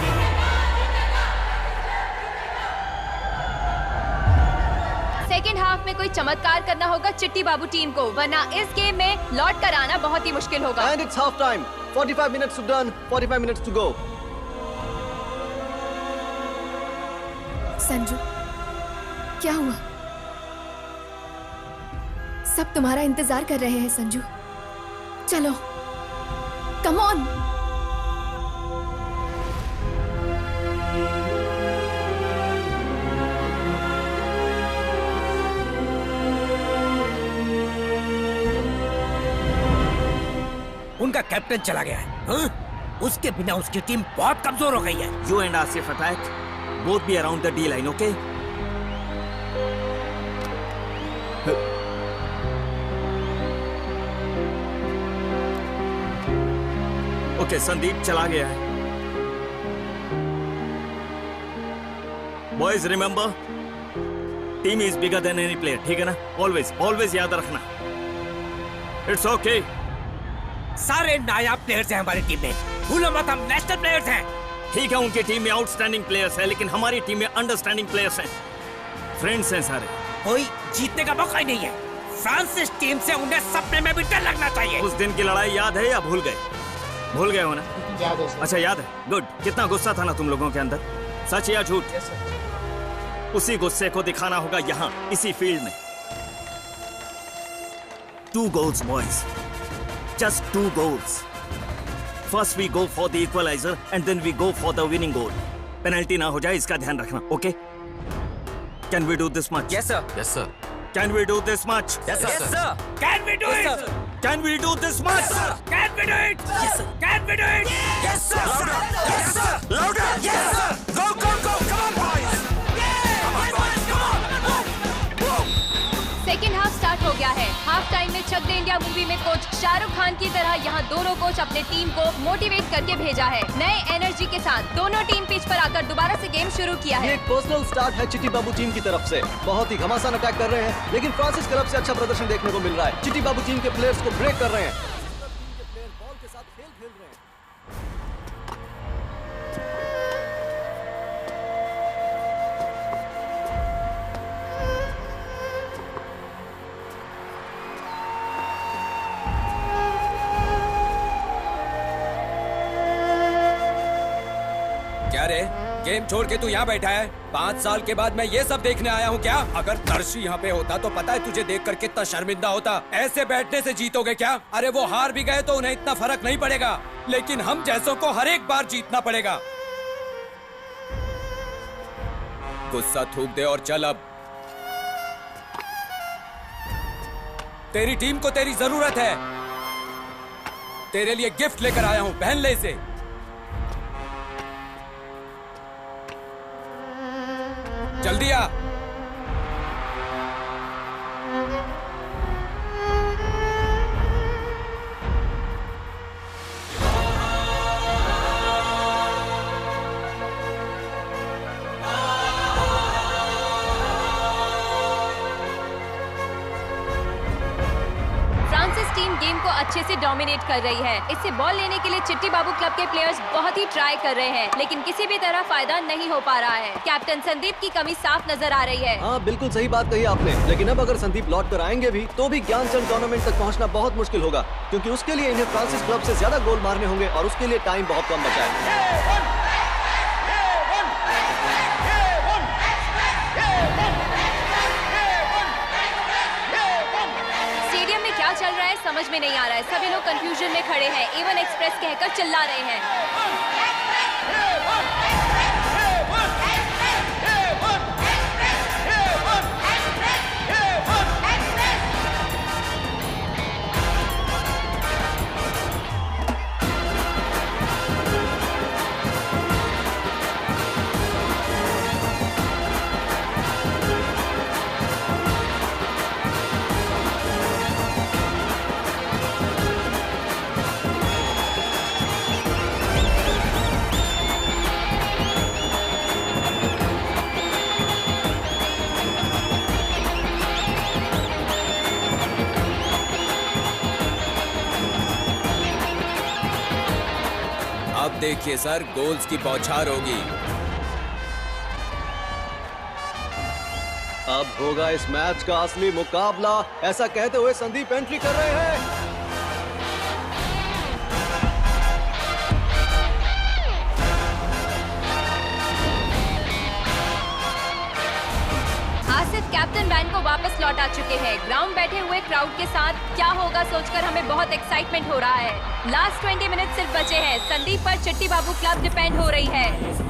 सेकेंड हाफ में कोई चमत्कार करना होगा चिट्टी बाबू टीम को, वरना इस गेम में लौट कर आना बहुत ही मुश्किल होगा। And it's half time, 45 minutes to done, 45 minutes to go. Sanju, क्या हुआ? सब तुम्हारा इंतजार कर रहे हैं संजू। चलो, कम ऑन। उनका कैप्टन चला गया है। हाँ? उसके बिना उसकी टीम बहुत कमजोर हो गई है। You and Asif attack. Both be around the D line, okay? Okay, Sandeep चला गया है। Boys, remember, team is bigger than any player. ठीक है ना? Always, always याद रखना। It's okay. सारे नायाब प्लेयर्स हैं हमारी टीम में, भूलो मत हम नेशनल प्लेयर्स हैं। ठीक है, उनकी टीम में आउटस्टैंडिंग प्लेयर्स हैं, लेकिन हमारी टीम में अंडरस्टैंडिंग प्लेयर्स हैं। फ्रेंड्स हैं सारे। कोई जीतने का मौका ही नहीं है। फ्रांसिस टीम से उन्हें सपने में भी डर लगना चाहिए। उस दिन की लड़ाई याद है या भूल गए? भूल गए हो ना? याद है सर। अच्छा याद है, गुड। कितना गुस्सा था ना तुम लोगों के अंदर, सच या झूठ? उसी गुस्से को दिखाना होगा यहाँ, इसी फील्ड में। 2 goals, boys. Just 2 goals. First we go for the equalizer and then we go for the winning goal. Penalty ना हो जाए इसका ध्यान रखना, okay? Can we do this much? Yes sir. Yes sir. Can we do this much? Yes sir. Yes, sir. Can we do Yes, it? sir. Can we do this much? Yes, sir. Can we do it? Yes, sir. Can we do it? Yes, sir. Louder. Yes, sir. Louder. Yes, sir. Go, go, go. Come on, boys. Come on, boys. Come on. Second half start हो गया है। Half time में चक दे India movie में coach Shahrukh Khan की तरह यहाँ दोनों coach अपने टीम को मोटिवेट करके भेजा है। नए एनर्जी के साथ दोनों टीम पिच पर आकर दोबारा से गेम शुरू किया है। ये एक पर्सनल स्टार्ट है चिट्टी बाबू टीम की तरफ से। बहुत ही घमासान अटैक कर रहे हैं, लेकिन फ्रांसिस क्लब से अच्छा प्रदर्शन देखने को मिल रहा है। चिट्टी बाबू टीम के प्लेयर्स को ब्रेक कर रहे हैं। क्या रे, गेम छोड़ के तू यहाँ बैठा है? 5 साल के बाद मैं ये सब देखने आया हूँ क्या? अगर दर्शी यहाँ पे होता तो पता है तुझे देखकर कितना शर्मिंदा होता। ऐसे बैठने से जीतोगे क्या? अरे वो हार भी गए तो उन्हें इतना फर्क नहीं पड़ेगा, लेकिन हम जैसों को हर एक बार जीतना पड़ेगा। गुस्सा थूक दे और चल अब। तेरी टीम को तेरी जरूरत है। तेरे लिए गिफ्ट लेकर आया हूं, पहन ले इसे। जल्दी आ। टीम गेम को अच्छे से डोमिनेट कर रही है। इससे बॉल लेने के लिए चिट्टी बाबू क्लब के प्लेयर्स बहुत ही ट्राई कर रहे हैं, लेकिन किसी भी तरह फायदा नहीं हो पा रहा है। कैप्टन संदीप की कमी साफ नजर आ रही है। हाँ, बिल्कुल सही बात कही आपने, लेकिन अब अगर संदीप लौट कर आएंगे भी तो भी ज्ञानचंद टूर्नामेंट तक पहुंचना बहुत मुश्किल होगा, क्योंकि उसके लिए इन्हें फ्रांसिस क्लब से ज्यादा गोल मारने होंगे और उसके लिए टाइम बहुत कम बचा है। क्या चल रहा है समझ में नहीं आ रहा है। सभी लोग कंफ्यूजन में खड़े हैं। एवन एक्सप्रेस कहकर चिल्ला रहे हैं। देखिए सर, गोल्स की बौछार होगी। अब होगा इस मैच का असली मुकाबला, ऐसा कहते हुए संदीप एंट्री कर रहे हैं। आसिफ कैप्टन वैन को वापस लौटा चुके हैं। ग्राउंड बैठे हुए क्राउड के साथ क्या होगा सोचकर हमें बहुत एक्साइटमेंट हो रहा है। लास्ट 20 मिनट सिर्फ बचे हैं। संदीप पर चिट्टी बाबू क्लब डिपेंड हो रही है।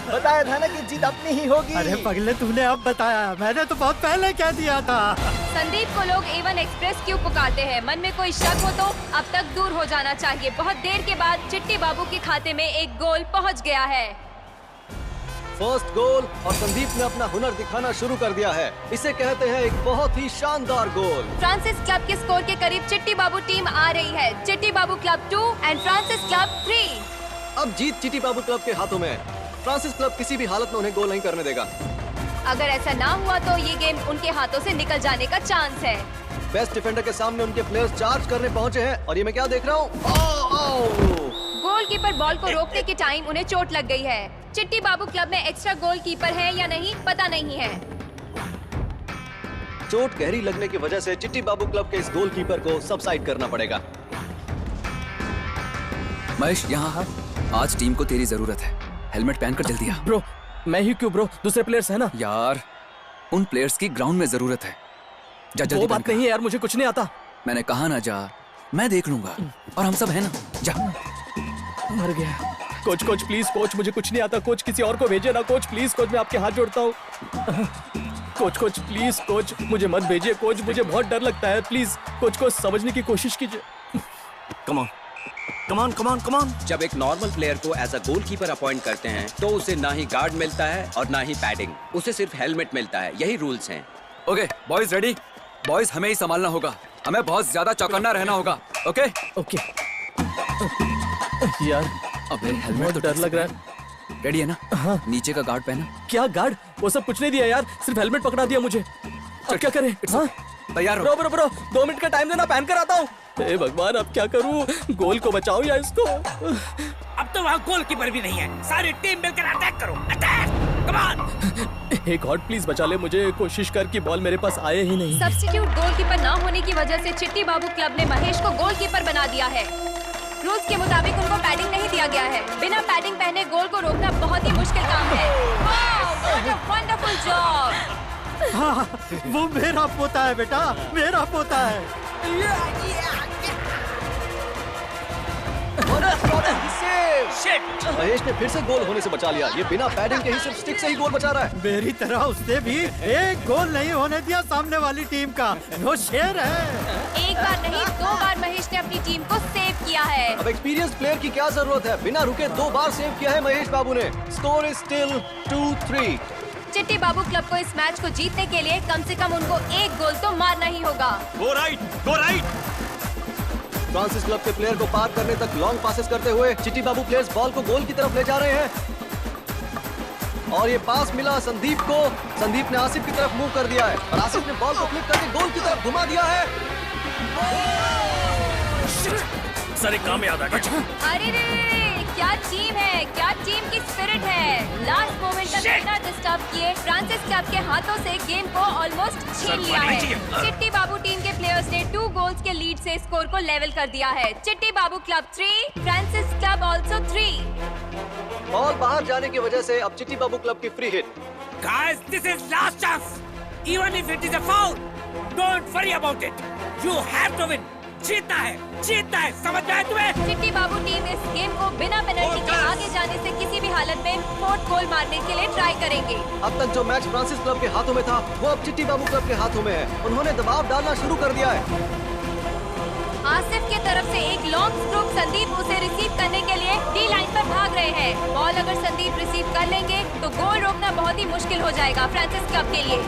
बताया था ना कि जीत अपनी ही होगी। अरे पगले, तूने अब बताया, मैंने तो बहुत पहले कह दिया था। संदीप को लोग एवन एक्सप्रेस क्यों पुकारते हैं? मन में कोई शक हो तो अब तक दूर हो जाना चाहिए। बहुत देर के बाद चिट्टी बाबू के खाते में एक गोल पहुंच गया है। फर्स्ट गोल, और संदीप ने अपना हुनर दिखाना शुरू कर दिया है। इसे कहते हैं एक बहुत ही शानदार गोल। फ्रांसिस क्लब के स्कोर के करीब चिट्टी बाबू टीम आ रही है। Chitti Babu club 2 and Francis club 3। अब जीत चिट्टी बाबू क्लब के हाथों में है। फ्रांसिस क्लब किसी भी हालत में उन्हें गोल नहीं करने देगा। अगर ऐसा ना हुआ तो ये गेम उनके हाथों से निकल जाने का चांस है। बेस्ट डिफेंडर के सामने उनके प्लेयर्स चार्ज करने पहुंचे हैं, और ये मैं क्या देख रहा हूँ? गोलकीपर बॉल को रोकने के टाइम उन्हें चोट लग गई है। चिट्टी बाबू क्लब में एक्स्ट्रा गोलकीपर है या नहीं पता नहीं है। चोट गहरी लगने की वजह से चिट्टी बाबू क्लब के इस गोलकीपर को सबसाइड करना पड़ेगा। महेश, यहाँ आज टीम को तेरी जरूरत है। हेलमेट पहनकर जल्दी आ। ब्रो, मैं ही क्यों ब्रो? दूसरे प्लेयर्स है ना? यार, उन प्लेयर्स की ग्राउंड में जरूरत है। जा जल्दी। वो बात नहीं है यार, मुझे कुछ नहीं आता। मैंने कहा ना जा, मैं देख लूंगा, और हम सब है ना। जा। मर गया। कोच कोच प्लीज, कोच मुझे कुछ नहीं आता। कोच किसी और को भेजिए ना। कोच प्लीज, कोच मैं आपके हाथ जोड़ता हूँ। कोच कोच प्लीज, कोच मुझे मत भेजिए। कोच मुझे बहुत डर लगता है। प्लीज कोच को समझने की कोशिश कीजिए। Come on, come on, come on, come on. जब एक नॉर्मल प्लेयर को एज अ गोलकीपर अपॉइंट करते हैं तो उसे ना ही गार्ड मिलता है और ना ही पैडिंग, उसे सिर्फ हेलमेट मिलता है। यही रूल्स हैं। Okay boys, ready? बॉयज, हमें ही संभालना होगा। हमें बहुत ज्यादा चौकन्ना रहना होगा। Okay okay. यार अबे हेलमेट तो डर लग रहा है। रेडी है ना? हाँ। नीचे का गार्ड पहना। क्या गार्ड? वो सब कुछ नहीं दिया यार, सिर्फ हेलमेट पकड़ा दिया मुझे। अब क्या करें? हाँ? तैयार हो? ब्रो 2 मिनट का टाइम देना, पहन कर आता हूँ। हे भगवान, अब क्या करूँ? गोल को बचाऊं या इसको? अब तो वहाँ गोलकीपर भी नहीं है। सारी टीम मिलकर अटैक करो। अटैक! एक गॉड प्लीज बचा ले मुझे, कोशिश कर कि बॉल मेरे पास आए ही नहीं। सब्स्टिट्यूट गोलकीपर ना होने की वजह से चिट्टी बाबू क्लब ने महेश को गोलकीपर बना दिया है। रूल्स के मुताबिक उनको पैडिंग नहीं दिया गया है। बिना पैडिंग पहने गोल को रोकना बहुत ही मुश्किल काम है। What a wonderful job. हाँ, वो मेरा पोता है बेटा, मेरा पोता है। महेश ने फिर से गोल होने से बचा लिया। ये बिना पैडिंग के ही सिर्फ स्टिक से ही गोल बचा रहा है। मेरी तरह उसने भी एक गोल नहीं होने दिया सामने वाली टीम का। वो शेर है। एक बार नहीं 2 बार महेश ने अपनी टीम को सेव किया है। अब एक्सपीरियंस प्लेयर की क्या जरूरत है, बिना रुके 2 बार सेव किया है महेश बाबू ने। Score is still 2-3। चिट्टी बाबू क्लब को इस मैच को जीतने के लिए कम से कम उनको 1 गोल तो मारना ही होगा। Go right. फ्रांसिस क्लब के प्लेयर को पार करने तक लॉन्ग पासेस करते हुए चिट्टी बाबू प्लेयर्स बॉल को गोल की तरफ ले जा रहे हैं। और ये पास मिला संदीप को। संदीप ने आसिफ की तरफ मूव कर दिया है और आसिफ ने बॉल को फ्लिप करके गोल की तरफ घुमा दिया है। सर एक काम याद आ गया। अरे रे, क्या टीम है, क्या टीम की स्पिरिट है। लास्ट मोमेंट तक बिना डिस्टर्ब किए फ्रांसिस क्लब के हाथों से गेम को ऑलमोस्ट छीन लिया है। चिट्टी बाबू टीम के प्लेयर्स ने 2 गोल्स के लीड से स्कोर को लेवल कर दिया है। Chitti Babu club 3, Francis club also 3। Ball बाहर जाने की वजह से अब चिट्टी बाबू क्लब की free hit. Guys, this is last chance. Even if it is a foul, don't worry about it. You have to win. जीतना है, समझ में आया तुम्हें? चिट्टी बाबू टीम इस गेम को बिना पेनल्टी के आगे जाने से किसी भी हालत में 4th गोल मारने के लिए ट्राई करेंगे। अब तक जो मैच फ्रांसिस क्लब के हाथों में था वो अब चिट्टी बाबू क्लब के हाथों में है। उन्होंने दबाव डालना शुरू कर दिया है। आसिफ की तरफ से एक लॉन्ग स्ट्रोक संदीप उसे रिसीव करने के लिए डी लाइन पर भाग रहे हैं। बॉल अगर संदीप रिसीव कर लेंगे तो गोल रोकना बहुत ही मुश्किल हो जाएगा फ्रांसिस क्लब के लिए।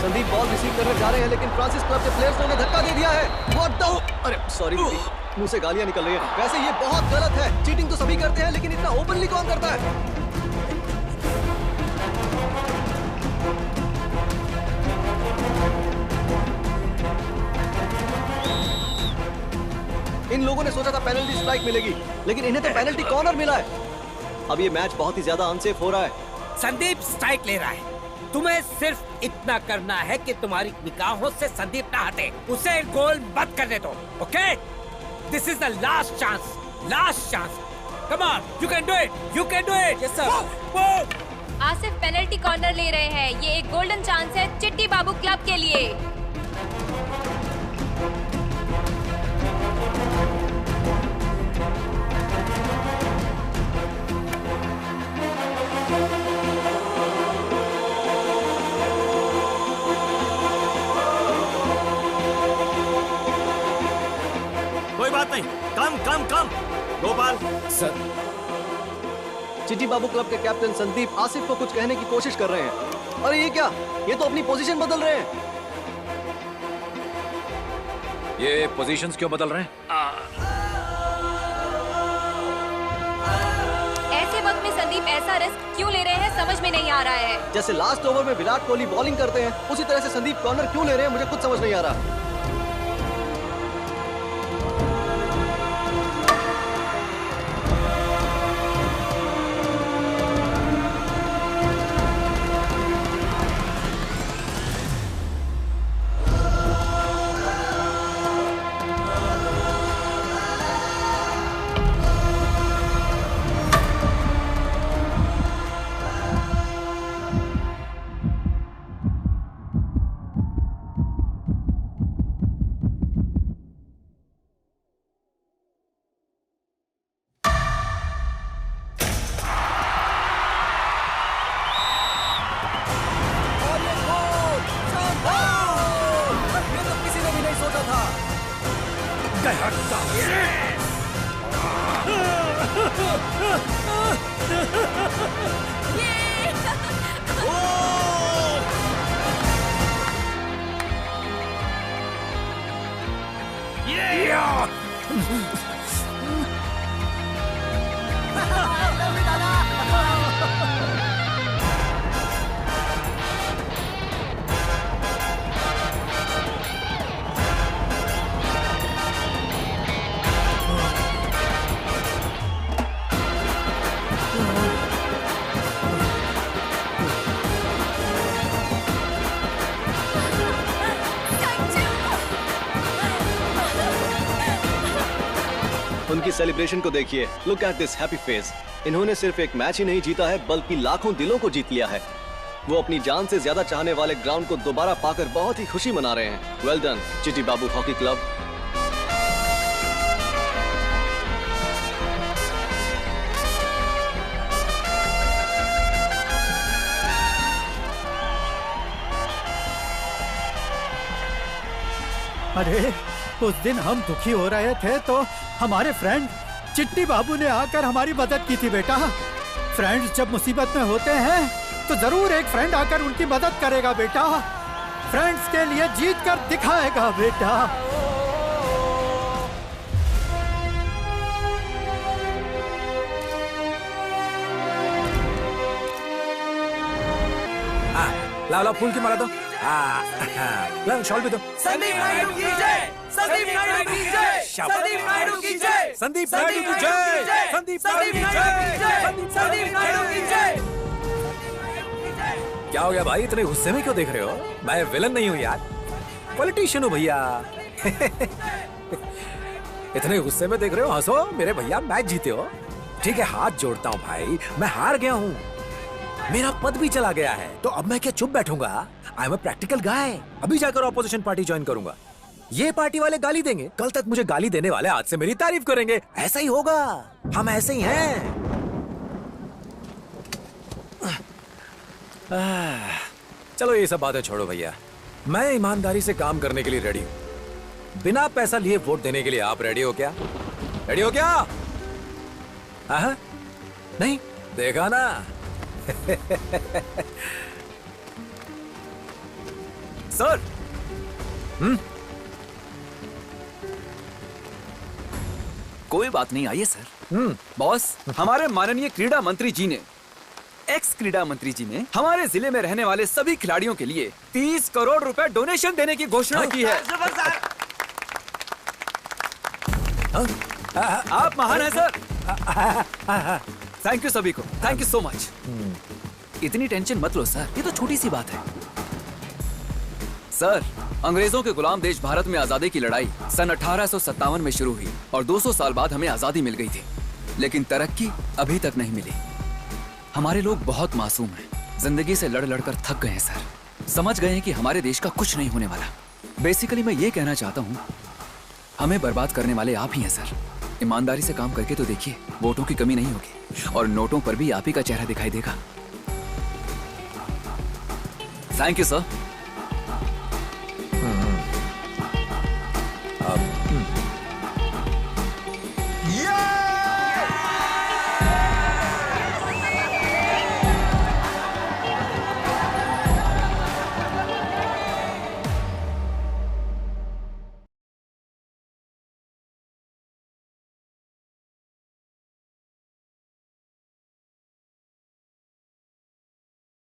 संदीप बॉल रिसीव करने जा रहे हैं लेकिन फ्रांसिस क्लब के प्लेयर्स ने उन्हें धक्का दे दिया है। What the? अरे सॉरी, मुंह से गालियां निकल रही हैं। वैसे ये बहुत गलत है। चीटिंग तो सभी करते हैं लेकिन इतना ओपनली कौन करता है? इन लोगों ने सोचा था पेनल्टी स्ट्राइक मिलेगी लेकिन इन्हें तो पेनल्टी कॉर्नर मिला है। अब ये मैच बहुत ही ज्यादा अनसेफ हो रहा है। संदीप स्ट्राइक ले रहा है। तुम्हें सिर्फ इतना करना है कि तुम्हारी निगाहों से संदीप ना हटे। उसे गोल मत करने दो, okay? This is the last chance. Come on, you can do it. Yes sir. Asif penalty corner ले रहे हैं। ये एक गोल्डन चांस है चिट्टी बाबू क्लब के लिए। कोई बात नहीं, कम गोपाल सर। चिट्टी बाबू क्लब के कैप्टन संदीप आसिफ को कुछ कहने की कोशिश कर रहे हैं। अरे ये क्या, ये तो अपनी पोजीशन बदल रहे हैं। ये पोजीशंस क्यों बदल रहे हैं? ऐसे वक्त में संदीप ऐसा रिस्क क्यों ले रहे हैं समझ में नहीं आ रहा है। जैसे लास्ट ओवर में विराट कोहली बॉलिंग करते हैं उसी तरह से संदीप कॉर्नर क्यों ले रहे हैं मुझे कुछ समझ नहीं आ रहा। उनकी सेलिब्रेशन को देखिए। Look at this happy face. इन्होंने सिर्फ एक मैच ही नहीं जीता है बल्कि लाखों दिलों को जीत लिया है। वो अपनी जान से ज्यादा चाहने वाले ग्राउंड को दोबारा पाकर बहुत ही खुशी मना रहे हैं। वेल डन चिट्टी बाबू हॉकी क्लब। अरे उस दिन हम दुखी हो रहे थे तो हमारे फ्रेंड चिट्टी बाबू ने आकर हमारी मदद की थी बेटा। फ्रेंड्स जब मुसीबत में होते हैं तो जरूर एक फ्रेंड आकर उनकी मदद करेगा बेटा। फ्रेंड्स के लिए जीत कर दिखाएगा बेटा। लाओ लाओ फूल की माला दो। लाओ शॉल भी दो। संदीप नायडू की जय, संदीप नायडू की जय, संदीप नायडू की जय, संदीप नायडू की जय, संदीप नायडू की जय, संदीप नायडू की जय। क्या हो गया भाई, इतने गुस्से में क्यों देख रहे हो? मैं विलन नहीं हूँ यार, पॉलिटिशियन हूँ भैया। इतने गुस्से में देख रहे हो? हंसो मेरे भैया, मैच जीते हो। ठीक है हाथ जोड़ता हूँ भाई, मैं हार गया हूँ, मेरा पद भी चला गया है, तो अब मैं क्या चुप बैठूंगा? आई एम अ प्रैक्टिकल गाय। अभी जाकर ऑपोजिशन पार्टी ज्वाइन करूंगा। ये पार्टी वाले गाली देंगे, कल तक मुझे गाली देने वाले आज से मेरी तारीफ करेंगे। ऐसा ही होगा, हम ऐसे ही हैं। चलो ये सब बातें छोड़ो भैया, मैं ईमानदारी से काम करने के लिए रेडी हूं। बिना पैसा लिए वोट देने के लिए आप रेडी हो क्या? रेडी हो क्या? नहीं देखा ना। सर। कोई बात नहीं, आइए सर। बॉस, हमारे माननीय क्रीड़ा मंत्री जी ने, एक्स क्रीड़ा मंत्री जी ने हमारे जिले में रहने वाले सभी खिलाड़ियों के लिए 30 करोड़ रुपए डोनेशन देने की घोषणा की है। आप महान हैं सर। थैंक यू सभी को, थैंक यू सो मच। इतनी टेंशन मत लो सर, ये तो छोटी सी बात है। सर, अंग्रेजों के गुलाम देश भारत में आजादी की लड़ाई सन 1857 में शुरू हुई और 200 साल बाद हमें आजादी मिल गई थी, लेकिन तरक्की अभी तक नहीं मिली। हमारे लोग बहुत मासूम हैं, जिंदगी से लड़ लड़ कर थक गए हैं सर। समझ गए हैं कि हमारे देश का कुछ नहीं होने वाला। बेसिकली मैं ये कहना चाहता हूँ, हमें बर्बाद करने वाले आप ही हैं सर। ईमानदारी से काम करके तो देखिए, वोटों की कमी नहीं होगी और नोटों पर भी आप ही का चेहरा दिखाई देगा। Thank you sir.